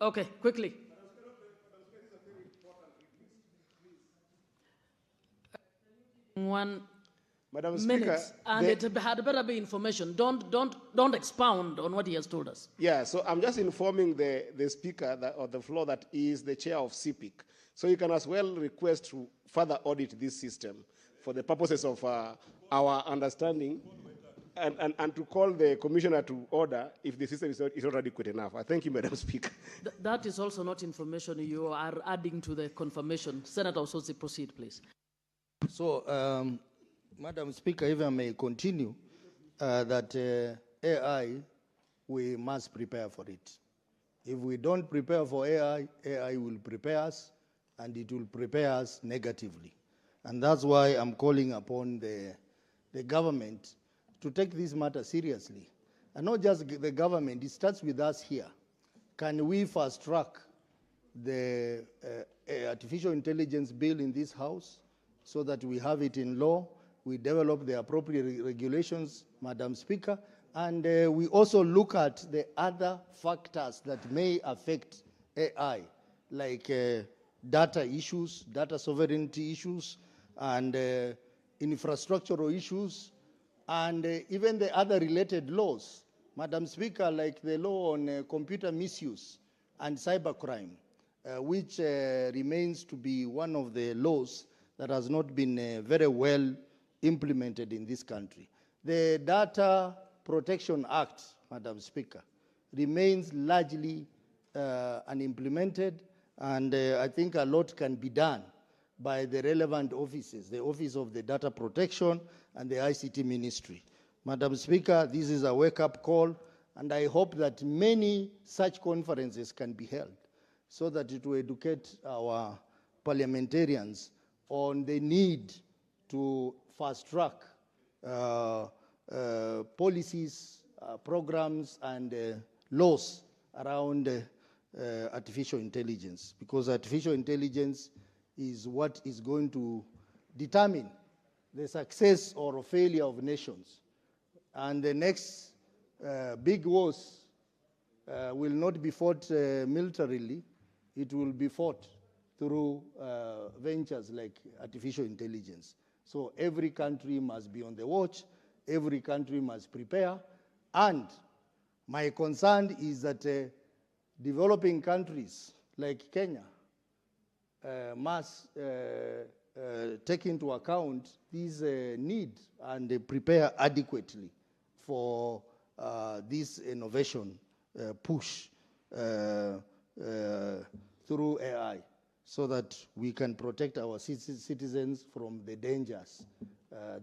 Okay, quickly. One Madam minute, Speaker, and it had better be information. Don't expound on what he has told us. Yeah, so I'm just informing the Speaker of the floor that he is the chair of CPIC. So you can as well request to further audit this system for the purposes of our understanding, and to call the commissioner to order if the system is not adequate enough. I thank you, Madam Speaker. That is also not information you are adding to the confirmation. Senator Osotsi, proceed, please. So, Madam Speaker, if I may continue, that AI, we must prepare for it. If we don't prepare for AI, AI will prepare us, and it will prepare us negatively. And that's why I'm calling upon the government to take this matter seriously. And not just the government, it starts with us here. Can we fast track the artificial intelligence bill in this House so that we have it in law? We develop the appropriate regulations, Madam Speaker, and we also look at the other factors that may affect AI, like data issues, data sovereignty issues, and infrastructural issues, and even the other related laws, Madam Speaker, like the law on computer misuse and cybercrime, which remains to be one of the laws that has not been very well implemented in this country. The Data Protection Act, Madam Speaker, remains largely unimplemented, and I think a lot can be done by the relevant offices, the Office of the Data Protection and the ICT Ministry. Madam Speaker, this is a wake-up call, and I hope that many such conferences can be held so that it will educate our parliamentarians on the need to fast-track policies, programs, and laws around artificial intelligence, because artificial intelligence is what is going to determine the success or failure of nations. And the next big wars will not be fought militarily, it will be fought through ventures like artificial intelligence. So every country must be on the watch, every country must prepare, and my concern is that developing countries like Kenya must take into account this need and prepare adequately for this innovation push through AI, so that we can protect our citizens from the dangers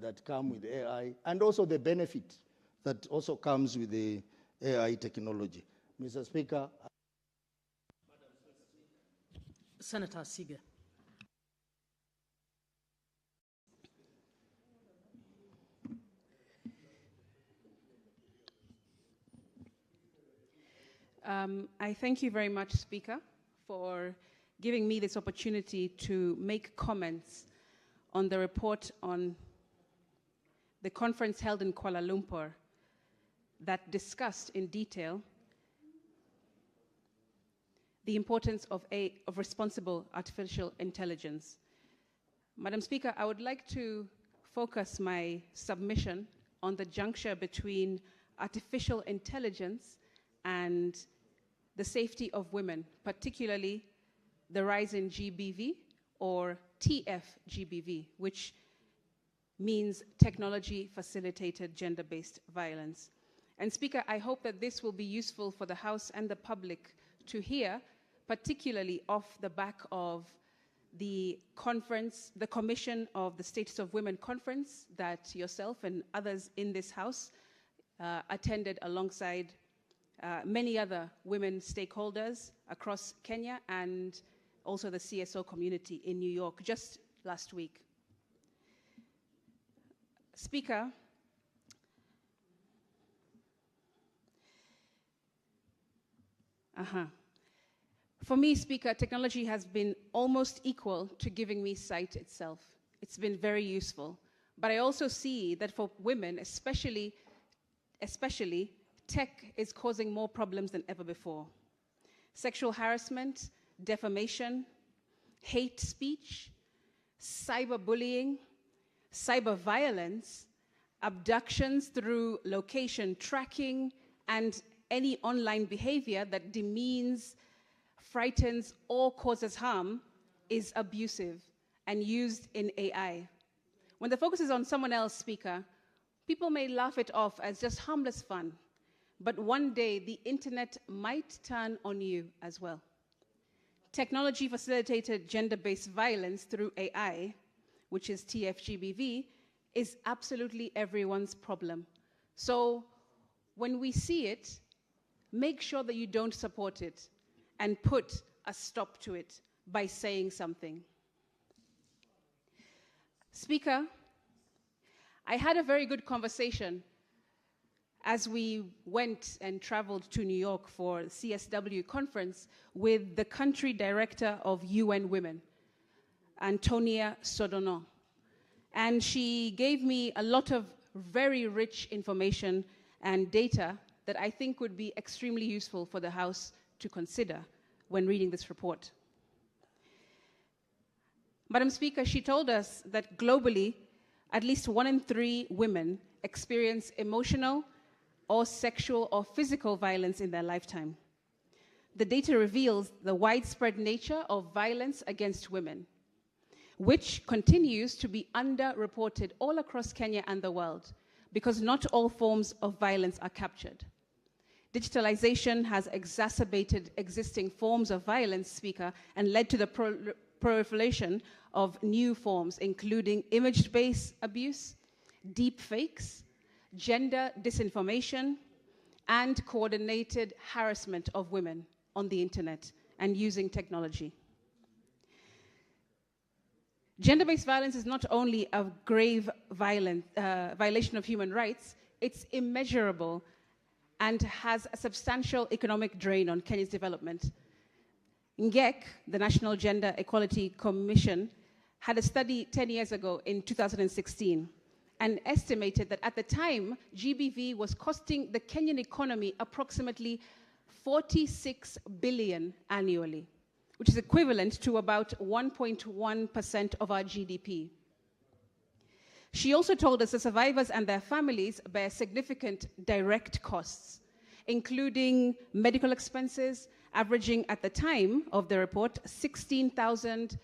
that come with AI, and also the benefit that also comes with the AI technology. Mr. Speaker. Senator Sige. I thank you very much, Speaker, for giving me this opportunity to make comments on the report on the conference held in Kuala Lumpur that discussed in detail the importance of responsible artificial intelligence. Madam Speaker, I would like to focus my submission on the juncture between artificial intelligence and the safety of women, particularly the rise in GBV or TFGBV, which means technology-facilitated gender-based violence. And Speaker, I hope that this will be useful for the House and the public to hear, particularly off the back of the conference, the Commission of the Status of Women conference that yourself and others in this House attended alongside many other women stakeholders across Kenya and also the CSO community in New York just last week. Speaker, for me, Speaker, technology has been almost equal to giving me sight itself. It's been very useful. But I also see that for women, especially, tech is causing more problems than ever before. Sexual harassment, defamation, hate speech, cyberbullying, cyber violence, abductions through location tracking, and any online behavior that demeans, frightens, or causes harm is abusive and used in AI. When the focus is on someone else, Speaker, people may laugh it off as just harmless fun. But one day, the internet might turn on you as well. Technology-facilitated gender-based violence through AI, which is TFGBV, is absolutely everyone's problem. So when we see it, make sure that you don't support it and put a stop to it by saying something. Speaker, I had a very good conversation as we went and traveled to New York for the CSW conference with the country director of UN Women, Antonia Sodono. And she gave me a lot of very rich information and data that I think would be extremely useful for the House to consider when reading this report. Madam Speaker, she told us that globally, at least 1 in 3 women experience emotional or sexual or physical violence in their lifetime. The data reveals the widespread nature of violence against women, which continues to be underreported all across Kenya and the world, because not all forms of violence are captured. Digitalization has exacerbated existing forms of violence, Speaker, and led to the proliferation of new forms, including image-based abuse, deep fakes, gender disinformation, and coordinated harassment of women on the internet and using technology. Gender-based violence is not only a grave violation of human rights, it's immeasurable and has a substantial economic drain on Kenya's development. NGEC, the National Gender Equality Commission, had a study 10 years ago in 2016 and estimated that at the time, GBV was costing the Kenyan economy approximately 46 billion annually, which is equivalent to about 1.1% of our GDP. She also told us the survivors and their families bear significant direct costs, including medical expenses, averaging at the time of the report 16,000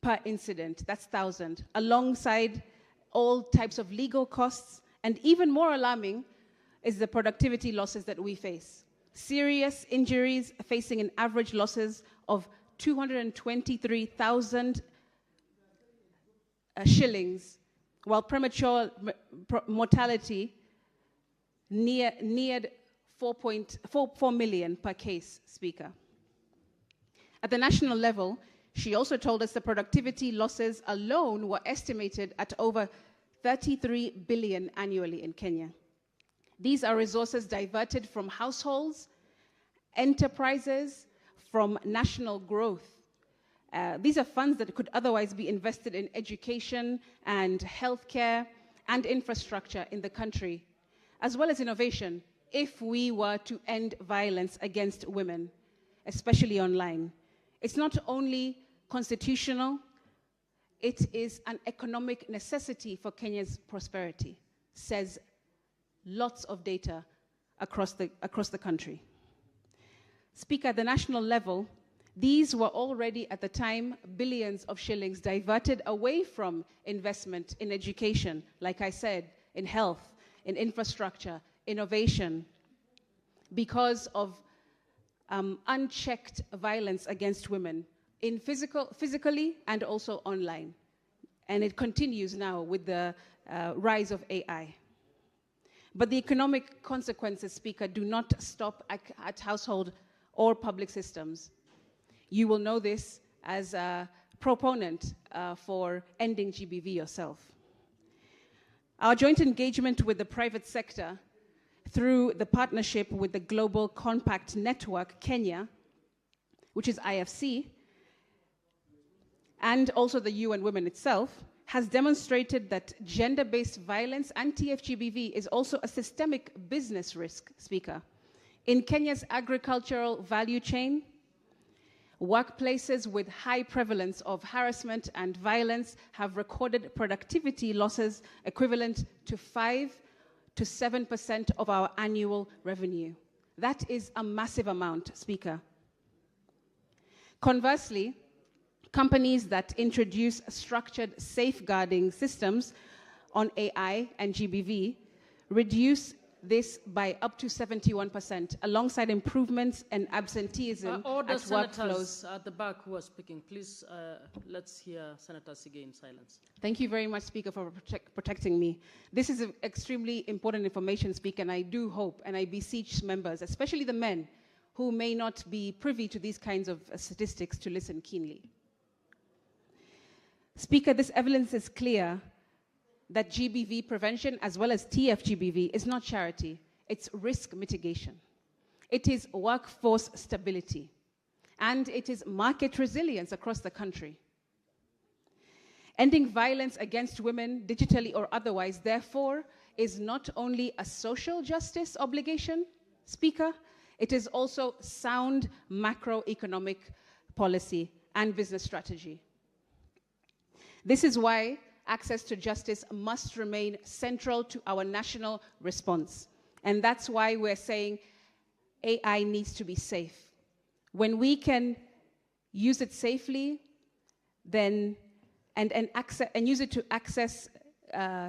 per incident, that's 1,000, alongside all types of legal costs, and even more alarming is the productivity losses that we face. Serious injuries facing an average losses of 223,000 shillings, while premature mortality neared 4 million per case, Speaker. At the national level, she also told us the productivity losses alone were estimated at over 33 billion annually in Kenya. These are resources diverted from households, enterprises, from national growth. These are funds that could otherwise be invested in education and healthcare and infrastructure in the country, as well as innovation, if we were to end violence against women, especially online. It's not only constitutional, it is an economic necessity for Kenya's prosperity, says lots of data across the country. Speaker, at the national level, these were already at the time billions of shillings diverted away from investment in education, like I said, in health, in infrastructure, innovation, because of unchecked violence against women, in physically and also online. And it continues now with the rise of AI. But the economic consequences, Speaker, do not stop at household or public systems. You will know this as a proponent for ending GBV yourself. Our joint engagement with the private sector through the partnership with the Global Compact Network Kenya, which is IFC, and also the UN Women itself, has demonstrated that gender-based violence and TFGBV is also a systemic business risk, Speaker. In Kenya's agricultural value chain, workplaces with high prevalence of harassment and violence have recorded productivity losses equivalent to 5 to 7% of our annual revenue. That is a massive amount, Speaker. Conversely, companies that introduce structured safeguarding systems on AI and GBV reduce this by up to 71%, alongside improvements and absenteeism Order at senators workflows. at the back who are speaking. Please, let's hear Senator Sige in silence. Thank you very much, Speaker, for protecting me. This is extremely important information, Speaker, and I do hope and I beseech members, especially the men, who may not be privy to these kinds of statistics, to listen keenly. Speaker, this evidence is clear that GBV prevention, as well as TFGBV, is not charity, it's risk mitigation. It is workforce stability, and it is market resilience across the country. Ending violence against women, digitally or otherwise, therefore, is not only a social justice obligation, Speaker, it is also sound macroeconomic policy and business strategy. This is why access to justice must remain central to our national response. And that's why we're saying AI needs to be safe. When we can use it safely, then and use it to access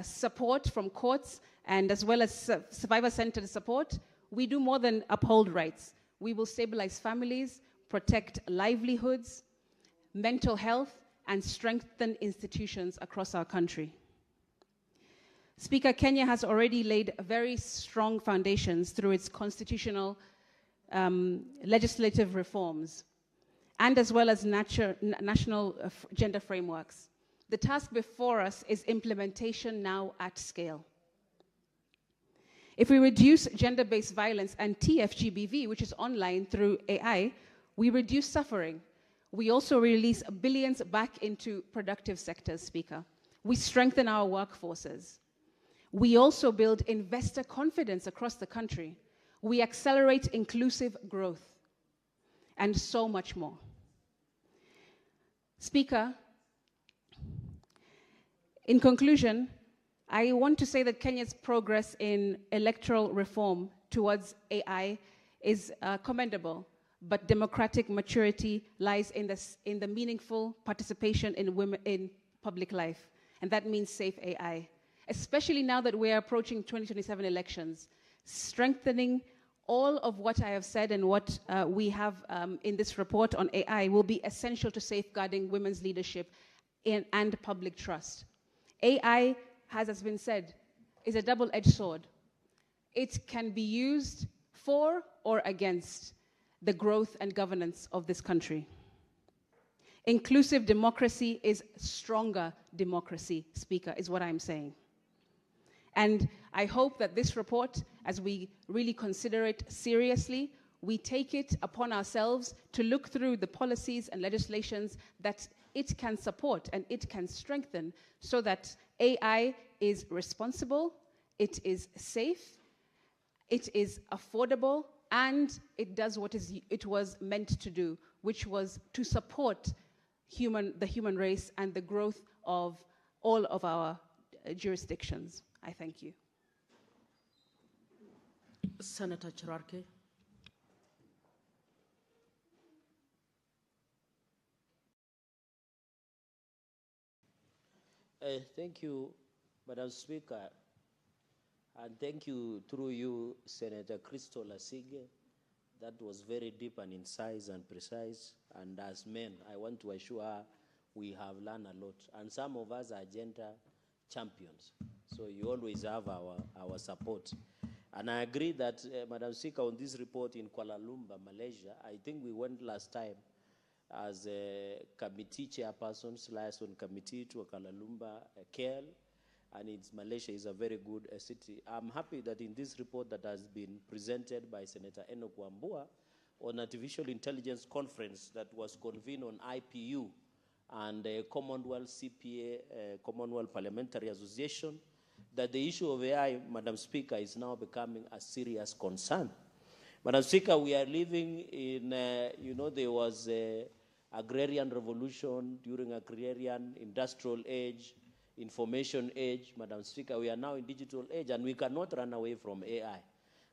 support from courts and as well as survivor-centered support, we do more than uphold rights. We will stabilize families, protect livelihoods, mental health, and strengthen institutions across our country. Speaker, Kenya has already laid very strong foundations through its constitutional legislative reforms, and as well as national gender frameworks. The task before us is implementation now at scale. If we reduce gender-based violence and TFGBV, which is online through AI, we reduce suffering. We also release billions back into productive sectors, Speaker. We strengthen our workforces. We also build investor confidence across the country. We accelerate inclusive growth, and so much more. Speaker, In conclusion, I want to say that Kenya's progress in electoral reform towards AI is commendable, but democratic maturity lies in the meaningful participation in public life, and that means safe AI. Especially now that we're approaching 2027 elections, strengthening all of what I have said and what we have in this report on AI will be essential to safeguarding women's leadership and public trust. AI, as has been said, is a double-edged sword. It can be used for or against the growth and governance of this country. Inclusive democracy is stronger democracy, Speaker, is what I'm saying. And I hope that this report, as we really consider it seriously, we take it upon ourselves to look through the policies and legislations that it can support and it can strengthen so that AI is responsible, it is safe, it is affordable, and it does what it was meant to do, which was to support the human race and the growth of all of our jurisdictions. I thank you. Senator Chirarke. Thank you, Madam Speaker, and thank you through you, Senator Crystal Asige. That was very deep and incisive and precise. And as men, I want to assure her we have learned a lot. And some of us are gender champions. So you always have our support. And I agree that, Madam Speaker, on this report in Kuala Lumpur, Malaysia, I think we went last time as a committee chairpersons, liaison committee to Kuala Lumpur, KL, and Malaysia is a very good city. I'm happy that in this report that has been presented by Senator Enoch Wambua on artificial intelligence conference that was convened on IPU and Commonwealth CPA, Commonwealth Parliamentary Association, that the issue of AI, Madam Speaker, is now becoming a serious concern. Madam Speaker, we are living in, there was an agrarian revolution during agrarian industrial age, information age. Madam Speaker, we are now in digital age, and we cannot run away from AI.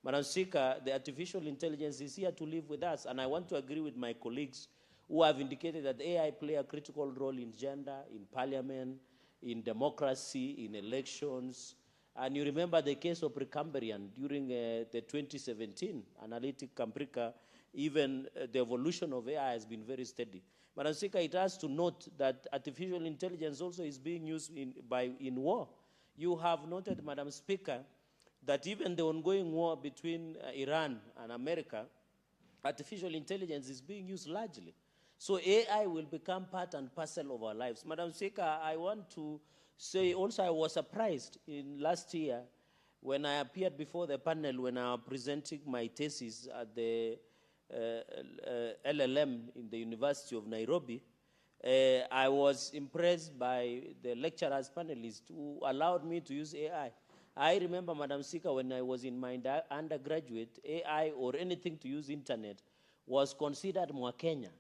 Madam Speaker, the artificial intelligence is here to live with us, and I want to agree with my colleagues who have indicated that AI play a critical role in gender, in parliament, in democracy, in elections. And you remember the case of Precambrian during the 2017 analytic Cambrica, even the evolution of AI has been very steady. Madam Speaker, it has to note that artificial intelligence also is being used in war. You have noted, Madam Speaker, that even the ongoing war between Iran and America, artificial intelligence is being used largely. So AI will become part and parcel of our lives. Madam Speaker, I want to say also I was surprised in last year when I appeared before the panel when I was presenting my thesis at the LLM in the University of Nairobi. I was impressed by the lecturers, panelists who allowed me to use AI. I remember, Madam Speaker, when I was in my undergraduate, AI or anything to use internet was considered Mwakenya.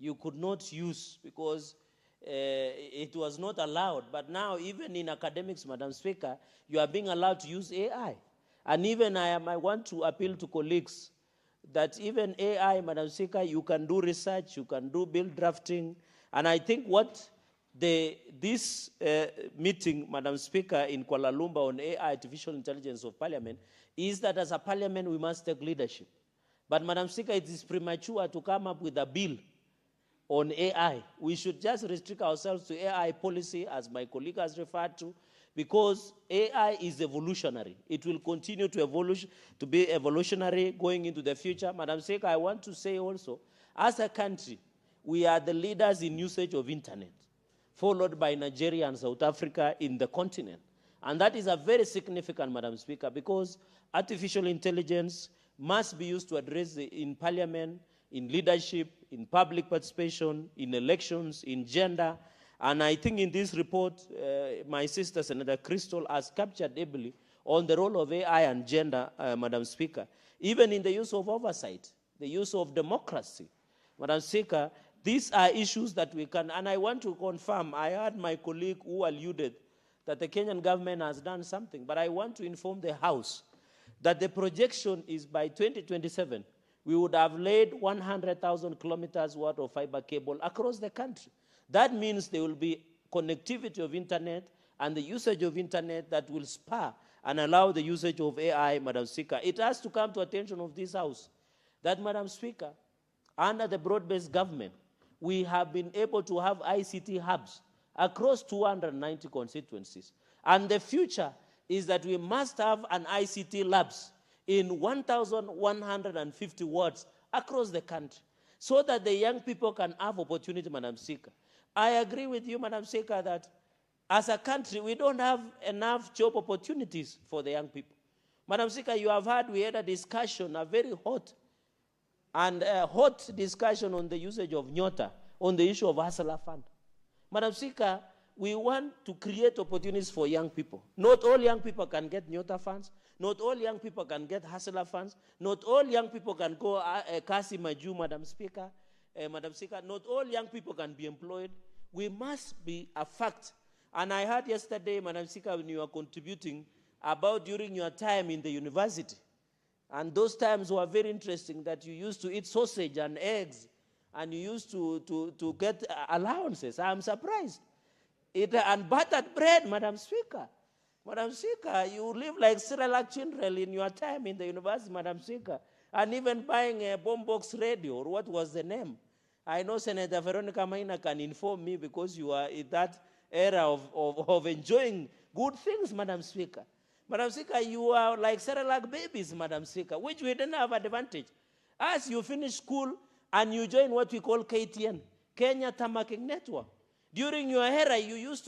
You could not use because it was not allowed. But now, even in academics, Madam Speaker, you are being allowed to use AI. And even I want to appeal to colleagues that even AI, Madam Speaker, you can do research, you can do bill drafting. And I think what this meeting, Madam Speaker, in Kuala Lumpur on AI, artificial intelligence of parliament, is that as a parliament, we must take leadership. But, Madam Speaker, it is premature to come up with a bill on AI. We should just restrict ourselves to AI policy, as my colleague has referred to, because AI is evolutionary. It will continue to be evolutionary going into the future. Madam Speaker, I want to say also, as a country, we are the leaders in usage of internet, followed by Nigeria and South Africa in the continent. And that is a very significant, Madam Speaker, because artificial intelligence must be used to address in parliament, in leadership, in public participation, in elections, in gender. And I think in this report, my sister, Senator Crystal, has captured ably on the role of AI and gender, Madam Speaker. Even in the use of oversight, the use of democracy. Madam Speaker, these are issues that we can, and I want to confirm, I heard my colleague who alluded that the Kenyan government has done something, but I want to inform the House that the projection is by 2027, we would have laid 100,000 kilometers worth of fiber cable across the country. That means there will be connectivity of internet and the usage of internet that will spur and allow the usage of AI, Madam Speaker. It has to come to attention of this House that, Madam Speaker, under the broad-based government, we have been able to have ICT hubs across 290 constituencies. And the future is that we must have an ICT labs in 1,150 wards across the country so that the young people can have opportunity, Madam Speaker. I agree with you, Madam Speaker, that as a country, we don't have enough job opportunities for the young people. Madam Speaker, you have heard, we had a discussion, a very hot discussion on the usage of Nyota, on the issue of Hustler Fund. Madam Speaker, we want to create opportunities for young people. Not all young people can get Nyota funds. Not all young people can get Hustler funds. Not all young people can go Kasi Maju, Madam Speaker. Madam Speaker, not all young people can be employed. We must be a fact. And I heard yesterday, Madam Speaker, when you were contributing about during your time in the university. And those times were very interesting, that you used to eat sausage and eggs, and you used to get allowances. I'm surprised. And buttered bread, Madam Speaker. Madam Speaker, you live like Cyrillic children in your time in the university, Madam Speaker. And even buying a boombox radio, or what was the name? I know Senator Veronica Maina can inform me, because you are in that era of enjoying good things, Madam Speaker. Madam Speaker, you are like Cyrillic babies, Madam Speaker, which we didn't have advantage. As you finish school and you join what we call KTN, Kenya Tamaking Network. During your era, you used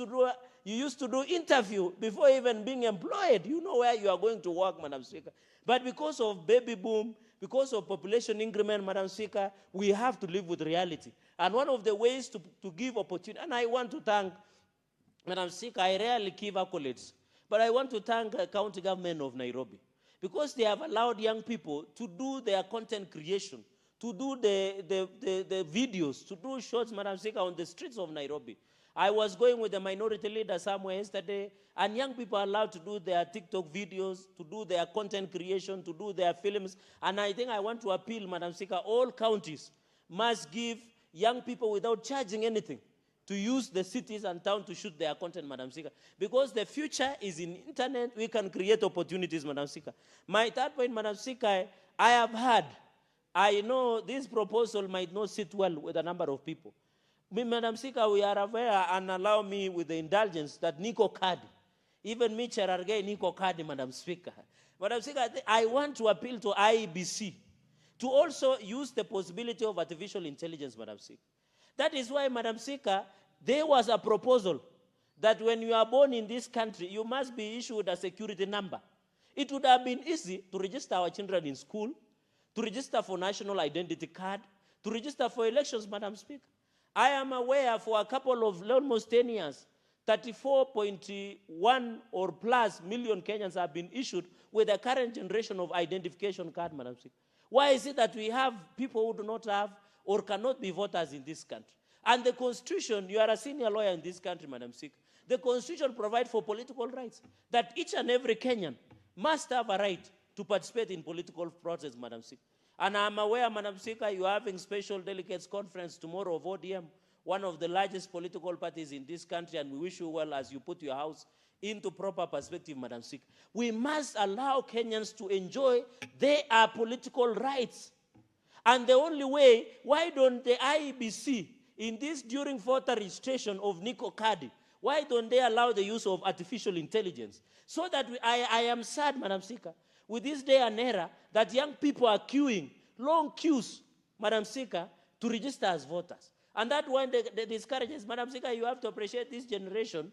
to do interview before even being employed. You know where you are going to work, Madam Speaker. But because of baby boom, because of population increment, Madam Speaker, we have to live with reality. And one of the ways to give opportunity, and I want to thank, Madam Speaker, I rarely give accolades, but I want to thank the county government of Nairobi, because they have allowed young people to do their content creation, to do the videos, to do shorts, Madam Speaker, on the streets of Nairobi. I was going with a minority leader somewhere yesterday, and young people are allowed to do their TikTok videos, to do their content creation, to do their films. And I think I want to appeal, Madam Speaker, all counties must give young people without charging anything to use the cities and towns to shoot their content, Madam Speaker. Because the future is in internet, we can create opportunities, Madam Speaker. My third point, Madam Speaker, I have heard, I know this proposal might not sit well with a number of people. Madam Speaker, we are aware, and allow me with the indulgence, that Nico Kadi, even me, Cherargei Nico Kadi, Madam Speaker. Madam Speaker, I want to appeal to IEBC to also use the possibility of artificial intelligence, Madam Speaker. That is why, Madam Speaker, there was a proposal that when you are born in this country, you must be issued a security number. It would have been easy to register our children in school, to register for national identity card, to register for elections, Madam Speaker. I am aware for a couple of almost 10 years, 34.1 or plus million Kenyans have been issued with the current generation of identification card, Madam Speaker. Why is it that we have people who do not have or cannot be voters in this country? And the Constitution, you are a senior lawyer in this country, Madam Speaker, the Constitution provides for political rights, that each and every Kenyan must have a right to participate in political process, Madam Speaker. And I'm aware, Madam Speaker, you are having special delegates conference tomorrow of ODM, one of the largest political parties in this country, and we wish you well as you put your house into proper perspective, Madam Speaker. We must allow Kenyans to enjoy their political rights. And the only way, why don't the IEBC, in this during voter registration of Nico Kadi, why don't they allow the use of artificial intelligence? So that I am sad, Madam Speaker, with this day and era, that young people are queuing, long queues, Madam Speaker, to register as voters. And that one that discourages, Madam Speaker, you have to appreciate this generation,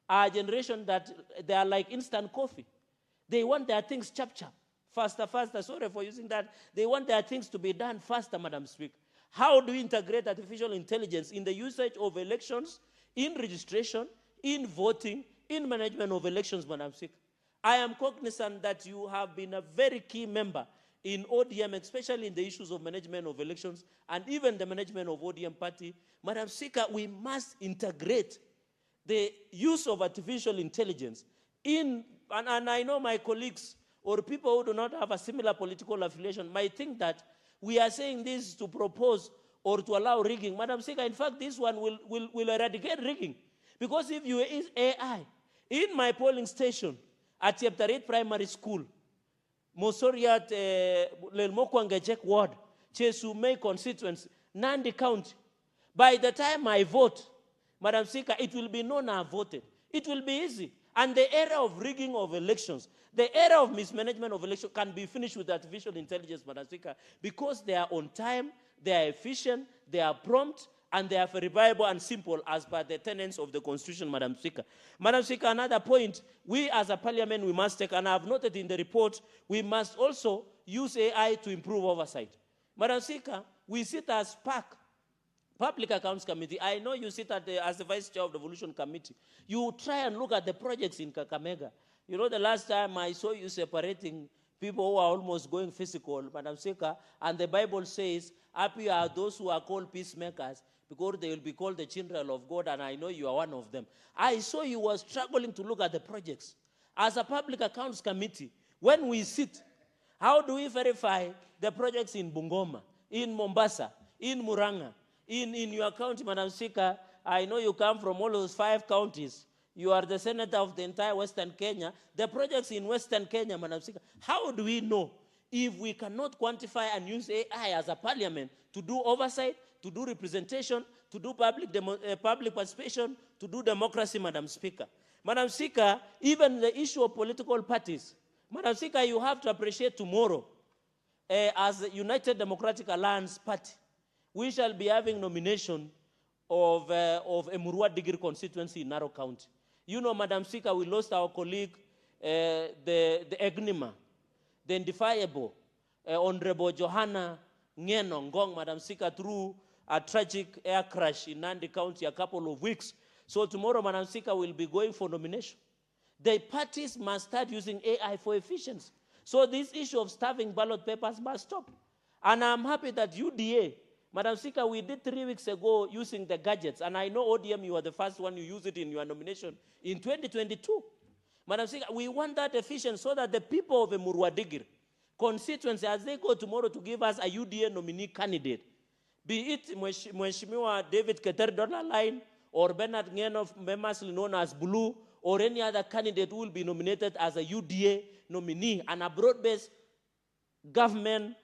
a generation that they are like instant coffee. They want their things chap-chap, faster, faster. Sorry for using that. They want their things to be done faster, Madam Speaker. How do we integrate artificial intelligence in the usage of elections, in registration, in voting, in management of elections, Madam Speaker? I am cognizant that you have been a very key member in ODM, especially in the issues of management of elections and even the management of ODM party. Madam Speaker, we must integrate the use of artificial intelligence in, and I know my colleagues or people who do not have a similar political affiliation might think that we are saying this to propose or to allow rigging. Madam Speaker, in fact, this one will eradicate rigging. Because if you use AI, in my polling station at Cheptarit Primary School, Mosoriat Lelmokwangejek Ward, Chesumei constituency, Nandi County, by the time I vote, Madam Speaker, it will be known I have voted. It will be easy. And the era of rigging of elections, the era of mismanagement of elections can be finished with artificial intelligence, Madam Speaker, because they are on time, they are efficient, they are prompt, and they are verifiable and simple as per the tenets of the Constitution, Madam Speaker. Madam Speaker, another point, we as a parliament, we must take, and I have noted in the report, we must also use AI to improve oversight. Madam Speaker, we sit as PAC, Public Accounts Committee. I know you sit as the Vice Chair of the Evolution Committee. You try and look at the projects in Kakamega. You know, the last time I saw you separating people who are almost going physical, Madam Speaker, and the Bible says, happy are those who are called peacemakers, because they will be called the children of God, and I know you are one of them. I saw you were struggling to look at the projects. As a Public Accounts Committee, when we sit, how do we verify the projects in Bungoma, in Mombasa, in Muranga, in your county, Madam Speaker? I know you come from all those 5 counties. You are the senator of the entire Western Kenya. The projects in Western Kenya, Madam Speaker, how do we know if we cannot quantify and use AI as a parliament to do oversight, to do representation, to do public participation, to do democracy, Madam Speaker? Madam Speaker, even the issue of political parties, Madam Speaker, you have to appreciate tomorrow, as the United Democratic Alliance Party, we shall be having nomination of Emurua Digiri constituency in Narok County. You know, Madam Speaker, we lost our colleague, the Egnima, the indefiable, Honorable Johanna Ngeno Ngong, Madam Speaker, through a tragic air crash in Nandi County a couple of weeks. So tomorrow, Madam Speaker, will be going for nomination. The parties must start using AI for efficiency. So this issue of stuffing ballot papers must stop. And I'm happy that UDA, Madam Speaker, we did 3 weeks ago using the gadgets, and I know ODM, you are the first one, you use it in your nomination in 2022. Madam Speaker, we want that efficient so that the people of Emurua Digiri constituency, as they go tomorrow to give us a UDA nominee candidate, be it Mheshimiwa David Keter Dollar Line or Bernard Ngeno, famously known as Blue, or any other candidate who will be nominated as a UDA nominee and a broad-based government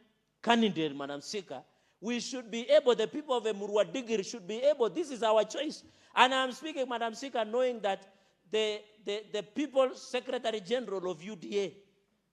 candidate, Madam Speaker, we should be able, the people of Emurua Digiri should be able, this is our choice. And I'm speaking, Madam Speaker, knowing that the People's Secretary General of UDA,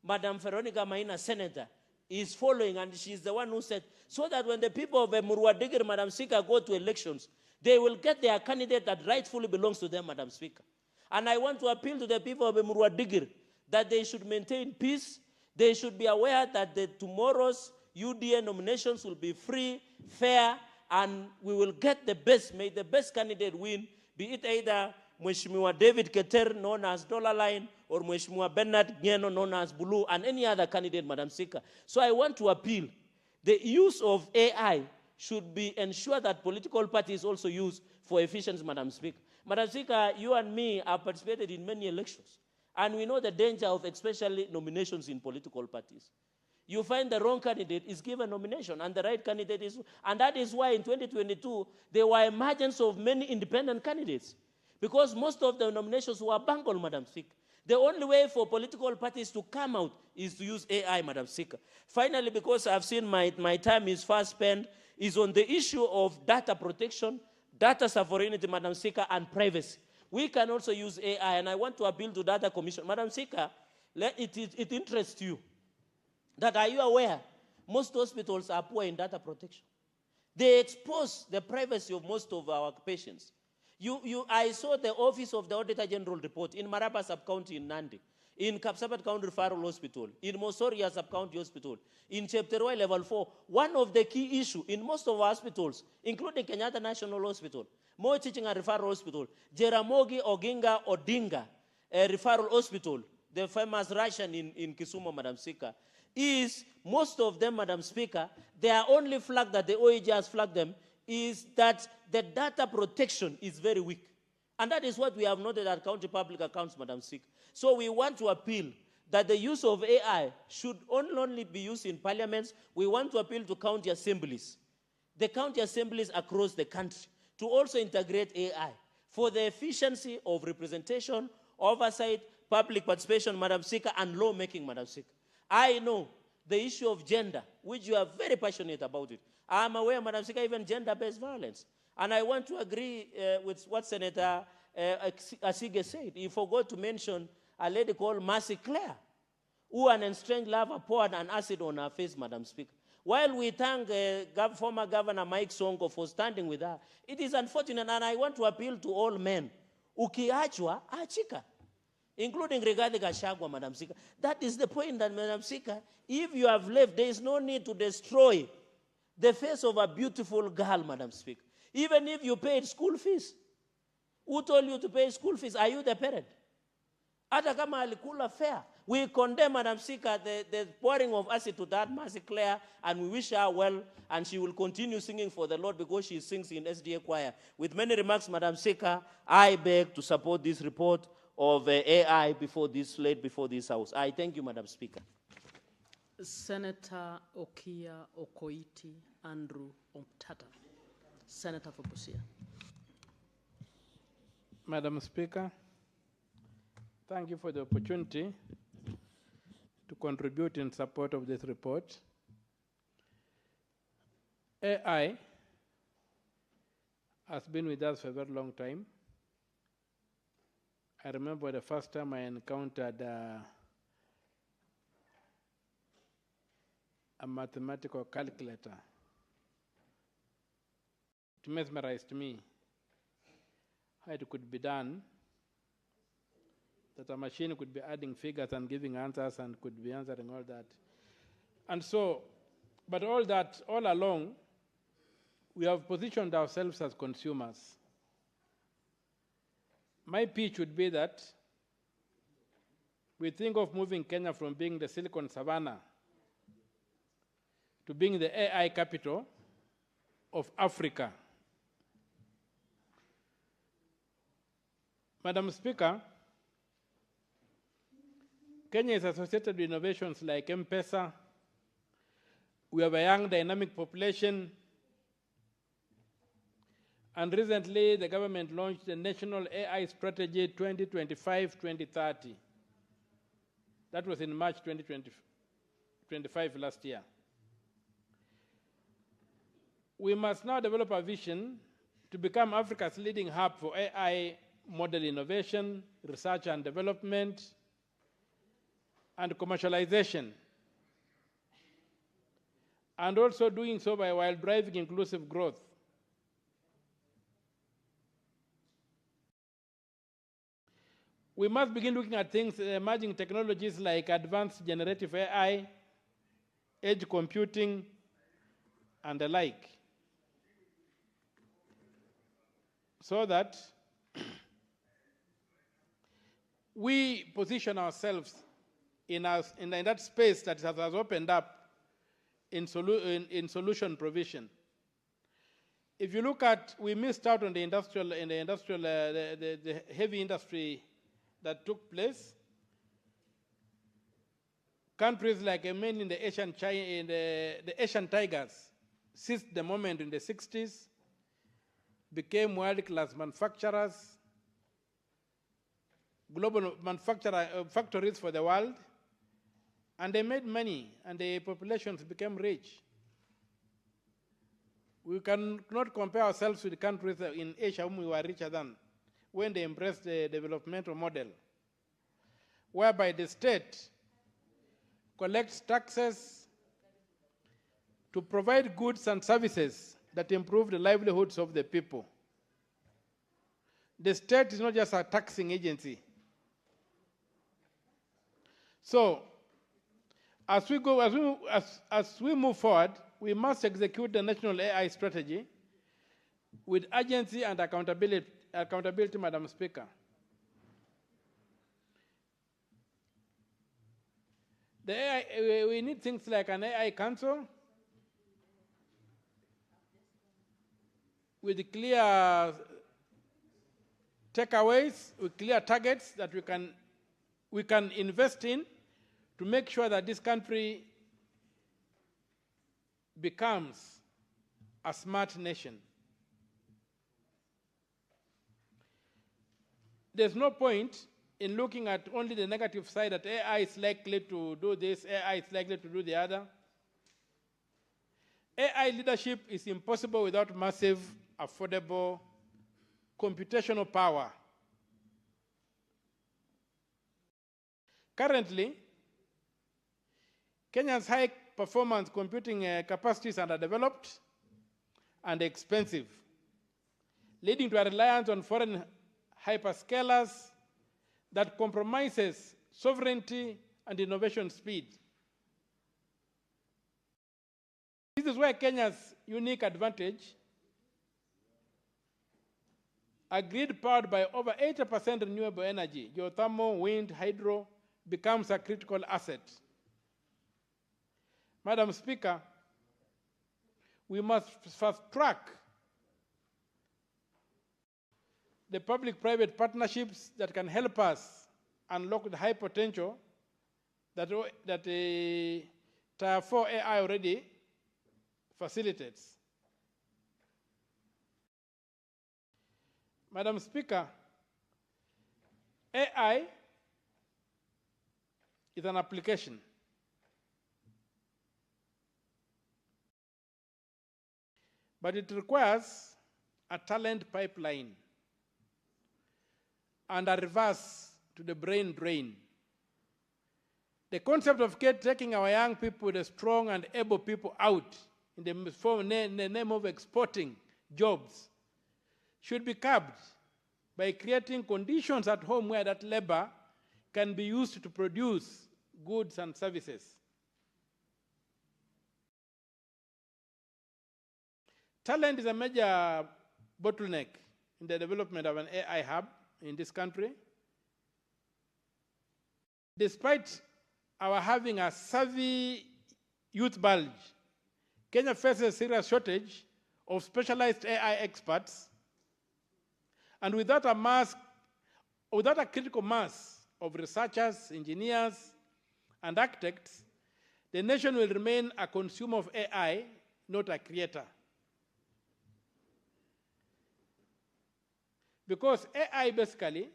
Madam Veronica Maina, Senator, is following, and she's the one who said, so that when the people of Emurua Digiri, Madam Speaker, go to elections, they will get their candidate that rightfully belongs to them, Madam Speaker. And I want to appeal to the people of Emurua Digiri that they should maintain peace. They should be aware that tomorrow's UDA nominations will be free, fair, and we will get the best, may the best candidate win, be it either Mheshimiwa David Keter, known as Dollar Line, or Mheshimiwa Bernard Ngeno, known as Blue, and any other candidate, Madam Speaker. So I want to appeal. The use of AI should be ensured that political parties also use for efficiency, Madam Speaker. Madam Speaker, you and me have participated in many elections, and we know the danger of especially nominations in political parties. You find the wrong candidate is given nomination, and the right candidate is, and that is why in 2022, there were emergence of many independent candidates, because most of the nominations were bungled, Madam Speaker. The only way for political parties to come out is to use AI, Madam Speaker. Finally, because I've seen my time is fast spent, is on the issue of data protection, data sovereignty, Madam Speaker, and privacy. We can also use AI, and I want to appeal to Data Commission. Madam Speaker, it interests you that, are you aware, most hospitals are poor in data protection. They expose the privacy of most of our patients. I saw the Office of the Auditor General report in Maraba Sub-County in Nandi, in Kapsabat County Referral Hospital, in Mosoria Sub-County Hospital, in Chepteroi Level 4. One of the key issues in most of our hospitals, including Kenyatta National Hospital, Moi Teaching and Referral Hospital, Jaramogi Oginga Odinga Referral Hospital, the famous Russian in Kisumu, Madam Speaker, is most of them, Madam Speaker, their only flag that the OAG has flagged them is that the data protection is very weak. And that is what we have noted at County Public Accounts, Madam Speaker. So we want to appeal that the use of AI should only be used in parliaments. We want to appeal to county assemblies, the county assemblies across the country, to also integrate AI for the efficiency of representation, oversight, public participation, Madam Speaker, and lawmaking, Madam Speaker. I know the issue of gender, which you are very passionate about it. I am aware, Madam Speaker, even gender-based violence. And I want to agree with what Senator Asige said. He forgot to mention a lady called Mercy Claire, who an estranged lover poured an acid on her face, Madam Speaker. While we thank former Governor Mike Sonko for standing with her, it is unfortunate, and I want to appeal to all men. Ukiachwa, achika. Including Rigathi Gachagua, Madam Speaker. That is the point, that, Madam Speaker, if you have left, there is no need to destroy the face of a beautiful girl, Madam Speaker. Even if you paid school fees. Who told you to pay school fees? Are you the parent? Hata kama alikula fair. We condemn, Madam Speaker, the pouring of acid to that Mercy Claire, and we wish her well, and she will continue singing for the Lord because she sings in SDA choir. With many remarks, Madam Speaker, I beg to support this report of AI before this House. I thank you, Madam Speaker. Senator Okia Okoiti Andrew Omtata, Senator for Busia. Madam Speaker, thank you for the opportunity to contribute in support of this report. AI has been with us for a very long time. I remember the first time I encountered a mathematical calculator. It mesmerized me how it could be done, that a machine could be adding figures and giving answers and could be answering all that. And so, but all that, all along, we have positioned ourselves as consumers. My pitch would be that we think of moving Kenya from being the Silicon Savannah to being the AI capital of Africa. Madam Speaker, Kenya is associated with innovations like M-Pesa. We have a young, dynamic population. And recently, the government launched the National AI Strategy 2025-2030. That was in March 2025 last year. We must now develop a vision to become Africa's leading hub for AI model innovation, research and development, and commercialization. And also doing so while driving inclusive growth. We must begin looking at things, emerging technologies like advanced generative AI, edge computing, and the like, so that we position ourselves in that space that has opened up in solution provision. If you look at, we missed out on the heavy industry that took place. Countries like mainly in the Asian the Asian tigers seized the moment in the 60s, became world-class manufacturers, global factories for the world, and they made money, and the populations became rich. We cannot compare ourselves with countries in Asia whom we were richer than, when they embraced the developmental model, whereby the state collects taxes to provide goods and services that improve the livelihoods of the people. The state is not just a taxing agency. So, as we move forward, we must execute the national AI strategy with urgency and accountability, Madam Speaker. The AI, we need things like an AI council with clear takeaways, with clear targets that we can invest in to make sure that this country becomes a smart nation. There's no point in looking at only the negative side, that AI is likely to do this, AI is likely to do the other. AI leadership is impossible without massive, affordable, computational power. Currently, Kenya's high-performance computing capacities are underdeveloped and expensive, leading to a reliance on foreign hyperscalers that compromises sovereignty and innovation speed. This is where Kenya's unique advantage, a grid powered by over 80% renewable energy, geothermal, wind, hydro, becomes a critical asset. Madam Speaker, we must fast-track the public-private partnerships that can help us unlock the high potential that Tier 4 AI already facilitates. Madam Speaker, AI is an application. But it requires a talent pipeline and a reverse to the brain drain. The concept of taking our young people, the strong and able people, out in the name of exporting jobs should be curbed by creating conditions at home where that labor can be used to produce goods and services. Talent is a major bottleneck in the development of an AI hub in this country. Despite our having a savvy youth bulge, Kenya faces a serious shortage of specialized AI experts, and without a critical mass of researchers, engineers, and architects, the nation will remain a consumer of AI, not a creator. Because AI basically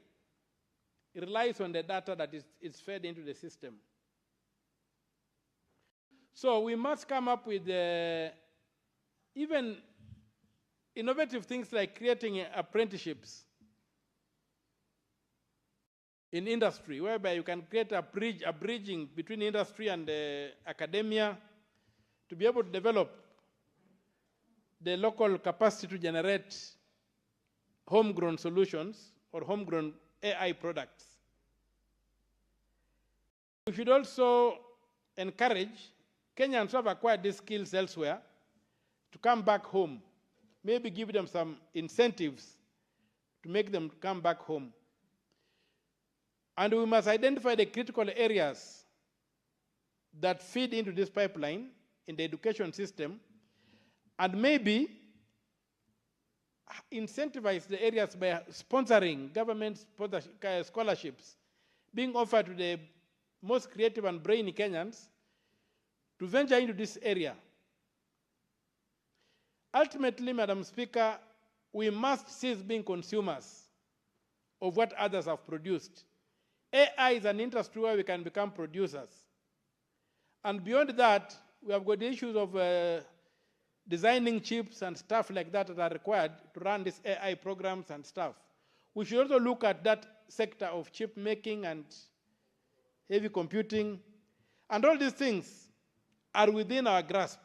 relies on the data that is fed into the system. So we must come up with even innovative things like creating apprenticeships in industry, whereby you can create a bridging between industry and academia to be able to develop the local capacity to generate homegrown solutions or homegrown AI products. We should also encourage Kenyans who have acquired these skills elsewhere to come back home, maybe give them some incentives to make them come back home. And we must identify the critical areas that feed into this pipeline in the education system, and maybe incentivize the areas by sponsoring government scholarships being offered to the most creative and brainy Kenyans to venture into this area. Ultimately, Madam Speaker, we must cease being consumers of what others have produced. AI is an industry where we can become producers. And beyond that, we have got the issues of designing chips and stuff like that that are required to run these AI programs and stuff. We should also look at that sector of chip making and heavy computing. And all these things are within our grasp.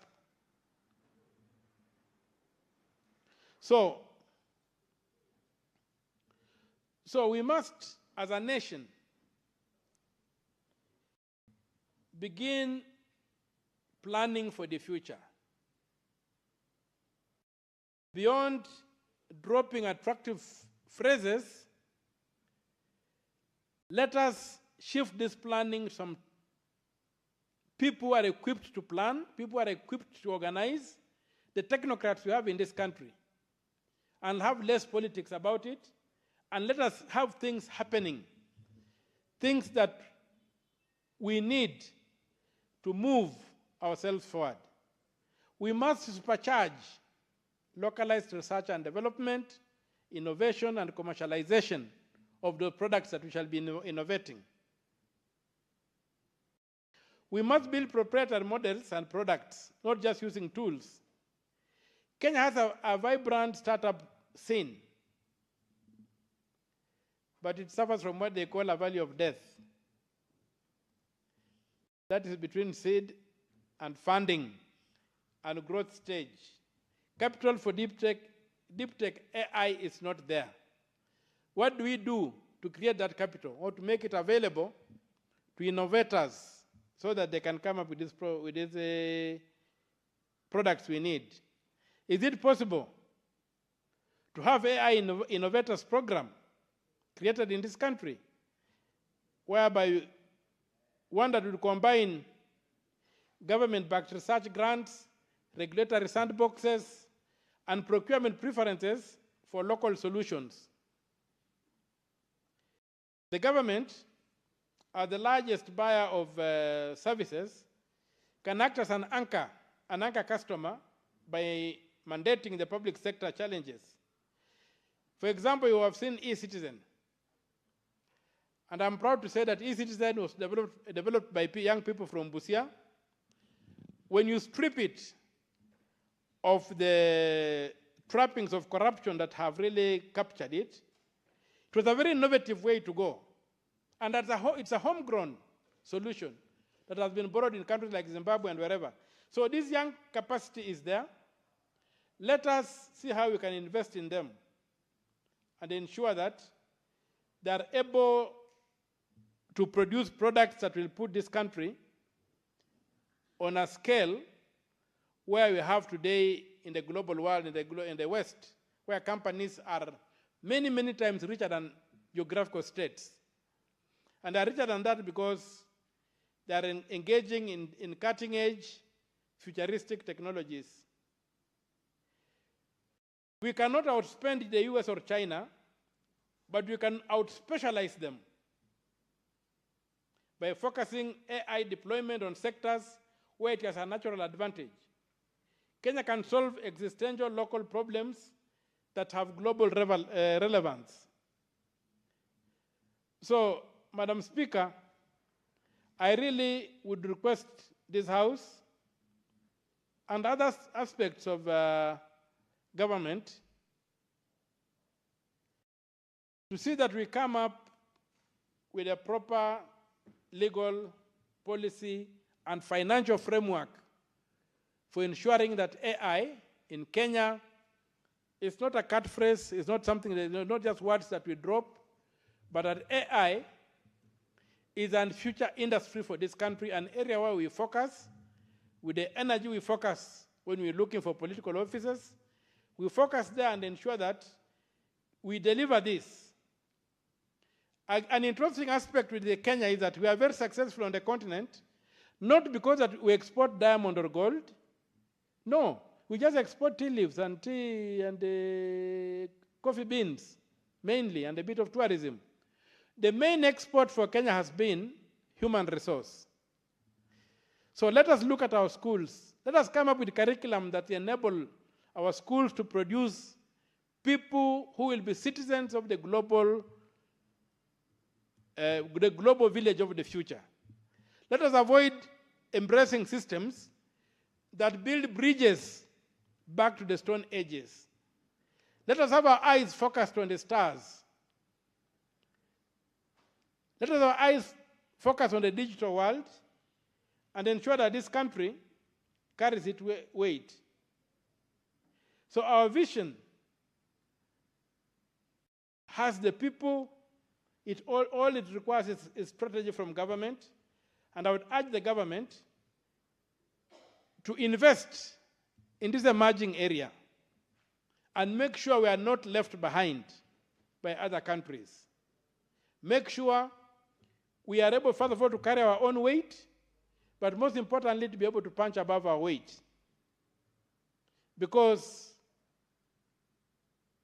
So we must, as a nation, begin planning for the future. Beyond dropping attractive phrases, let us shift this planning. Some people are equipped to plan, people are equipped to organize, the technocrats we have in this country, and have less politics about it, and let us have things happening, things that we need to move ourselves forward. We must supercharge localized research and development, innovation and commercialization of the products that we shall be innovating. We must build proprietary models and products, not just using tools. Kenya has a vibrant startup scene, but it suffers from what they call a valley of death. That is between seed and funding and growth stage. Capital for deep tech AI is not there. What do we do to create that capital or to make it available to innovators so that they can come up with these products we need? Is it possible to have AI innovators program created in this country, whereby one that will combine government-backed research grants, regulatory sandboxes, and procurement preferences for local solutions? The government, as the largest buyer of services, can act as an anchor customer by mandating the public sector challenges. For example, you have seen e-citizen. And I'm proud to say that e-citizen was developed by young people from Busia. When you strip it of the trappings of corruption that have really captured it, it was a very innovative way to go. And it's a homegrown solution that has been borrowed in countries like Zimbabwe and wherever. So this young capacity is there. Let us see how we can invest in them and ensure that they are able to produce products that will put this country on a scale where we have today in the global world, in the West, where companies are many, many times richer than geographical states. And they are richer than that because they are engaging in cutting-edge, futuristic technologies. We cannot outspend the US or China, but we can outspecialize them by focusing AI deployment on sectors where it has a natural advantage. Kenya can solve existential local problems that have global relevance. So, Madam Speaker, I really would request this House and other aspects of government to see that we come up with a proper legal, policy, and financial framework for ensuring that AI in Kenya is not a catchphrase, it's not something that, not just words that we drop, but that AI is a future industry for this country, an area where we focus, with the energy we focus when we're looking for political offices, we focus there and ensure that we deliver this. An interesting aspect with Kenya is that we are very successful on the continent, not because that we export diamond or gold. No, we just export tea leaves and tea and coffee beans, mainly, and a bit of tourism. The main export for Kenya has been human resource. So let us look at our schools. Let us come up with a curriculum that enable our schools to produce people who will be citizens of the global village of the future. Let us avoid embracing systems that build bridges back to the Stone Ages. Let us have our eyes focused on the stars. Let us have our eyes focused on the digital world and ensure that this country carries its weight. So our vision has the people. All it requires is strategy from government, and I would urge the government to invest in this emerging area and make sure we are not left behind by other countries. Make sure we are able, first of all, to carry our own weight, but most importantly, to be able to punch above our weight. Because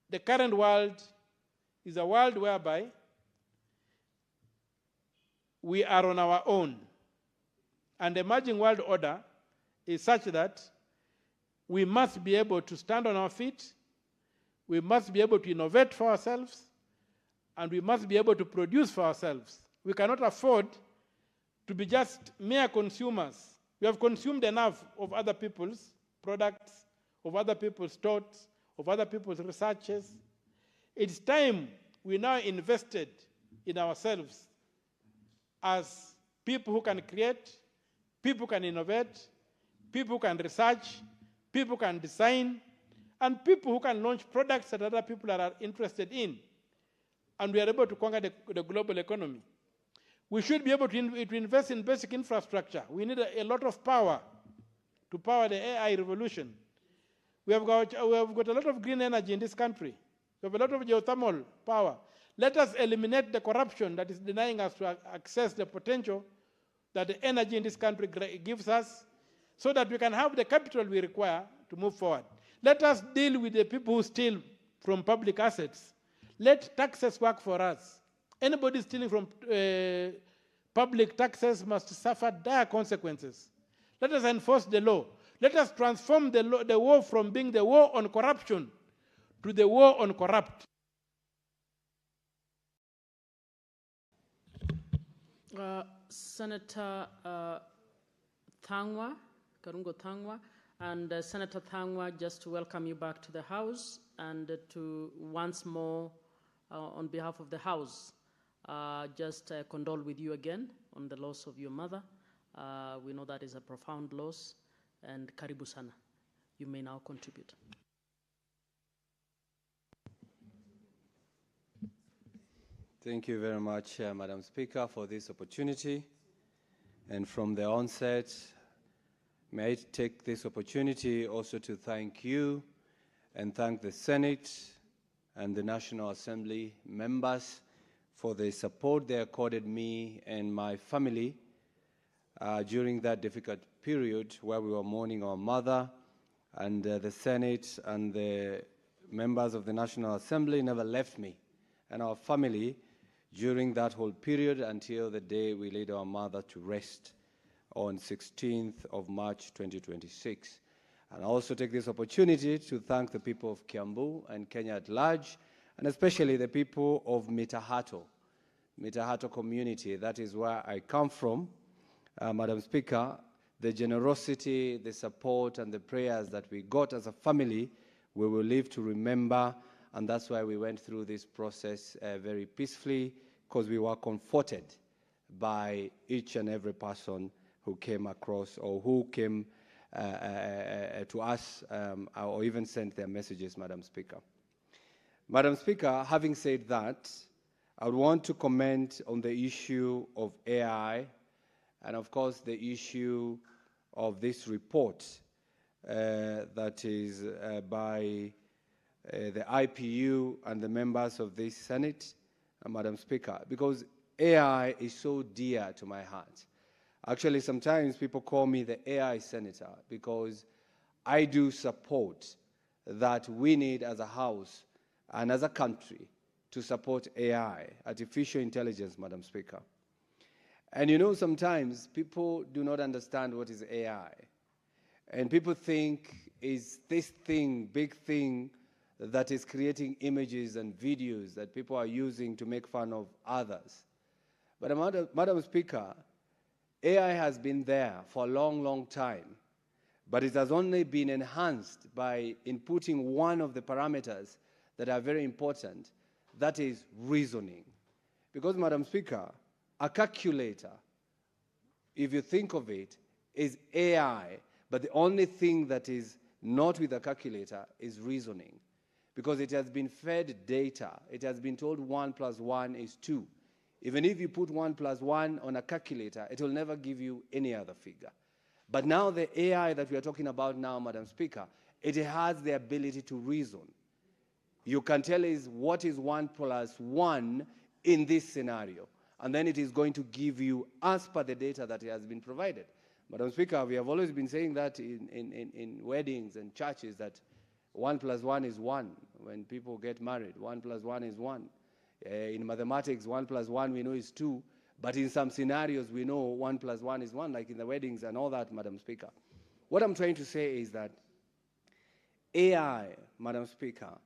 the current world is a world whereby we are on our own. And the emerging world order is such that we must be able to stand on our feet, we must be able to innovate for ourselves, and we must be able to produce for ourselves. We cannot afford to be just mere consumers. We have consumed enough of other people's products, of other people's thoughts, of other people's researches. It's time we now invested in ourselves as people who can create, people who can innovate, people who can research, people who can design, and people who can launch products that other people are interested in. And we are able to conquer the global economy. We should be able to invest in basic infrastructure. We need a lot of power to power the AI revolution. We have got a lot of green energy in this country. We have a lot of geothermal power. Let us eliminate the corruption that is denying us to access the potential that the energy in this country gives us, so that we can have the capital we require to move forward. Let us deal with the people who steal from public assets. Let taxes work for us. Anybody stealing from public taxes must suffer dire consequences. Let us enforce the law. Let us transform the war from being the war on corruption to the war on corrupt. Senator Thangwa, Karungo Thangwa, and Senator Thangwa, just to welcome you back to the House and to once more, on behalf of the House, just condole with you again on the loss of your mother. We know that is a profound loss, and karibu sana. You may now contribute. Thank you very much, Madam Speaker, for this opportunity. And from the onset, may I take this opportunity also to thank you and thank the Senate and the National Assembly members for the support they accorded me and my family during that difficult period where we were mourning our mother, and the Senate and the members of the National Assembly never left me and our family during that whole period until the day we laid our mother to rest on 16th of March 2026. And I also take this opportunity to thank the people of Kiambu and Kenya at large, and especially the people of Mitahato community. That is where I come from. Madam Speaker, the generosity, the support, and the prayers that we got as a family, we will live to remember, and that's why we went through this process very peacefully, because we were comforted by each and every person who came across or who came to us or even sent their messages, Madam Speaker. Madam Speaker, having said that, I would want to comment on the issue of AI and, of course, the issue of this report that is by the IPU and the members of this Senate, Madam Speaker, because AI is so dear to my heart. Actually, sometimes people call me the AI senator because I do support that we need as a House and as a country to support AI, artificial intelligence, Madam Speaker. And you know, sometimes people do not understand what is AI. And people think is this thing, big thing, that is creating images and videos that people are using to make fun of others. But Madam Speaker, AI has been there for a long, long time, but it has only been enhanced by inputting one of the parameters that are very important, that is reasoning. Because, Madam Speaker, a calculator, if you think of it, is AI, but the only thing that is not with a calculator is reasoning. Because it has been fed data. It has been told 1 + 1 is 2. Even if you put 1 + 1 on a calculator, it will never give you any other figure. But now the AI that we are talking about now, Madam Speaker, it has the ability to reason. You can tell it what is 1 + 1 in this scenario. And then it is going to give you as per the data that has been provided. Madam Speaker, we have always been saying that in weddings and churches that 1 + 1 is 1. When people get married, 1 + 1 is 1. In mathematics, 1 plus 1 we know is 2, but in some scenarios we know 1 plus 1 is 1, like in the weddings and all that, Madam Speaker. What I'm trying to say is that AI, Madam Speaker,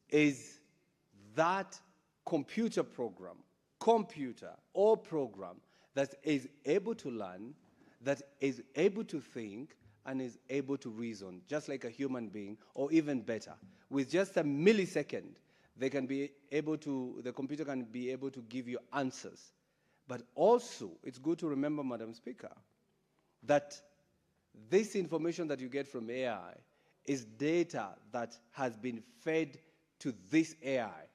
is that computer program that is able to learn, that is able to think, and is able to reason, just like a human being, or even better. With just a millisecond, the computer can be able to give you answers. But also, it's good to remember, Madam Speaker, that this information that you get from AI is data that has been fed to this AI.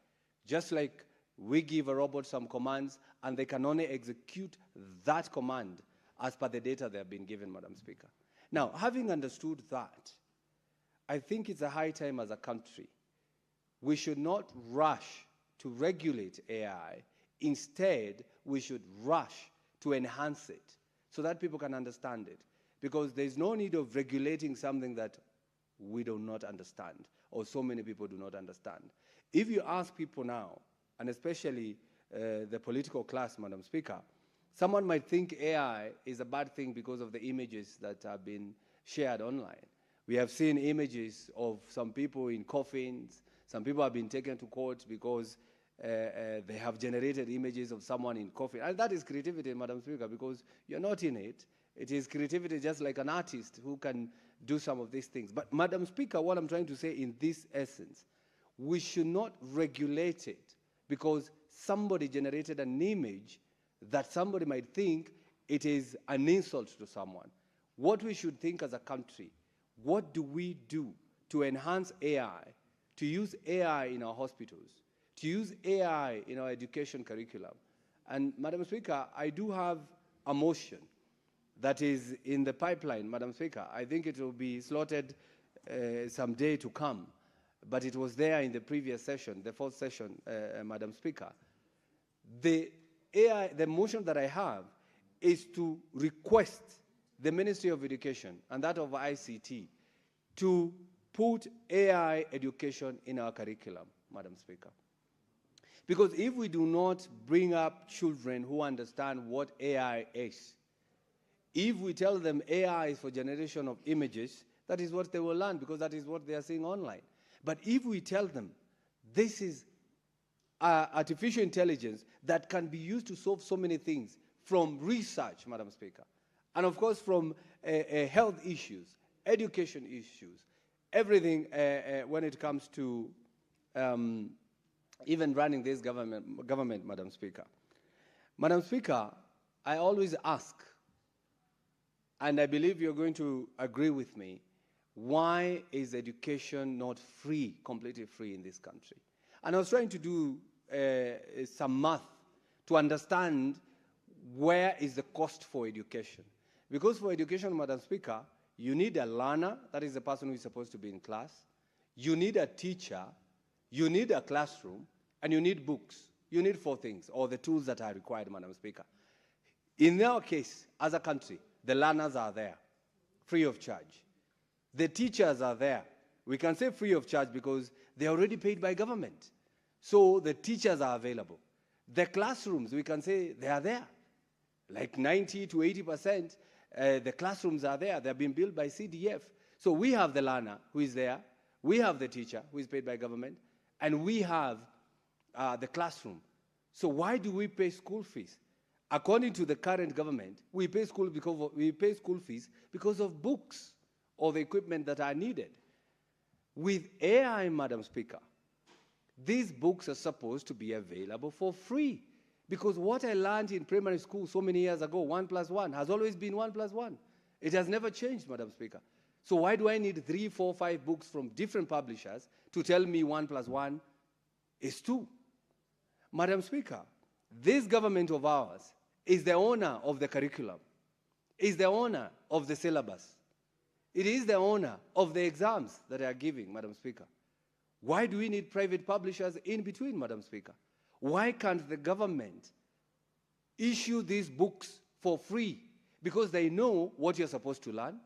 Just like we give a robot some commands and they can only execute that command as per the data they have been given, Madam Speaker. Now, having understood that, I think it's a high time as a country. We should not rush to regulate AI. Instead, we should rush to enhance it so that people can understand it. Because there's no need of regulating something that we do not understand, or so many people do not understand. If you ask people now, and especially the political class, Madam Speaker, someone might think AI is a bad thing because of the images that have been shared online. We have seen images of some people in coffins. Some people have been taken to court because they have generated images of someone in coffin. And that is creativity, Madam Speaker, because you're not in it. It is creativity just like an artist who can do some of these things. But, Madam Speaker, what I'm trying to say in this essence, we should not regulate it because somebody generated an image that somebody might think it is an insult to someone. What we should think as a country, what do we do to enhance AI, to use AI in our hospitals, to use AI in our education curriculum? And, Madam Speaker, I do have a motion that is in the pipeline, Madam Speaker. I think it will be slotted some day to come, but it was there in the previous session, the fourth session, Madam Speaker. The motion that I have is to request the Ministry of Education and that of ICT to put AI education in our curriculum, Madam Speaker. Because if we do not bring up children who understand what AI is, if we tell them AI is for generation of images, that is what they will learn because that is what they are seeing online. But if we tell them this is artificial intelligence that can be used to solve so many things, from research, Madam Speaker, and of course from health issues, education issues, everything when it comes to even running this government, Madam Speaker. Madam Speaker, I always ask, and I believe you're going to agree with me, why is education not free, completely free in this country? And I was trying to do some math to understand where is the cost for education. Because for education, Madam Speaker, you need a learner, that is the person who is supposed to be in class. You need a teacher, you need a classroom, and you need books. You need 4 things, or the tools that are required, Madam Speaker. In our case, as a country, the learners are there, free of charge. The teachers are there. We can say free of charge because they're already paid by government. So the teachers are available. The classrooms, we can say they are there. Like 90 to 80%, the classrooms are there. They're being built by CDF. So we have the learner who is there. We have the teacher who is paid by government. And we have the classroom. So why do we pay school fees? According to the current government, we pay school fees because of books or the equipment that are needed. With AI, Madam Speaker, these books are supposed to be available for free. Because what I learned in primary school so many years ago, 1 plus 1, has always been 1 plus 1. It has never changed, Madam Speaker. So why do I need 3, 4, 5 books from different publishers to tell me 1 plus 1 is 2? Madam Speaker, this government of ours is the owner of the curriculum, is the owner of the syllabus. It is the owner of the exams that they are giving, Madam Speaker. Why do we need private publishers in between, Madam Speaker? Why can't the government issue these books for free? Because they know what you're supposed to learn.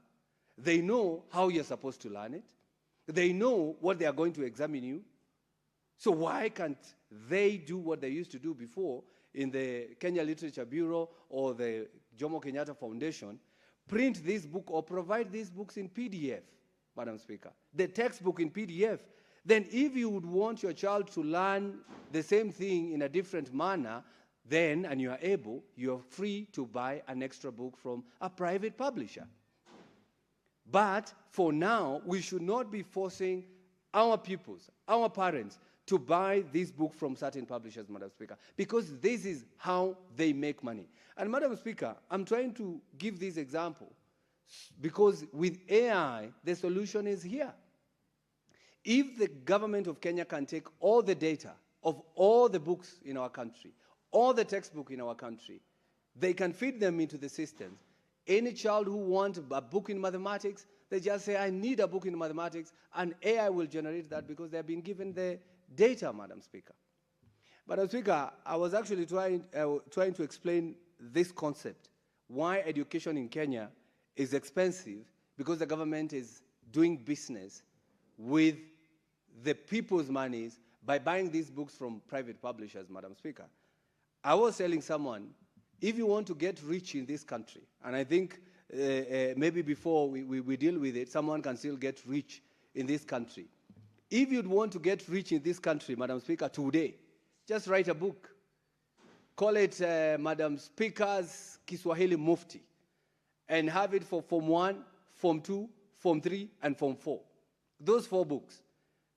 They know how you're supposed to learn it. They know what they are going to examine you. So why can't they do what they used to do before in the Kenya Literature Bureau or the Jomo Kenyatta Foundation, print this book or provide these books in PDF, Madam Speaker, the textbook in PDF. Then if you would want your child to learn the same thing in a different manner, then, and you are able, you are free to buy an extra book from a private publisher. But for now, we should not be forcing our pupils, our parents, to buy this book from certain publishers, Madam Speaker, because this is how they make money. And Madam Speaker, I'm trying to give this example because with AI, the solution is here. If the government of Kenya can take all the data of all the books in our country, all the textbooks in our country, they can feed them into the systems. Any child who wants a book in mathematics, they just say, I need a book in mathematics, and AI will generate that because they've been given the data, Madam Speaker. Madam Speaker, I was actually trying to explain this concept, why education in Kenya is expensive, because the government is doing business with the people's monies by buying these books from private publishers, Madam Speaker. I was telling someone, if you want to get rich in this country, and I think maybe before we deal with it, someone can still get rich in this country. If you'd want to get rich in this country, Madam Speaker, today, just write a book. Call it Madam Speaker's Kiswahili Mufti, and have it for Form 1, Form 2, Form 3, and Form 4. Those 4 books.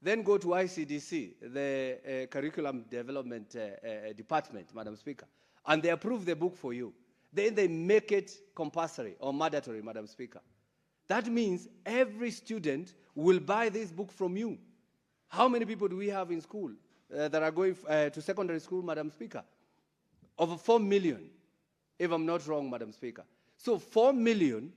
Then go to ICDC, the Curriculum Development Department, Madam Speaker, and they approve the book for you. Then they make it compulsory or mandatory, Madam Speaker. That means every student will buy this book from you. How many people do we have in school that are going to secondary school, Madam Speaker? Over 4 million, if I'm not wrong, Madam Speaker. So 4 million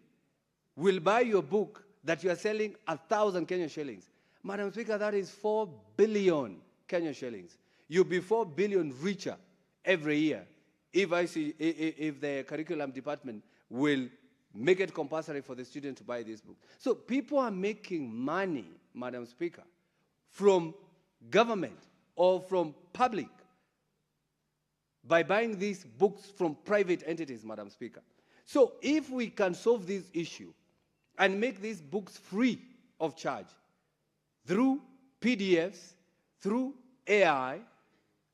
will buy your book that you are selling 1,000 Kenyan shillings. Madam Speaker, that is 4 billion Kenyan shillings. You'll be 4 billion richer every year if the curriculum department will make it compulsory for the student to buy this book. So people are making money, Madam Speaker, from government or from public by buying these books from private entities, Madam Speaker. So if we can solve this issue and make these books free of charge through PDFs, through AI,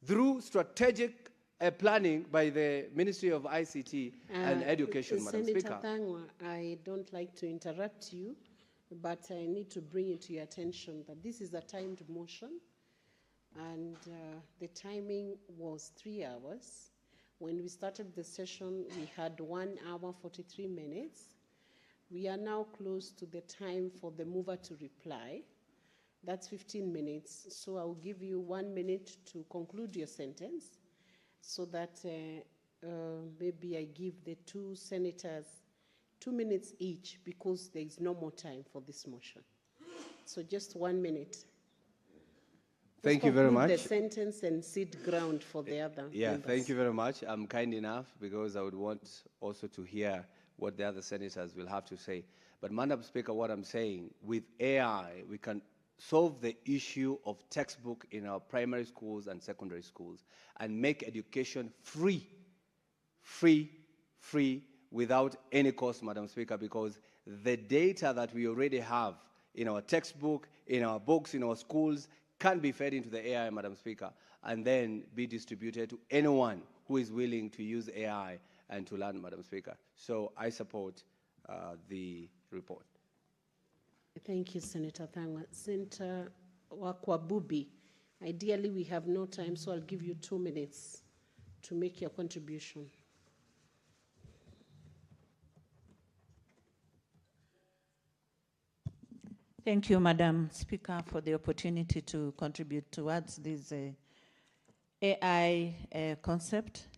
through strategic planning by the Ministry of ICT and Education, Madam Senator Speaker. Thangwa, I don't like to interrupt you, but I need to bring it to your attention that this is a timed motion, and the timing was 3 hours. When we started the session, we had 1 hour, 43 minutes. We are now close to the time for the mover to reply. That's 15 minutes. So I will give you 1 minute to conclude your sentence so that maybe I give the 2 senators 2 minutes each because there is no more time for this motion. So just 1 minute. Thank you very much. The sentence and cede ground for the other members. Thank you very much. I'm kind enough because I would want also to hear what the other senators will have to say. But Madam Speaker, what I'm saying, with AI, we can solve the issue of textbook in our primary schools and secondary schools and make education free, without any cost, Madam Speaker, because the data that we already have in our textbook, in our books, in our schools, can be fed into the AI, Madam Speaker, and then be distributed to anyone who is willing to use AI and to learn, Madam Speaker. So I support the report. Thank you, Senator Thangwa. Senator Wakwabubi, ideally we have no time, so I'll give you 2 minutes to make your contribution. Thank you, Madam Speaker, for the opportunity to contribute towards this AI concept.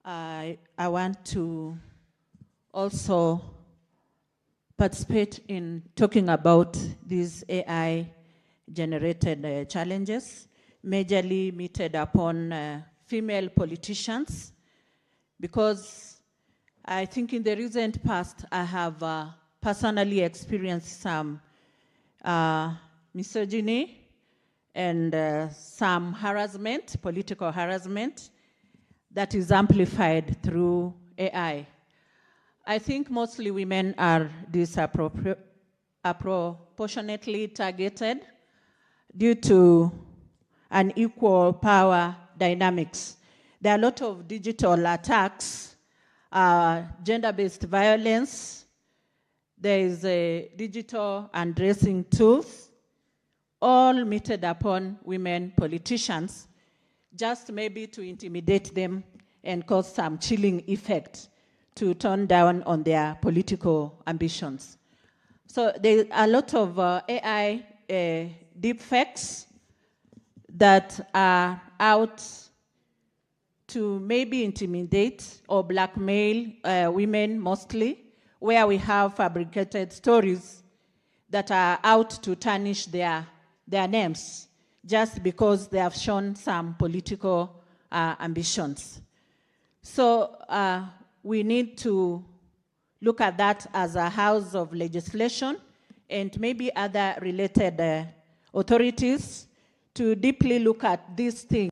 I want to also participate in talking about these AI-generated challenges, majorly meted upon female politicians, because I think in the recent past I have personally experienced some misogyny and some harassment, political harassment, that is amplified through AI. I think mostly women are disproportionately targeted due to unequal power dynamics. There are a lot of digital attacks, gender-based violence. There is a digital undressing tools, all meted upon women politicians, just maybe to intimidate them and cause some chilling effect to turn down on their political ambitions. So there are a lot of AI deepfakes that are out to maybe intimidate or blackmail women mostly, where we have fabricated stories that are out to tarnish their names just because they have shown some political ambitions. So we need to look at that as a house of legislation and maybe other related authorities to deeply look at these things.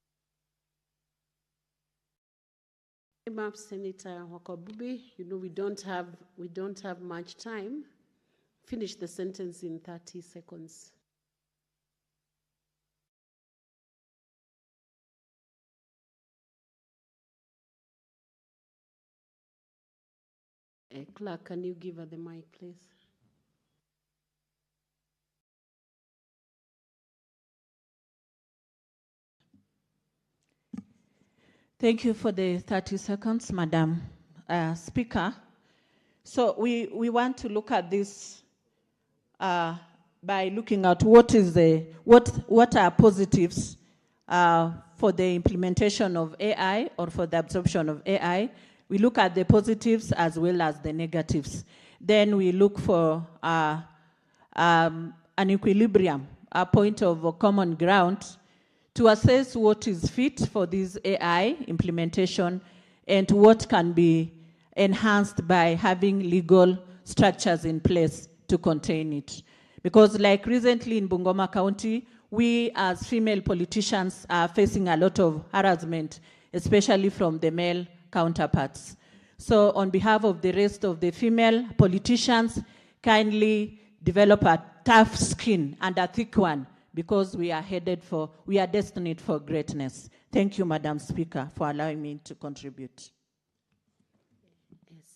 Senator Wakabubi, you know we don't have much time. Finish the sentence in 30 seconds. Clerk, can you give her the mic, please? Thank you for the 30 seconds, Madam Speaker. So we want to look at this by looking at what are positives for the implementation of AI or for the absorption of AI. We look at the positives as well as the negatives. Then we look for an equilibrium, a point of common ground to assess what is fit for this AI implementation and what can be enhanced by having legal structures in place to contain it. Because like recently in Bungoma County, we as female politicians are facing a lot of harassment, especially from the male counterparts. So on behalf of the rest of the female politicians, kindly develop a tough skin and a thick one, because we are destined for greatness. Thank you, Madam Speaker, for allowing me to contribute.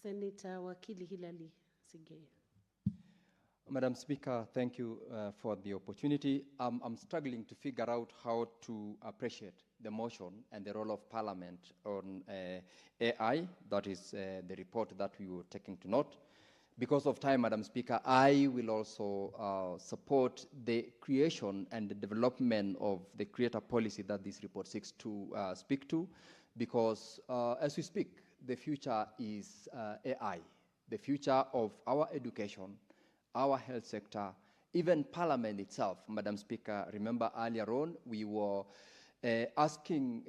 Senator Wakili Hilali Sigei. Madam Speaker, thank you for the opportunity. I'm struggling to figure out how to appreciate the motion and the role of Parliament on AI. That is the report that we were taking to note. Because of time, Madam Speaker, I will also support the creation and the development of the creator policy that this report seeks to speak to, because as we speak, the future is AI. The future of our education, our health sector, even Parliament itself. Madam Speaker, remember earlier on, we were asking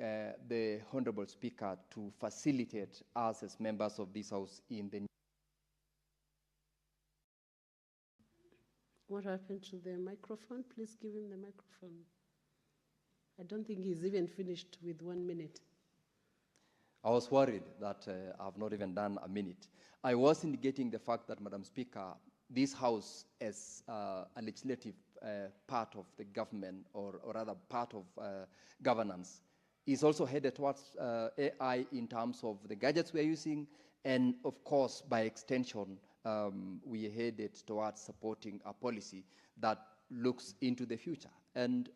the Honorable Speaker to facilitate us as members of this House in the... What happened to the microphone? Please give him the microphone. I don't think he's even finished with 1 minute. I was worried that I've not even done a minute. I was indicating the fact that, Madam Speaker, this House as a legislative part of the government, or rather part of governance, is also headed towards AI in terms of the gadgets we're using, and of course, by extension, we are headed towards supporting a policy that looks into the future. And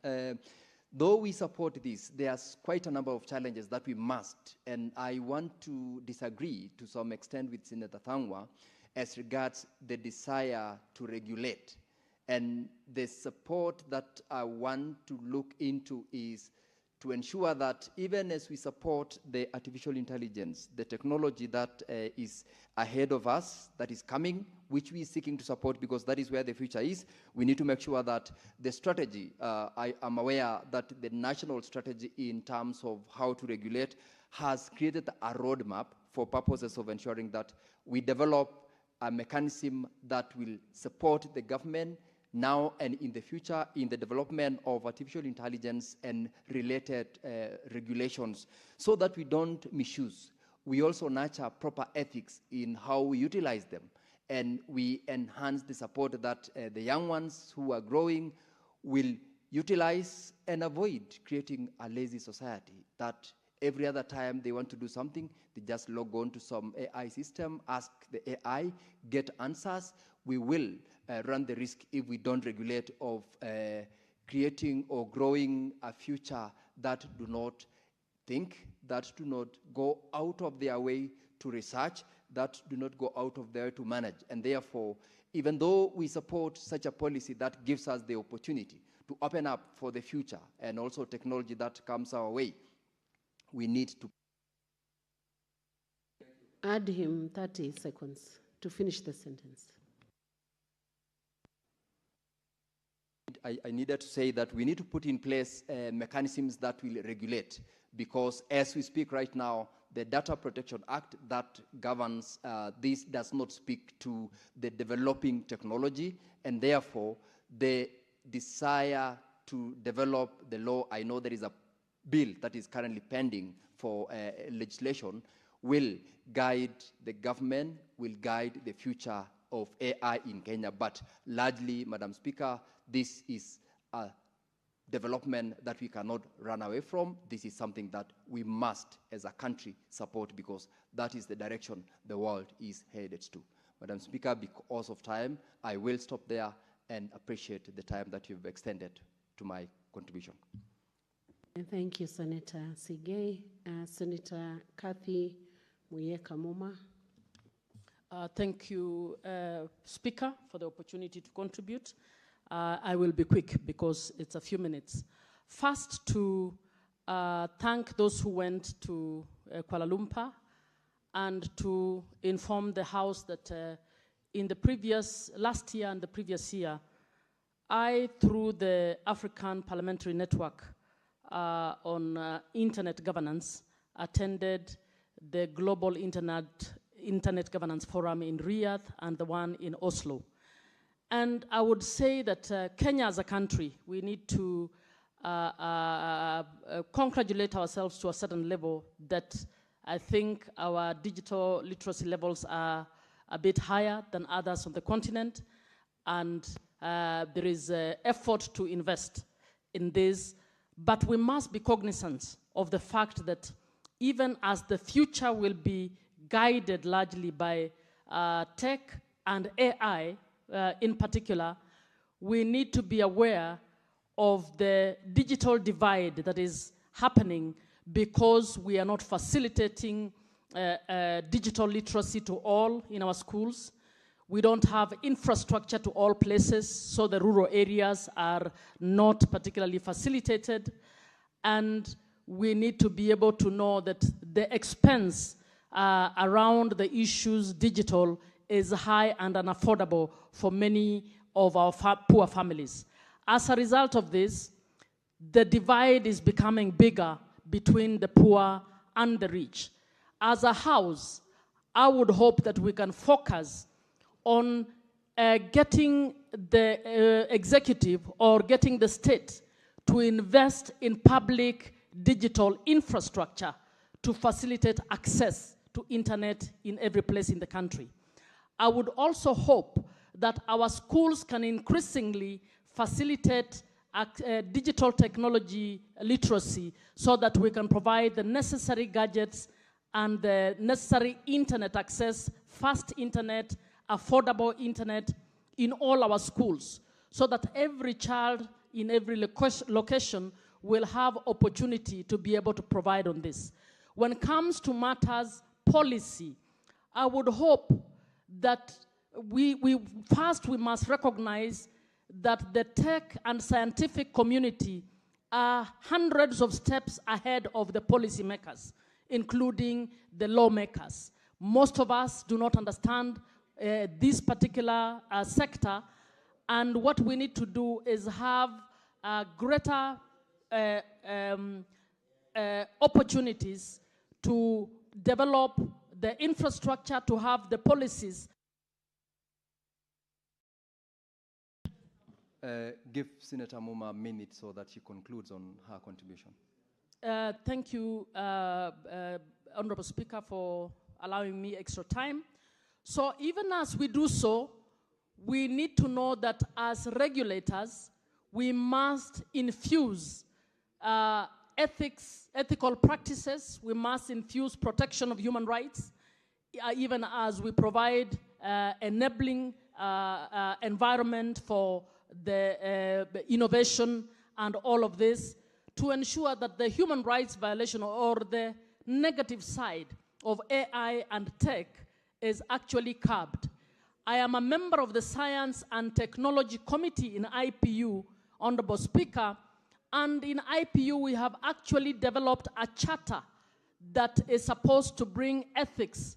though we support this, there's quite a number of challenges that we must, and I want to disagree to some extent with Senator Thangwa as regards the desire to regulate. And the support that I want to look into is to ensure that even as we support the artificial intelligence, the technology that is ahead of us, that is coming, which we are seeking to support because that is where the future is, we need to make sure that the strategy, I am aware that the national strategy in terms of how to regulate has created a roadmap for purposes of ensuring that we develop a mechanism that will support the government now and in the future in the development of artificial intelligence and related regulations so that we don't misuse. We also nurture proper ethics in how we utilize them, and we enhance the support that the young ones who are growing will utilize and avoid creating a lazy society that every other time they want to do something, they just log on to some AI system, ask the AI, get answers. We will run the risk if we don't regulate of creating or growing a future that do not think, that do not go out of their way to research, that do not go out of their way to manage. And therefore, even though we support such a policy that gives us the opportunity to open up for the future and also technology that comes our way, we need to add him 30 seconds to finish the sentence. I needed to say that we need to put in place mechanisms that will regulate, because as we speak right now, the Data Protection Act that governs this does not speak to the developing technology, and therefore the desire to develop the law, I know there is a bill that is currently pending for legislation, will guide the government, will guide the future of AI in Kenya. But largely, Madam Speaker, this is a development that we cannot run away from. This is something that we must, as a country, support, because that is the direction the world is headed to. Madam Speaker, because of time, I will stop there and appreciate the time that you've extended to my contribution. Thank you, Senator Sigei. Senator Kathy Muyeka-Muma. Thank you, Speaker, for the opportunity to contribute. I will be quick because it's a few minutes. First, to thank those who went to Kuala Lumpur and to inform the House that in the last year and the previous year, I, through the African Parliamentary Network on Internet Governance, attended the Global Internet Governance Forum in Riyadh and the one in Oslo. And I would say that Kenya as a country, we need to congratulate ourselves to a certain level that I think our digital literacy levels are a bit higher than others on the continent, and there is effort to invest in this, but we must be cognizant of the fact that even as the future will be guided largely by tech and AI in particular, we need to be aware of the digital divide that is happening because we are not facilitating digital literacy to all in our schools. We don't have infrastructure to all places, so the rural areas are not particularly facilitated. And we need to be able to know that the expense around the issues digital is high and unaffordable for many of our poor families. As a result of this, the divide is becoming bigger between the poor and the rich. As a house, I would hope that we can focus on getting the executive or getting the state to invest in public digital infrastructure to facilitate access to internet in every place in the country. I would also hope that our schools can increasingly facilitate digital technology literacy so that we can provide the necessary gadgets and the necessary internet access, fast internet, affordable internet in all our schools, so that every child in every location will have opportunity to be able to provide on this. When it comes to matters policy, I would hope that we must recognize that the tech and scientific community are hundreds of steps ahead of the policymakers, including the lawmakers. Most of us do not understand this particular sector, and what we need to do is have greater opportunities to develop the infrastructure, to have the policies. give Senator Muma a minute so that she concludes on her contribution. Thank you, Honorable Speaker, for allowing me extra time. So even as we do so, we need to know that as regulators, we must infuse ethical practices. We must infuse protection of human rights, even as we provide enabling environment for the innovation and all of this, to ensure that the human rights violation or the negative side of AI and tech is actually curbed. I am a member of the Science and Technology Committee in IPU, Honorable Speaker, and in IPU we have actually developed a charter that is supposed to bring ethics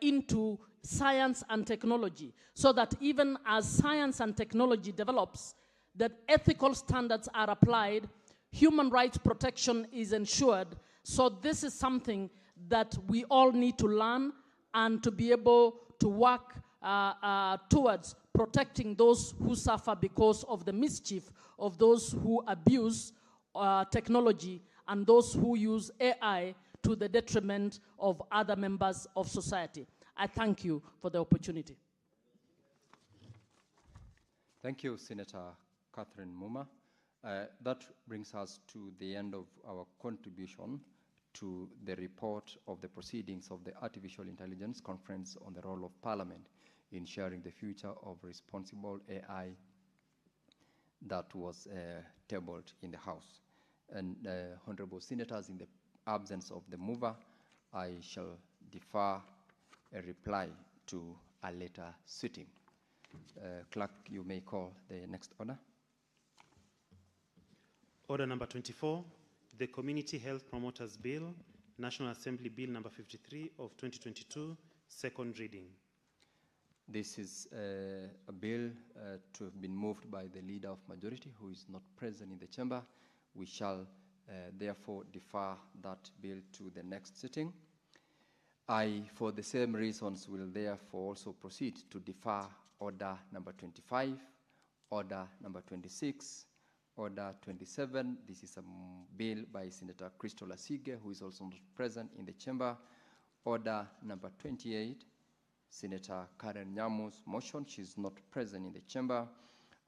into science and technology, so that even as science and technology develops, that ethical standards are applied, human rights protection is ensured. So this is something that we all need to learn and to be able to work towards protecting those who suffer because of the mischief of those who abuse technology and those who use AI to the detriment of other members of society. I thank you for the opportunity. Thank you, Senator Catherine Muma. That brings us to the end of our contribution to the report of the proceedings of the Artificial Intelligence Conference on the role of Parliament in sharing the future of responsible AI that was tabled in the House. And honorable senators, in the absence of the mover, I shall defer a reply to a later sitting. Clerk, you may call the next order. Order number 24, the Community Health Promoters Bill, National Assembly Bill number 53 of 2022, second reading. This is a bill to have been moved by the Leader of Majority, who is not present in the chamber. We shall therefore defer that bill to the next sitting. I, for the same reasons, will therefore also proceed to defer order number 25, order number 26, order 27. This is a bill by Senator Crystal Asige, who is also not present in the chamber. Order number 28, Senator Karen Nyamu's motion. She is not present in the chamber.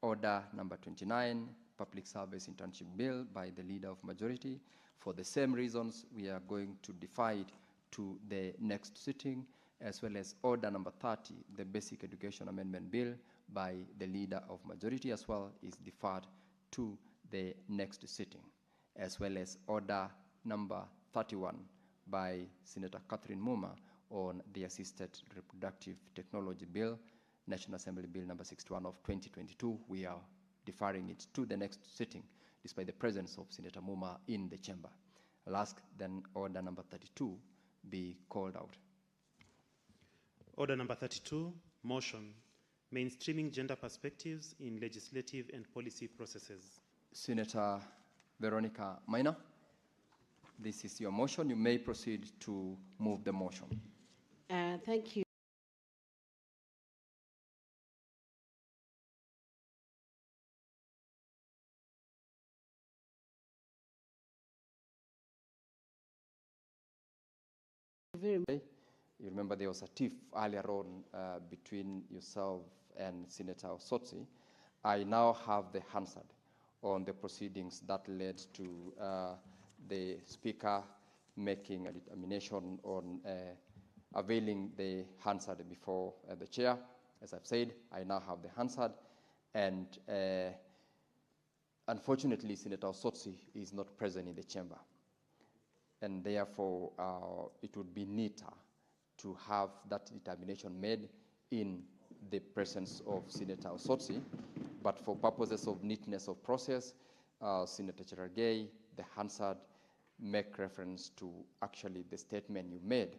Order number 29, Public Service Internship Bill by the Leader of Majority. For the same reasons, we are going to defer it to the next sitting, as well as order number 30, the Basic Education Amendment Bill by the Leader of Majority as well, is deferred to the next sitting, as well as order number 31 by Senator Catherine Muma on the Assisted Reproductive Technology Bill, National Assembly Bill number 61 of 2022. We are deferring it to the next sitting, despite the presence of Senator Muma in the chamber. I'll ask then order number 32 be called out. Order number 32, motion, mainstreaming gender perspectives in legislative and policy processes. Senator Veronica Maina, this is your motion. You may proceed to move the motion. Thank you. Very much. You remember there was a tiff earlier on between yourself and Senator Osotsi. I now have the Hansard on the proceedings that led to the Speaker making a determination on availing the Hansard before the Chair. As I've said, I now have the Hansard, and unfortunately, Senator Osotsi is not present in the chamber. And therefore, it would be neater to have that determination made in the presence of Senator Osotsi. But for purposes of neatness of process, Senator Cherargei, the Hansard, make reference to actually the statement you made.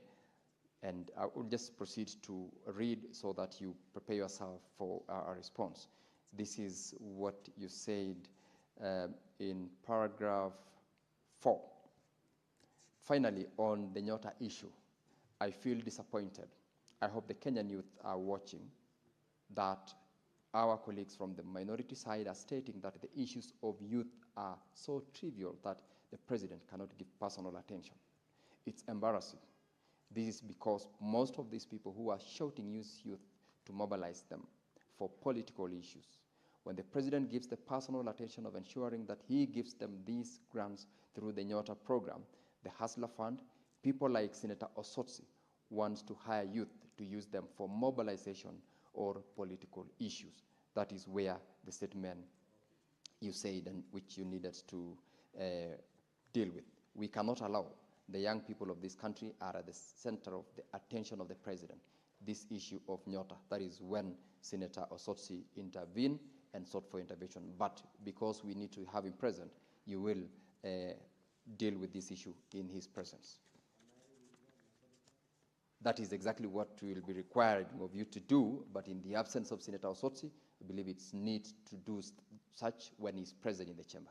And I will just proceed to read so that you prepare yourself for a response. This is what you said in paragraph 4. Finally, on the Nyota issue, I feel disappointed. I hope the Kenyan youth are watching that our colleagues from the minority side are stating that the issues of youth are so trivial that the president cannot give personal attention. It's embarrassing. This is because most of these people who are shouting use youth to mobilize them for political issues. When the president gives the personal attention of ensuring that he gives them these grants through the Nyota program, the Hustler Fund, people like Senator Osotsi wants to hire youth to use them for mobilization or political issues. That is where the statement you said and which you needed to deal with. We cannot allow the young people of this country are at the center of the attention of the president. This issue of Nyota, that is when Senator Osotsi intervened and sought for intervention. But because we need to have him present, you will deal with this issue in his presence. That is exactly what will be required of you to do, but in the absence of Senator Osotsi, I believe it's need to do such when he's present in the chamber.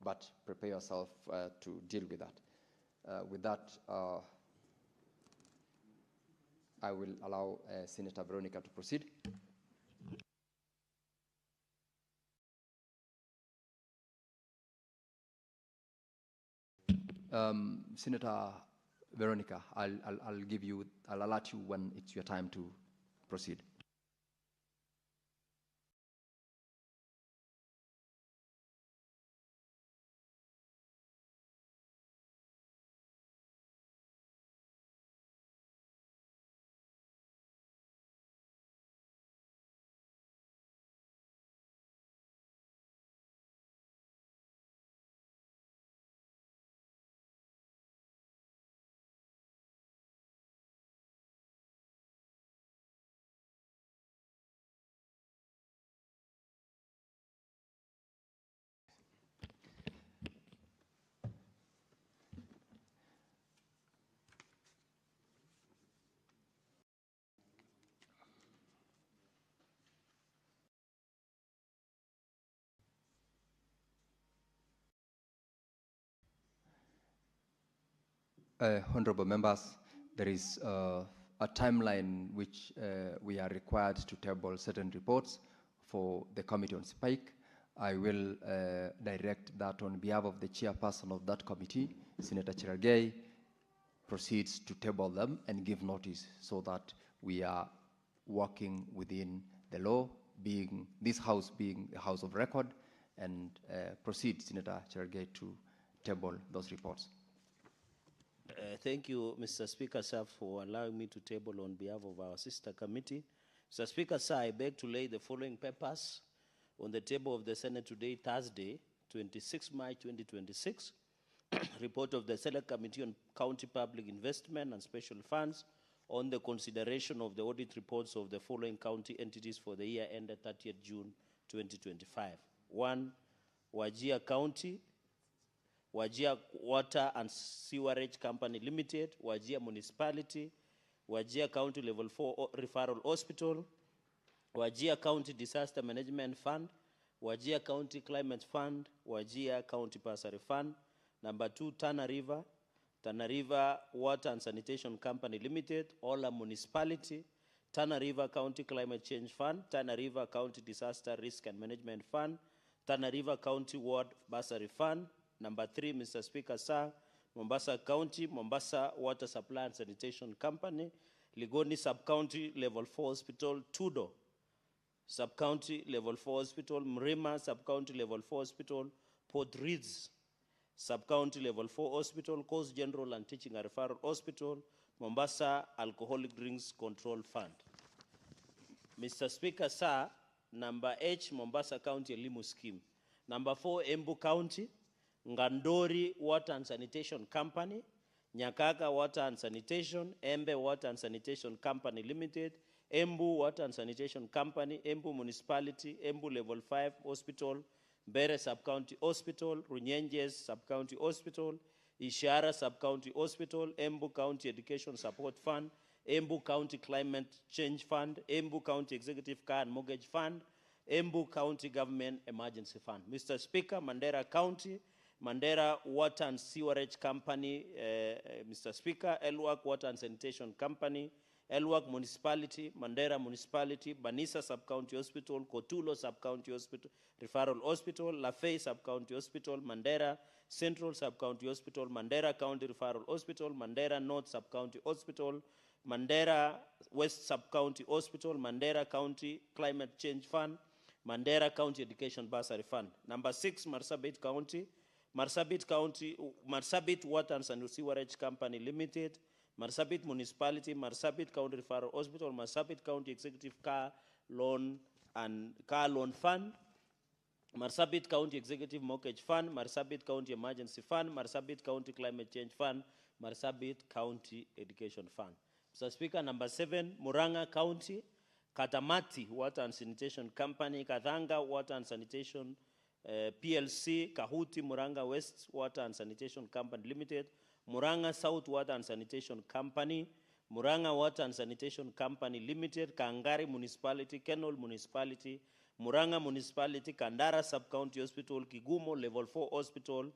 But prepare yourself to deal with that. With that, I will allow Senator Veronica to proceed. Senator Veronica, I'll alert you when it's your time to proceed. Honorable members, there is a timeline which we are required to table certain reports for the Committee on Spike. I will direct that on behalf of the chairperson of that committee, Senator Cherargei, proceeds to table them and give notice so that we are working within the law, being this house being a house of record, and proceed, Senator Cherargei, to table those reports. Thank you, Mr. Speaker, sir, for allowing me to table on behalf of our sister committee. Mr. Speaker, sir, I beg to lay the following papers on the table of the Senate today, Thursday, 26 March 2026. Report of the Select Committee on County Public Investment and Special Funds on the consideration of the audit reports of the following county entities for the year ended 30th June 2025. 1, Wajir County, Wajir Water and Sewerage Company Limited, Wajir Municipality, Wajir County Level 4 Referral Hospital, Wajir County Disaster Management Fund, Wajir County Climate Fund, Wajir County Bursary Fund. Number 2, Tana River Water and Sanitation Company Limited, Ola Municipality, Tana River County Climate Change Fund, Tana River County Disaster Risk and Management Fund, Tana River County Ward Bursary Fund. Number 3, Mr. Speaker, sir, Mombasa County, Mombasa Water Supply and Sanitation Company, Ligoni Sub-County Level 4 Hospital, Tudo Sub-County Level 4 Hospital, Mrima Sub-County Level 4 Hospital, Port Reitz Sub-County Level 4 Hospital, Coast General and Teaching and Referral Hospital, Mombasa Alcoholic Drinks Control Fund. Mr. Speaker, sir, number H, Mombasa County Elimu Scheme. Number 4, Embu County, Ngandori Water and Sanitation Company, Nyakaga Water and Sanitation, Embe Water and Sanitation Company Limited, Embu Water and Sanitation Company, Embu Municipality, Embu Level 5 Hospital, Bere Sub-County Hospital, Runyenjes Sub-County Hospital, Ishara Sub-County Hospital, Embu County Education Support Fund, Embu County Climate Change Fund, Embu County Executive Car and Mortgage Fund, Embu County Government Emergency Fund. Mr. Speaker, Mandera County, Mandera Water and Sewerage Company, Mr. Speaker, Elwak Water and Sanitation Company, Elwak Municipality, Mandera Municipality, Banisa Sub-County Hospital, Kotulo Sub-County Hospital, Referral Hospital, Lafay Sub-County Hospital, Mandera Central Sub-County Hospital, Mandera County Referral Hospital, Mandera North Sub-County Hospital, Mandera West Sub-County Hospital, Mandera County Climate Change Fund, Mandera County Education Bursary Fund. Number 6, Marsabit County, Marsabit Water and Sewerage Company Limited, Marsabit Municipality, Marsabit County Referral Hospital, Marsabit County Executive Car Loan Fund, Marsabit County Executive Mortgage Fund, Marsabit County Emergency Fund, Marsabit County Climate Change Fund, Marsabit County Education Fund. Mr. Speaker, number 7, Muranga County, Katamati Water and Sanitation Company, Kathanga Water and Sanitation PLC, Kahuti Muranga West Water and Sanitation Company Limited, Muranga South Water and Sanitation Company, Muranga Water and Sanitation Company Limited, Kangari Municipality, Kenol Municipality, Muranga Municipality, Kandara Sub-County Hospital, Kigumo Level 4 Hospital,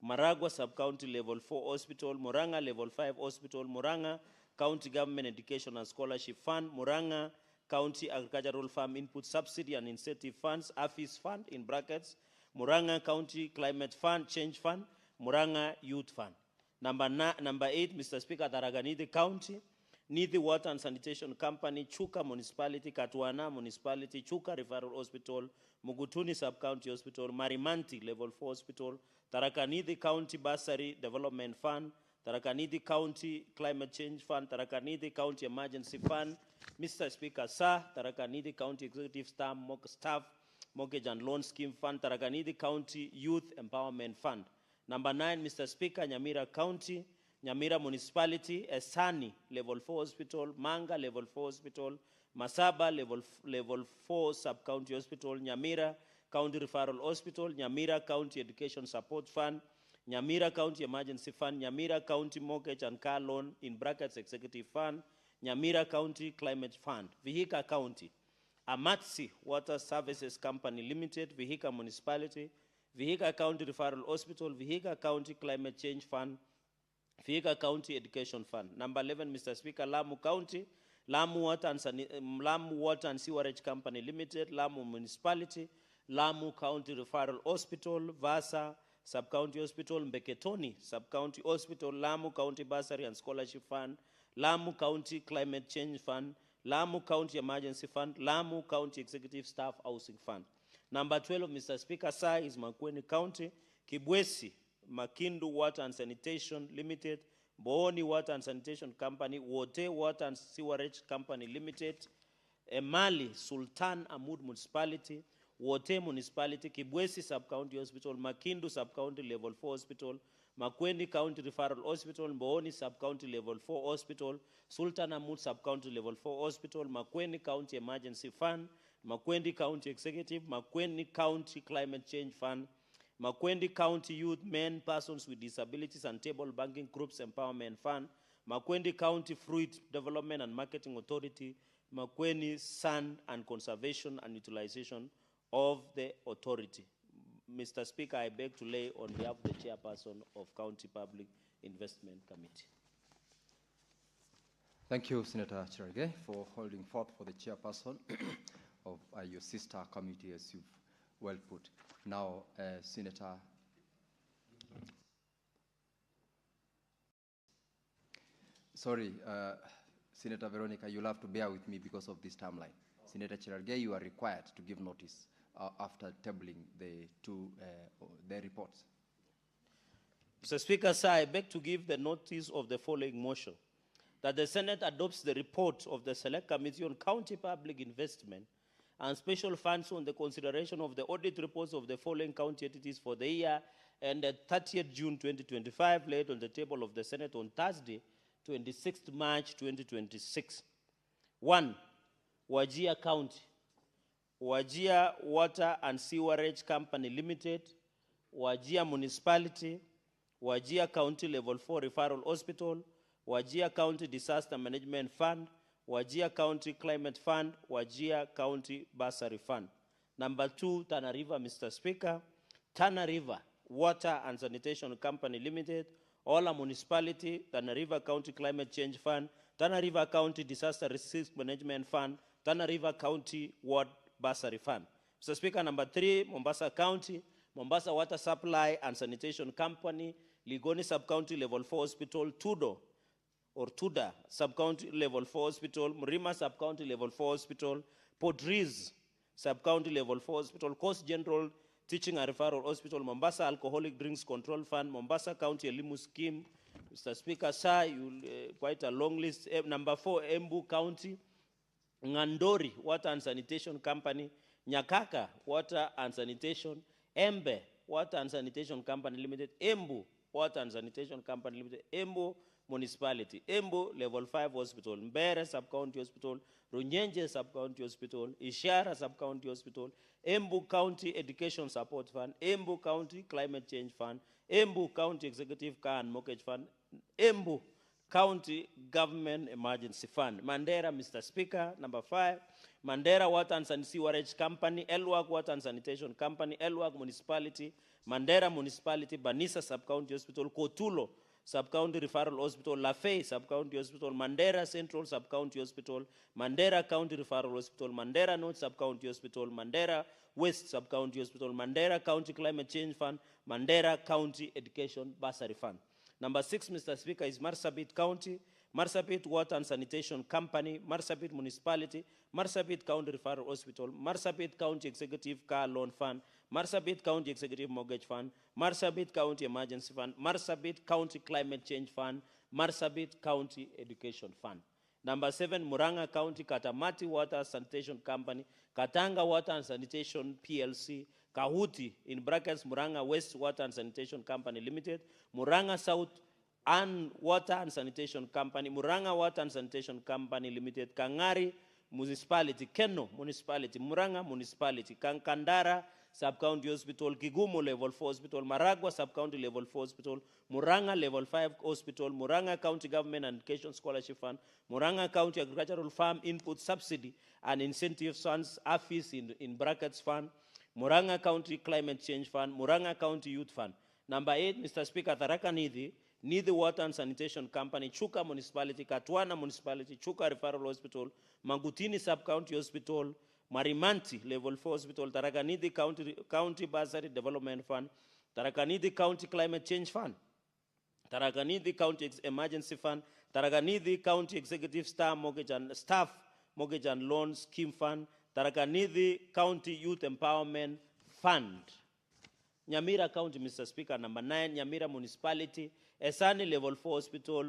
Maragua Sub-County Level 4 Hospital, Muranga Level 5 Hospital, Muranga County Government Education and Scholarship Fund, Muranga County Agricultural Farm Input Subsidy and Incentive Funds, AFIS Fund in brackets, Muranga County Climate Fund, Change Fund, Muranga Youth Fund. Number 8, Mr. Speaker, Taraganidi County, Nithi Water and Sanitation Company, Chuka Municipality, Katwana Municipality, Chuka Referral Hospital, Mugutuni Sub-County Hospital, Marimanti Level 4 Hospital, Tarakanidi County Bursary Development Fund, Tarakanidi County Climate Change Fund, Tarakanidi County Emergency Fund, Mr. Speaker, sir, Tarakanidi County Executive Staff Mortgage and Loan Scheme Fund, Tarakanidi County Youth Empowerment Fund. Number 9, Mr. Speaker, Nyamira County, Nyamira Municipality, Esani Level 4 Hospital, Manga Level 4 Hospital, Masaba Level 4 Sub-County Hospital, Nyamira County Referral Hospital, Nyamira County Education Support Fund, Nyamira County Emergency Fund, Nyamira County Mortgage and Car Loan in brackets Executive Fund, Nyamira County Climate Fund, Vihiga County, Amatsi Water Services Company Limited, Vihiga Municipality, Vihiga County Referral Hospital, Vihiga County Climate Change Fund, Vihiga County Education Fund. Number 11, Mr. Speaker, Lamu County, Lamu Water and Sewerage Company Limited, Lamu Municipality, Lamu County Referral Hospital, Vasa Sub-County Hospital, Mbeketoni Sub-County Hospital, Lamu County Bursary and Scholarship Fund, Lamu County Climate Change Fund, Lamu County Emergency Fund, Lamu County Executive Staff Housing Fund. Number 12, Mr. Speaker, sir, is Makueni County, Kibwesi, Makindu Water and Sanitation Limited, Booni Water and Sanitation Company, Wote Water and Sewerage Company Limited, Emali Sultan Ahmud Municipality, Wote Municipality, Kibwesi Sub-County Hospital, Makindu Sub-County Level 4 Hospital, Makweni County Referral Hospital, Booni Sub-County Level 4 Hospital, Sultan Ahmud Sub-County Level 4 Hospital, Makweni County Emergency Fund, Makweni County Executive, Makweni County Climate Change Fund, Makweni County Youth Men, Persons with Disabilities and Table Banking Groups Empowerment Fund, Makweni County Fruit Development and Marketing Authority, Makweni Sand and Conservation and Utilization of the Authority. Mr. Speaker, I beg to lay on behalf of the Chairperson of County Public Investment Committee. Thank you, Senator Cherage, for holding forth for the Chairperson of your sister committee, as you've well put. Now, Senator. Sorry, Senator Veronica, you'll have to bear with me because of this timeline. Senator Cherage, you are required to give notice after tabling the the reports. Mr. Speaker, sir, I beg to give the notice of the following motion, that the Senate adopts the report of the Select Committee on County Public Investment and Special Funds on the consideration of the audit reports of the following county entities for the year ended 30th June 2025, laid on the table of the Senate on Thursday, 26th March 2026. 1. Wajir County, Wajir Water and Sewerage Company Limited, Wajir Municipality, Wajir County Level 4 Referral Hospital, Wajir County Disaster Management Fund, Wajir County Climate Fund, Wajir County Bursary Fund. Number 2, Tana River, Mr. Speaker, Tana River Water and Sanitation Company Limited, Ola Municipality, Tana River County Climate Change Fund, Tana River County Disaster Risk Management Fund, Tana River County Ward Bursary Fund. Mr. Speaker, number 3, Mombasa County, Mombasa Water Supply and Sanitation Company, Ligoni Sub-County Level 4 Hospital, Tuda Sub-County Level 4 Hospital, Murima Sub-County Level 4 Hospital, Podriz Sub-County Level 4 Hospital, Coast General Teaching and Referral Hospital, Mombasa Alcoholic Drinks Control Fund, Mombasa County Elimu Scheme. Mr. Speaker, sir, quite a long list. Number 4, Embu County, Ngandori Water and Sanitation Company, Nyakaka Water and Sanitation, Embe Water and Sanitation Company Limited, Embu Water and Sanitation Company Limited, Embu Municipality, Embu Level 5 Hospital, Mbere Sub-County Hospital, Runyenje Sub-County Hospital, Ishara Sub-County Hospital, Embu County Education Support Fund, Embu County Climate Change Fund, Embu County Executive Car and Mortgage Fund, Embu County Government Emergency Fund. Mandera, Mr. Speaker, number 5, Mandera Water and Sewerage Company, Elwag Water and Sanitation Company, Elwag Municipality, Mandera Municipality, Banisa Sub-County Hospital, Kotulo Sub-County Referral Hospital, Lafay Sub-County Hospital, Mandera Central Sub-County Hospital, Mandera County Referral Hospital, Mandera North Sub-County Hospital, Mandera West Sub-County Hospital, Mandera County Climate Change Fund, Mandera County Education Bursary Fund. Number 6, Mr. Speaker, is Marsabit County, Marsabit Water and Sanitation Company, Marsabit Municipality, Marsabit County Referral Hospital, Marsabit County Executive Car Loan Fund, Marsabit County Executive Mortgage Fund, Marsabit County Emergency Fund, Marsabit County Climate Change Fund, Marsabit County Education Fund. Number 7, Muranga County Katamati Water Sanitation Company, Katanga Water and Sanitation PLC, Kahuti, in brackets, Muranga West Water and Sanitation Company Limited, Muranga South and Water and Sanitation Company, Muranga Water and Sanitation Company Limited, Kangari Municipality, Keno Municipality, Muranga Municipality, Kankandara Sub-County Hospital, Kigumo Level 4 Hospital, Maragua Sub-County Level 4 Hospital, Muranga Level 5 Hospital, Muranga County Government and Education Scholarship Fund, Muranga County Agricultural Farm Input Subsidy and Incentive Funds, AFIS in brackets fund, Muranga County Climate Change Fund, Muranga County Youth Fund. Number 8, Mr. Speaker, Tharaka Nithi Water and Sanitation Company, Chuka Municipality, Katwana Municipality, Chuka Referral Hospital, Mangutini Sub-County Hospital, Marimanti Level 4 Hospital, Tharaka Nithi County Bursary Development Fund, Tharaka Nithi County Climate Change Fund, Tharaka Nithi County Emergency Fund, Tharaka Nithi County Executive Staff Mortgage and Loan Scheme Fund, Tharaka Nithi County Youth Empowerment Fund. Nyamira County, Mr. Speaker, number 9, Nyamira Municipality, Esani Level 4 Hospital,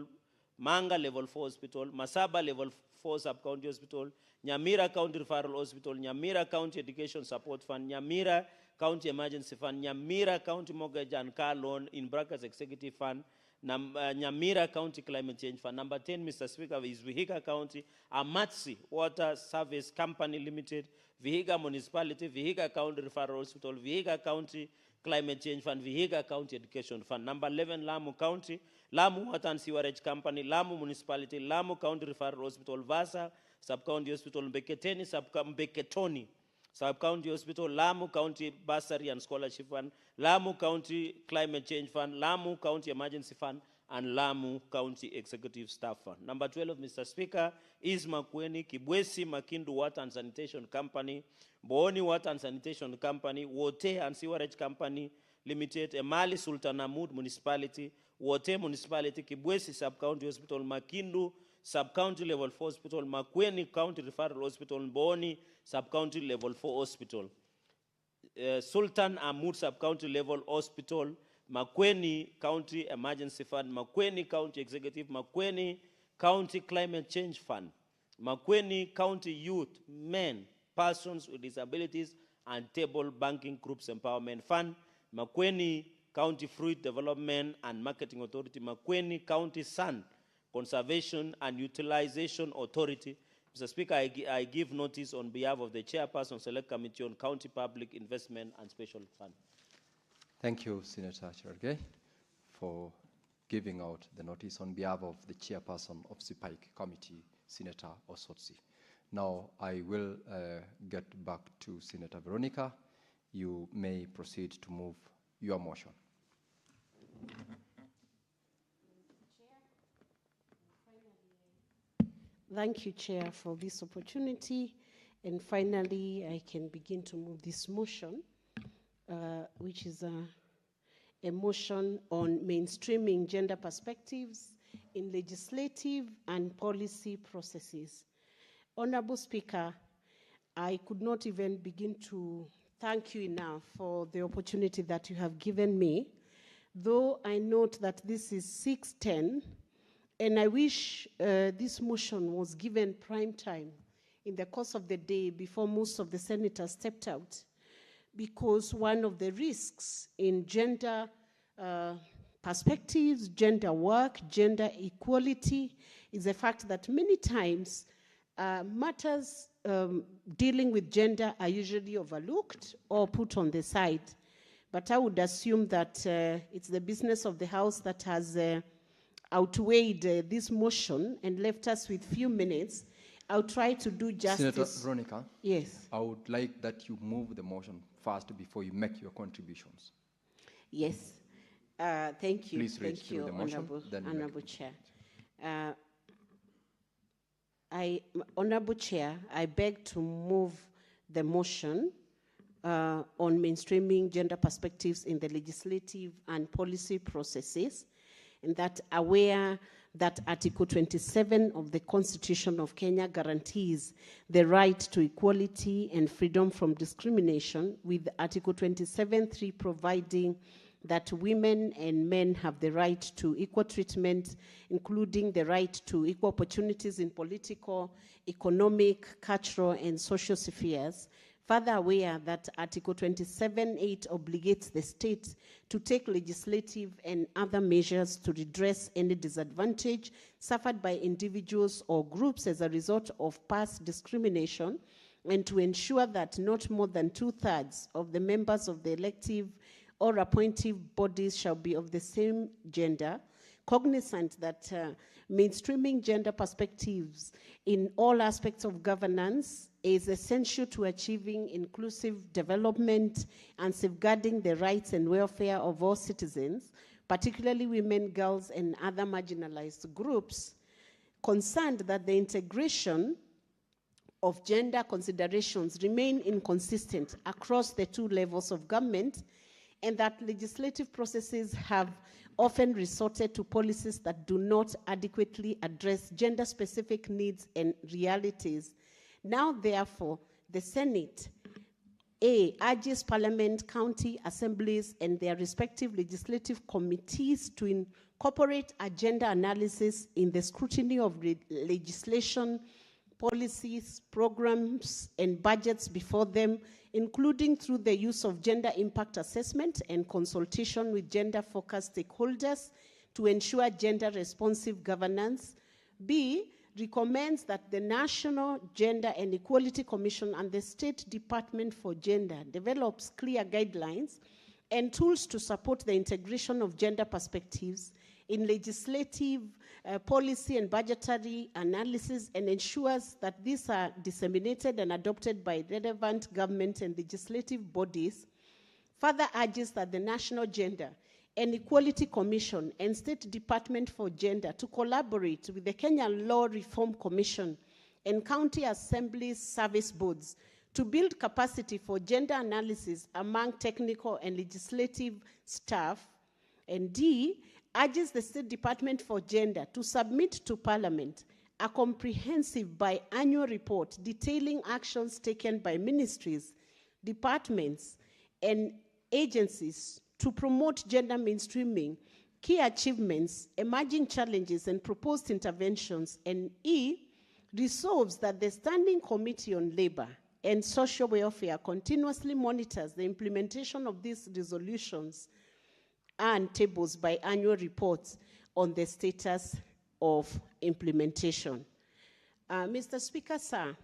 Manga Level 4 Hospital, Masaba Level 4 Sub-County Hospital, Nyamira County Referral Hospital, Nyamira County Education Support Fund, Nyamira County Emergency Fund, Nyamira County Mortgage and Car Loan, in brackets Executive Fund, Nyamira County Climate Change Fund. Number 10, Mr. Speaker, is Vihiga County, Amatsi Water Service Company Limited, Vihiga Municipality, Vihiga County Referral Hospital, Vihiga County Climate Change Fund, Vihiga County Education Fund. Number 11, Lamu County, Lamu Water and Sewerage Company, Lamu Municipality, Lamu County Referral Hospital, Vasa Sub-County Hospital, Mbeketoni Sub-County Hospital, Lamu County Bursary and Scholarship Fund, Lamu County Climate Change Fund, Lamu County Emergency Fund, and Lamu County Executive Staff Fund. Number 12, Mr. Speaker, is Makueni Kibwesi Makindu Water and Sanitation Company, Booni Water and Sanitation Company, Wote and Sewerage Company Limited, Emali Sultanahmud Municipality, Wote Municipality, Kibwesi Sub-County Hospital, Makindu Sub-County Level 4 Hospital, Makueni County Referral Hospital, Booni Sub-County Level 4 Hospital, Sultan Ahmud Sub-County Level Hospital, Makueni County Emergency Fund, Makueni County Executive, Makueni County Climate Change Fund, Makueni County Youth, Men, Persons with Disabilities and Table Banking Groups Empowerment Fund, Makueni County Fruit Development and Marketing Authority, Makueni County Sun Conservation and Utilization Authority. Mr. Speaker, I give notice on behalf of the Chairperson Select Committee on County Public Investment and Special Fund. Thank you, Senator Cherargei, for giving out the notice on behalf of the Chairperson of CPIC Committee, Senator Osotsi. Now I will get back to Senator Veronica. You may proceed to move your motion. Thank you, Chair, for this opportunity. And finally, I can begin to move this motion, which is a motion on mainstreaming gender perspectives in legislative and policy processes. Honorable Speaker, I could not even begin to thank you enough for the opportunity that you have given me, though I note that this is 6:10, and I wish this motion was given prime time in the course of the day before most of the senators stepped out, because one of the risks in gender perspectives, gender work, gender equality is the fact that many times matters dealing with gender are usually overlooked or put on the side. But I would assume that it's the business of the House that has outweighed this motion and left us with few minutes. I'll try to do justice. Senator Veronica? Yes. I would like that you move the motion first before you make your contributions. Yes. Thank you. Please read Thank through you, the motion, Honorable Chair. Honorable Chair, I beg to move the motion on mainstreaming gender perspectives in the legislative and policy processes, and that aware that Article 27 of the Constitution of Kenya guarantees the right to equality and freedom from discrimination, with Article 27(3) providing that women and men have the right to equal treatment, including the right to equal opportunities in political, economic, cultural, and social spheres. Further aware that Article 27(8) obligates the state to take legislative and other measures to redress any disadvantage suffered by individuals or groups as a result of past discrimination, and to ensure that not more than 2/3 of the members of the elective or appointive bodies shall be of the same gender, cognizant that mainstreaming gender perspectives in all aspects of governance is essential to achieving inclusive development and safeguarding the rights and welfare of all citizens, particularly women, girls, and other marginalized groups, concerned that the integration of gender considerations remain inconsistent across the two levels of government, and that legislative processes have often resorted to policies that do not adequately address gender-specific needs and realities. Now, therefore, the Senate urges Parliament, county assemblies, and their respective legislative committees to incorporate a gender analysis in the scrutiny of legislation, policies, programs, and budgets before them, including through the use of gender impact assessment and consultation with gender-focused stakeholders to ensure gender-responsive governance. B, recommends that the National Gender and Equality Commission and the State Department for Gender develops clear guidelines and tools to support the integration of gender perspectives in legislative, policy, and budgetary analysis, and ensures that these are disseminated and adopted by relevant government and legislative bodies. Further urges that the National Gender and Equality Commission and State Department for Gender to collaborate with the Kenya Law Reform Commission and county assemblies service boards to build capacity for gender analysis among technical and legislative staff. And D, urges the State Department for Gender to submit to Parliament a comprehensive biannual report detailing actions taken by ministries, departments, and agencies to promote gender mainstreaming, key achievements, emerging challenges, and proposed interventions. And E, resolves that the Standing Committee on Labor and Social Welfare continuously monitors the implementation of these resolutions and tables biannual reports on the status of implementation. Mr. Speaker, sir,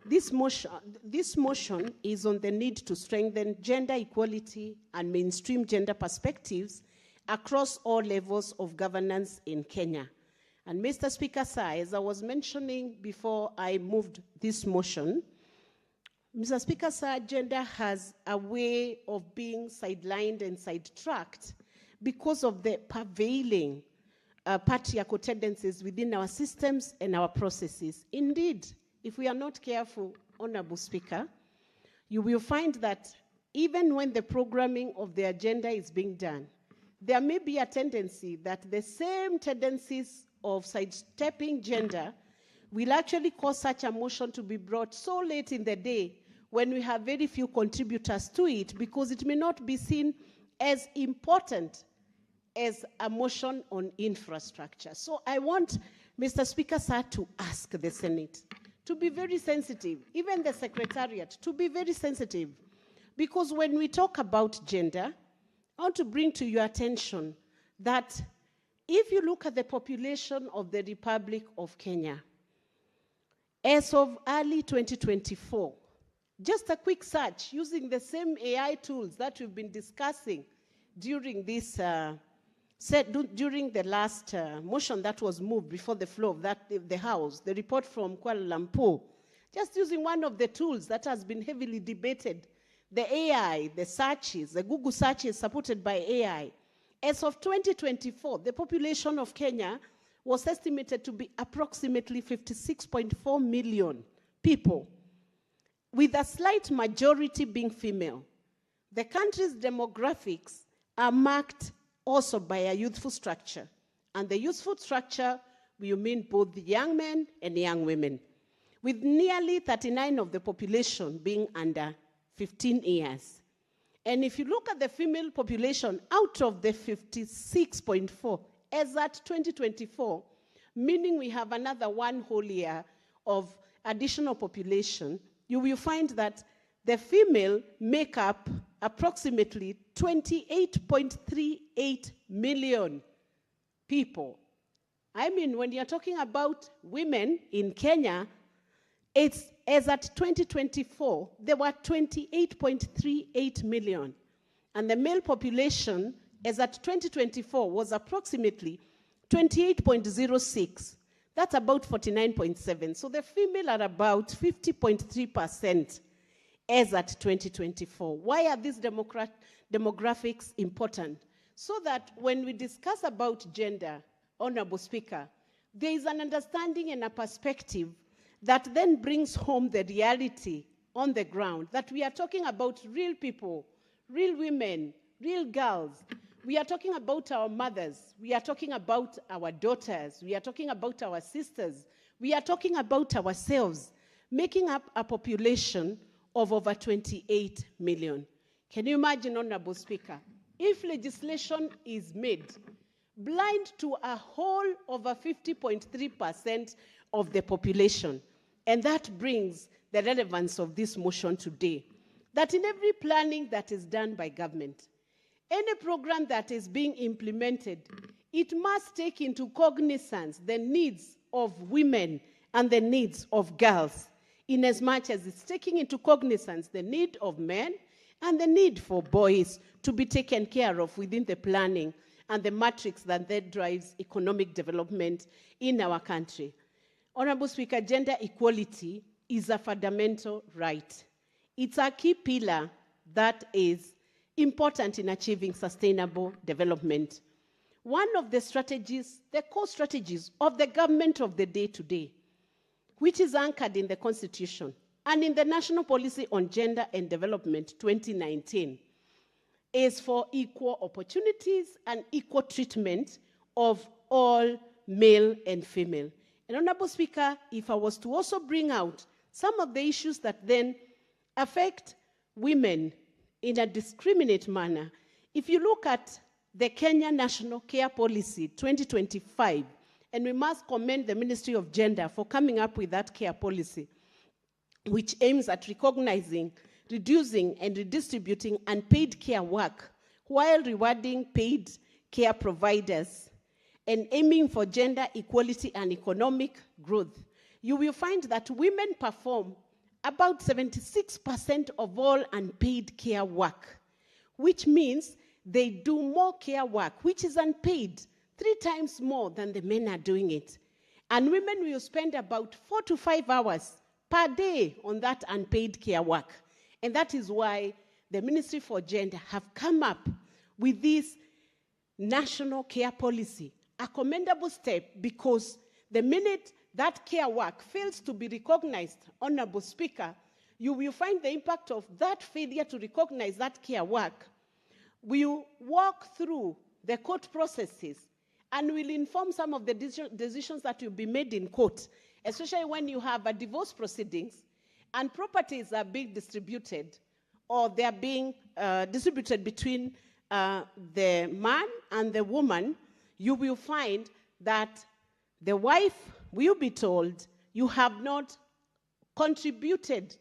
this motion is on the need to strengthen gender equality and mainstream gender perspectives across all levels of governance in Kenya. And Mr. Speaker, sir, as I was mentioning before I moved this motion, Mr. Speaker, sir, gender has a way of being sidelined and sidetracked because of the prevailing patriarchal tendencies within our systems and our processes. Indeed, if we are not careful, Honorable Speaker, you will find that even when the programming of the agenda is being done, there may be a tendency that the same tendencies of sidestepping gender will actually cause such a motion to be brought so late in the day when we have very few contributors to it, because it may not be seen as important as a motion on infrastructure. So I want Mr. Speaker, sir, to ask the Senate to be very sensitive, even the Secretariat, to be very sensitive, because when we talk about gender, I want to bring to your attention that if you look at the population of the Republic of Kenya, as of early 2024, just a quick search using the same AI tools that we've been discussing during this, during the last motion that was moved before the floor of the House, the report from Kuala Lumpur, just using one of the tools that has been heavily debated, the AI, the searches, the Google searches supported by AI. As of 2024, the population of Kenya was estimated to be approximately 56.4 million people, with a slight majority being female. The country's demographics are marked also by a youthful structure. And the youthful structure will mean both the young men and young women, with nearly 39% of the population being under 15 years. And if you look at the female population, out of the 56.4, as at 2024, meaning we have another one whole year of additional population, you will find that the female make up approximately 28.38 million people. I mean, when you're talking about women in Kenya, it's as at 2024, there were 28.38 million. And the male population, as at 2024, was approximately 28.06. That's about 49.7. So the female are about 50.3% as at 2024. Why are these demographics important? So that when we discuss about gender, Honorable Speaker, there is an understanding and a perspective that then brings home the reality on the ground, that we are talking about real people, real women, real girls. We are talking about our mothers. We are talking about our daughters. We are talking about our sisters. We are talking about ourselves, making up a population of over 28 million. Can you imagine, Honorable Speaker, if legislation is made blind to a whole over 50.3% of the population, and that brings the relevance of this motion today, that in every planning that is done by government, any program that is being implemented, it must take into cognizance the needs of women and the needs of girls, in as much as it's taking into cognizance the need of men and the need for boys to be taken care of within the planning and the matrix that then drives economic development in our country. Honorable Speaker, gender equality is a fundamental right. It's a key pillar that is important in achieving sustainable development. One of the strategies, the core strategies of the government of the day today, which is anchored in the Constitution and in the National Policy on Gender and Development 2019, is for equal opportunities and equal treatment of all male and female. And Honorable Speaker, if I was to also bring out some of the issues that then affect women in a discriminate manner, if you look at the Kenya National Care Policy 2025, and we must commend the Ministry of Gender for coming up with that care policy, which aims at recognizing, reducing, and redistributing unpaid care work while rewarding paid care providers and aiming for gender equality and economic growth, you will find that women perform about 76% of all unpaid care work, which means they do more care work, which is unpaid, 3 times more than the men are doing it. And women will spend about 4 to 5 hours per day on that unpaid care work. And that is why the Ministry for Gender have come up with this national care policy, a commendable step, because the minute that care work fails to be recognized, Honorable Speaker, you will find the impact of that failure to recognize that care work will walk through the court processes and will inform some of the decisions that will be made in court, especially when you have a divorce proceedings and properties are being distributed, or they are being distributed between the man and the woman. You will find that the wife will be told, you have not contributed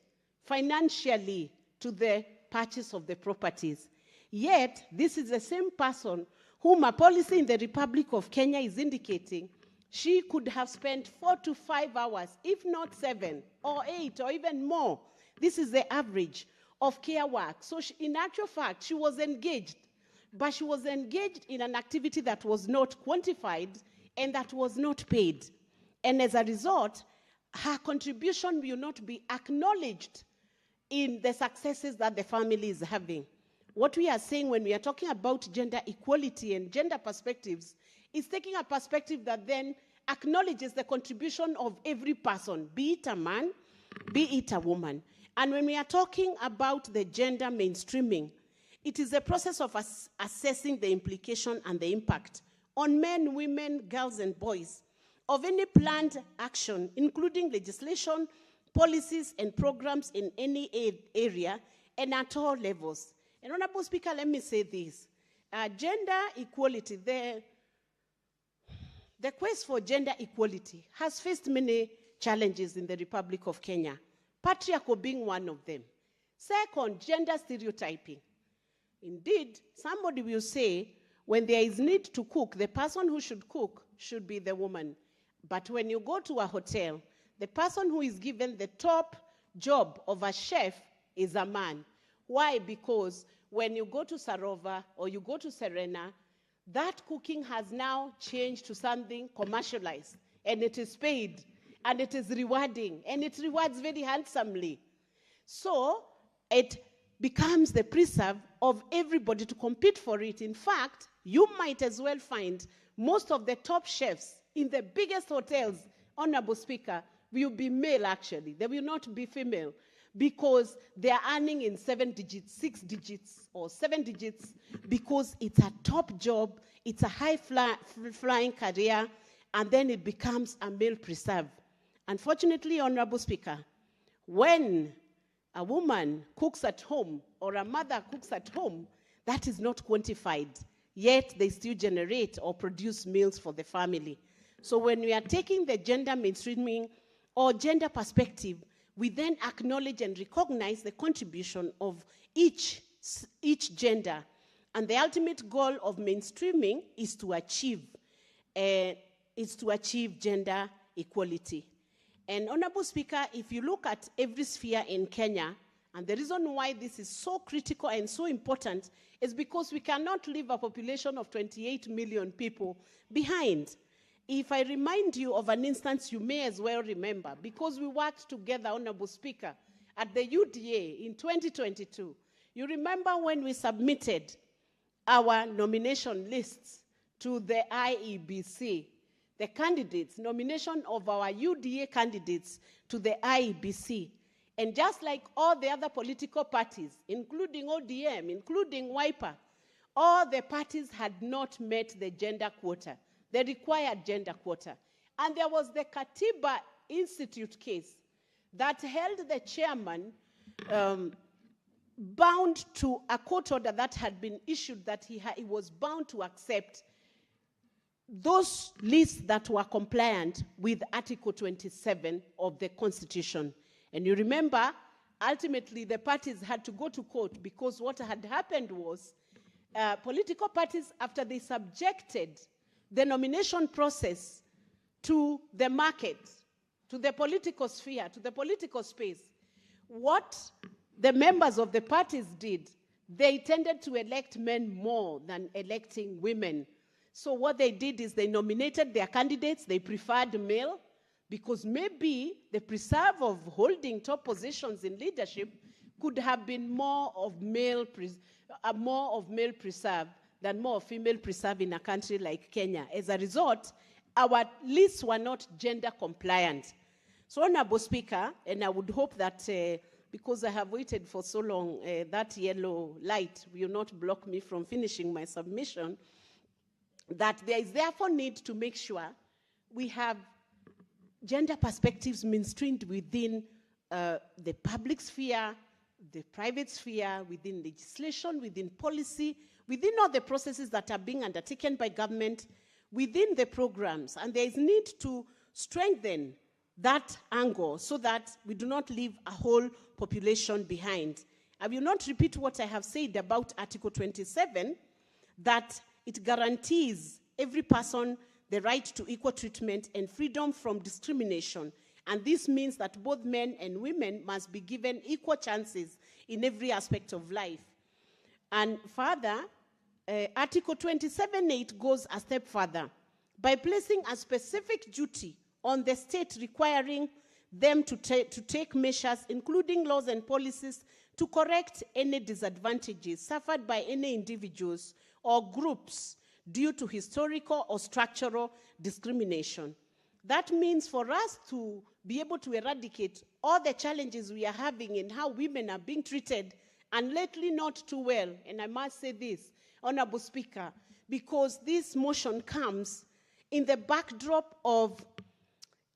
financially to the purchase of the properties. Yet, this is the same person whom a policy in the Republic of Kenya is indicating she could have spent 4 to 5 hours, if not 7 or 8 or even more. This is the average of care work. So in actual fact, she was engaged, but she was engaged in an activity that was not quantified and that was not paid. And as a result, her contribution will not be acknowledged in the successes that the family is having. What we are saying when we are talking about gender equality and gender perspectives is taking a perspective that then acknowledges the contribution of every person, be it a man, be it a woman. And when we are talking about the gender mainstreaming, it is a process of assessing the implication and the impact on men, women, girls, and boys of any planned action, including legislation, policies, and programs in any area and at all levels. And Honorable Speaker, let me say this. Gender equality, the quest for gender equality has faced many challenges in the Republic of Kenya, patriarchal being one of them. Second, gender stereotyping. Indeed, somebody will say, when there is need to cook, the person who should cook should be the woman. But when you go to a hotel, the person who is given the top job of a chef is a man. Why? Because when you go to Sarova or you go to Serena, that cooking has now changed to something commercialized, and it is paid, and it is rewarding, and it rewards very handsomely. So it becomes the preserve of everybody to compete for it. In fact, you might as well find most of the top chefs in the biggest hotels, Honorable Speaker, will be male actually. They will not be female, because they are earning in 7 digits, 6 digits, or 7 digits, because it's a top job, it's a high-flying career, and then it becomes a male preserve. Unfortunately, Honorable Speaker, when a woman cooks at home or a mother cooks at home, that is not quantified, yet they still generate or produce meals for the family. So when we are taking the gender mainstreaming or gender perspective, we then acknowledge and recognize the contribution of each gender. And the ultimate goal of mainstreaming is to achieve gender equality. And Honorable Speaker, if you look at every sphere in Kenya, and the reason why this is so critical and so important is because we cannot leave a population of 28 million people behind. If I remind you of an instance you may as well remember, because we worked together, Honorable Speaker, at the UDA in 2022. You remember when we submitted our nomination lists to the IEBC, the candidates, nomination of our UDA candidates to the IEBC. And just like all the other political parties, including ODM, including WIPA, all the parties had not met the gender quota, the required gender quota. And there was the Katiba Institute case that held the chairman bound to a court order that had been issued, that he was bound to accept those lists that were compliant with Article 27 of the Constitution. And you remember, ultimately the parties had to go to court, because what had happened was political parties, after they subjected the nomination process to the market, to the political sphere, to the political space, what the members of the parties did, they tended to elect men more than electing women. So what they did is they nominated their candidates, they preferred male, because maybe the preserve of holding top positions in leadership could have been more of male preserve than more female preserve in a country like Kenya. As a result, our lists were not gender compliant. So, Honorable Speaker, and I would hope that because I have waited for so long, that yellow light will not block me from finishing my submission, that there is therefore need to make sure we have gender perspectives mainstreamed within the public sphere, the private sphere, within legislation, within policy, within all the processes that are being undertaken by government, within the programs. And there is need to strengthen that angle so that we do not leave a whole population behind. I will not repeat what I have said about Article 27, that it guarantees every person the right to equal treatment and freedom from discrimination. And this means that both men and women must be given equal chances in every aspect of life. And further, Article 27.8 goes a step further by placing a specific duty on the state requiring them to take measures, including laws and policies, to correct any disadvantages suffered by any individuals or groups due to historical or structural discrimination. That means for us to be able to eradicate all the challenges we are having in how women are being treated, and lately not too well, and I must say this, Honorable Speaker, because this motion comes in the backdrop of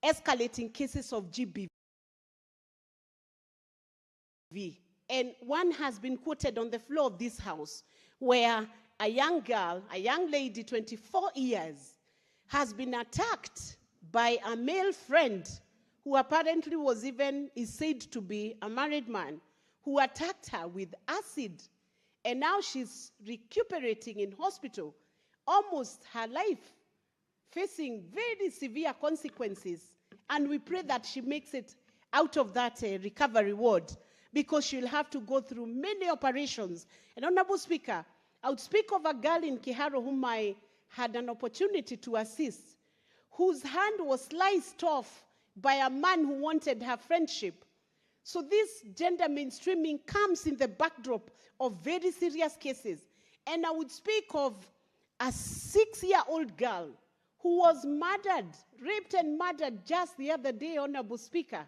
escalating cases of GBV. And one has been quoted on the floor of this House where a young girl, a young lady, 24 years, has been attacked by a male friend who apparently is said to be a married man, who attacked her with acid. And now she's recuperating in hospital, almost her life, facing very severe consequences. And we pray that she makes it out of that recovery ward, because she'll have to go through many operations. And Honorable Speaker, I would speak of a girl in Kiharo whom I had an opportunity to assist, whose hand was sliced off by a man who wanted her friendship. So this gender mainstreaming comes in the backdrop of very serious cases. And I would speak of a 6-year-old girl who was murdered, raped and murdered just the other day, Honorable Speaker.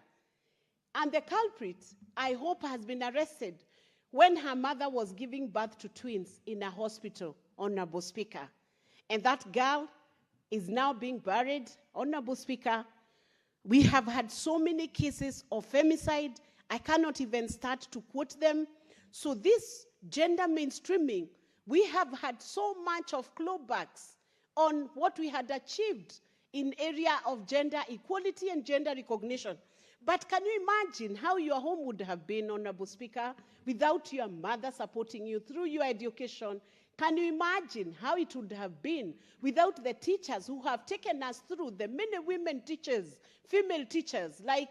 And the culprit, I hope, has been arrested when her mother was giving birth to twins in a hospital, Honorable Speaker. And that girl is now being buried, Honorable Speaker. We have had so many cases of femicide, I cannot even start to quote them. So this gender mainstreaming, we have had so much of clawbacks on what we had achieved in area of gender equality and gender recognition. But can you imagine how your home would have been, Honorable Speaker, without your mother supporting you through your education? Can you imagine how it would have been without the teachers who have taken us through, the many women teachers, female teachers, like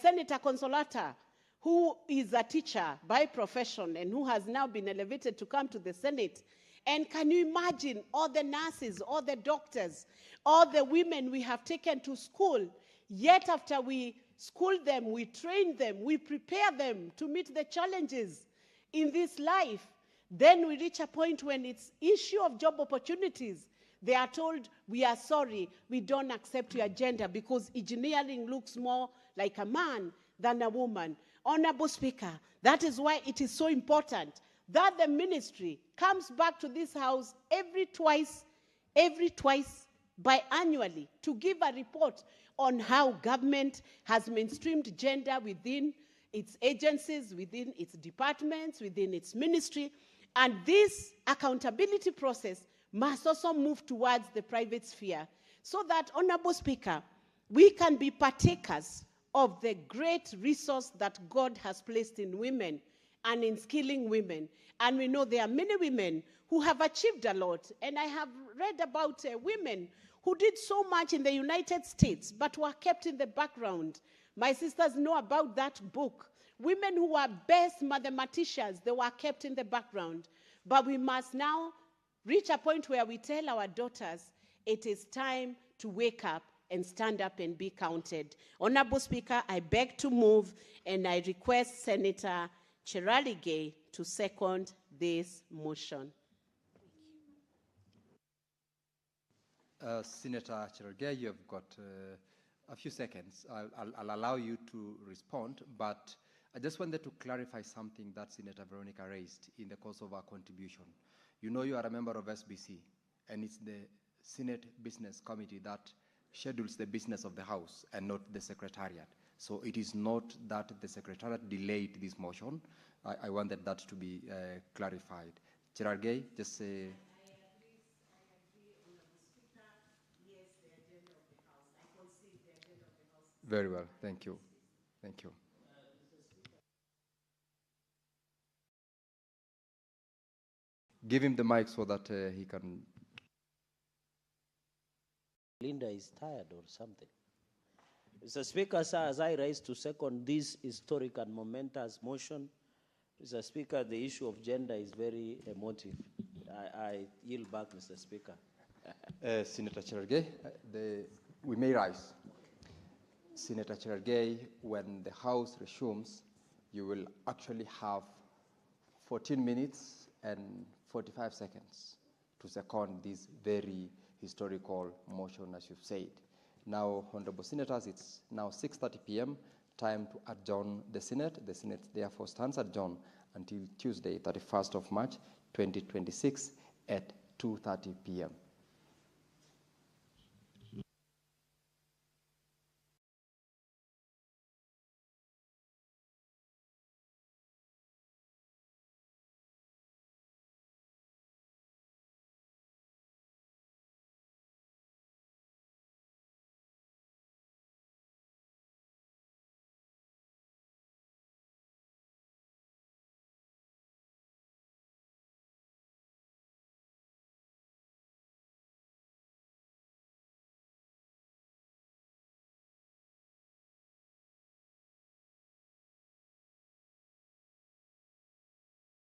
Senator Consolata, who is a teacher by profession and who has now been elevated to come to the Senate? And can you imagine all the nurses, all the doctors, all the women we have taken to school, yet after we school them, we train them, we prepare them to meet the challenges in this life. Then we reach a point when it's issue of job opportunities. They are told, we are sorry, we don't accept your gender because engineering looks more like a man than a woman. Honorable Speaker, that is why it is so important that the ministry comes back to this House every twice biannually to give a report on how government has mainstreamed gender within its agencies, within its departments, within its ministry. And this accountability process must also move towards the private sphere so that, Honorable Speaker, we can be partakers of the great resource that God has placed in women and in skilling women. And we know there are many women who have achieved a lot. And I have read about women who did so much in the United States but were kept in the background. My sisters know about that book. Women who are best mathematicians, they were kept in the background. But we must now reach a point where we tell our daughters, it is time to wake up and stand up and be counted. Honorable Speaker, I beg to move, and I request Senator Cheraligay to second this motion. Senator Cherargei, you have got a few seconds. I'll allow you to respond, but I just wanted to clarify something that Senator Veronica raised in the course of our contribution. You know you are a member of SBC, and it's the Senate Business Committee that schedules the business of the House and not the Secretariat. So it is not that the Secretariat delayed this motion. I wanted that to be clarified. Cherargei, just say. Very well, thank you. Thank you. Give him the mic so that he can. Linda is tired or something. Mr. Speaker, sir, as I rise to second this historic and momentous motion, Mr. Speaker, the issue of gender is very emotive. I yield back, Mr. Speaker. Senator Cherargei, we may rise. Senator Cherargei, when the House resumes, you will actually have 14 minutes and 45 seconds to second this very historical motion, as you've said. Now, Honorable Senators, it's now 6:30 p.m., time to adjourn the Senate. The Senate therefore stands adjourned until Tuesday, 31st of March, 2026 at 2:30 p.m.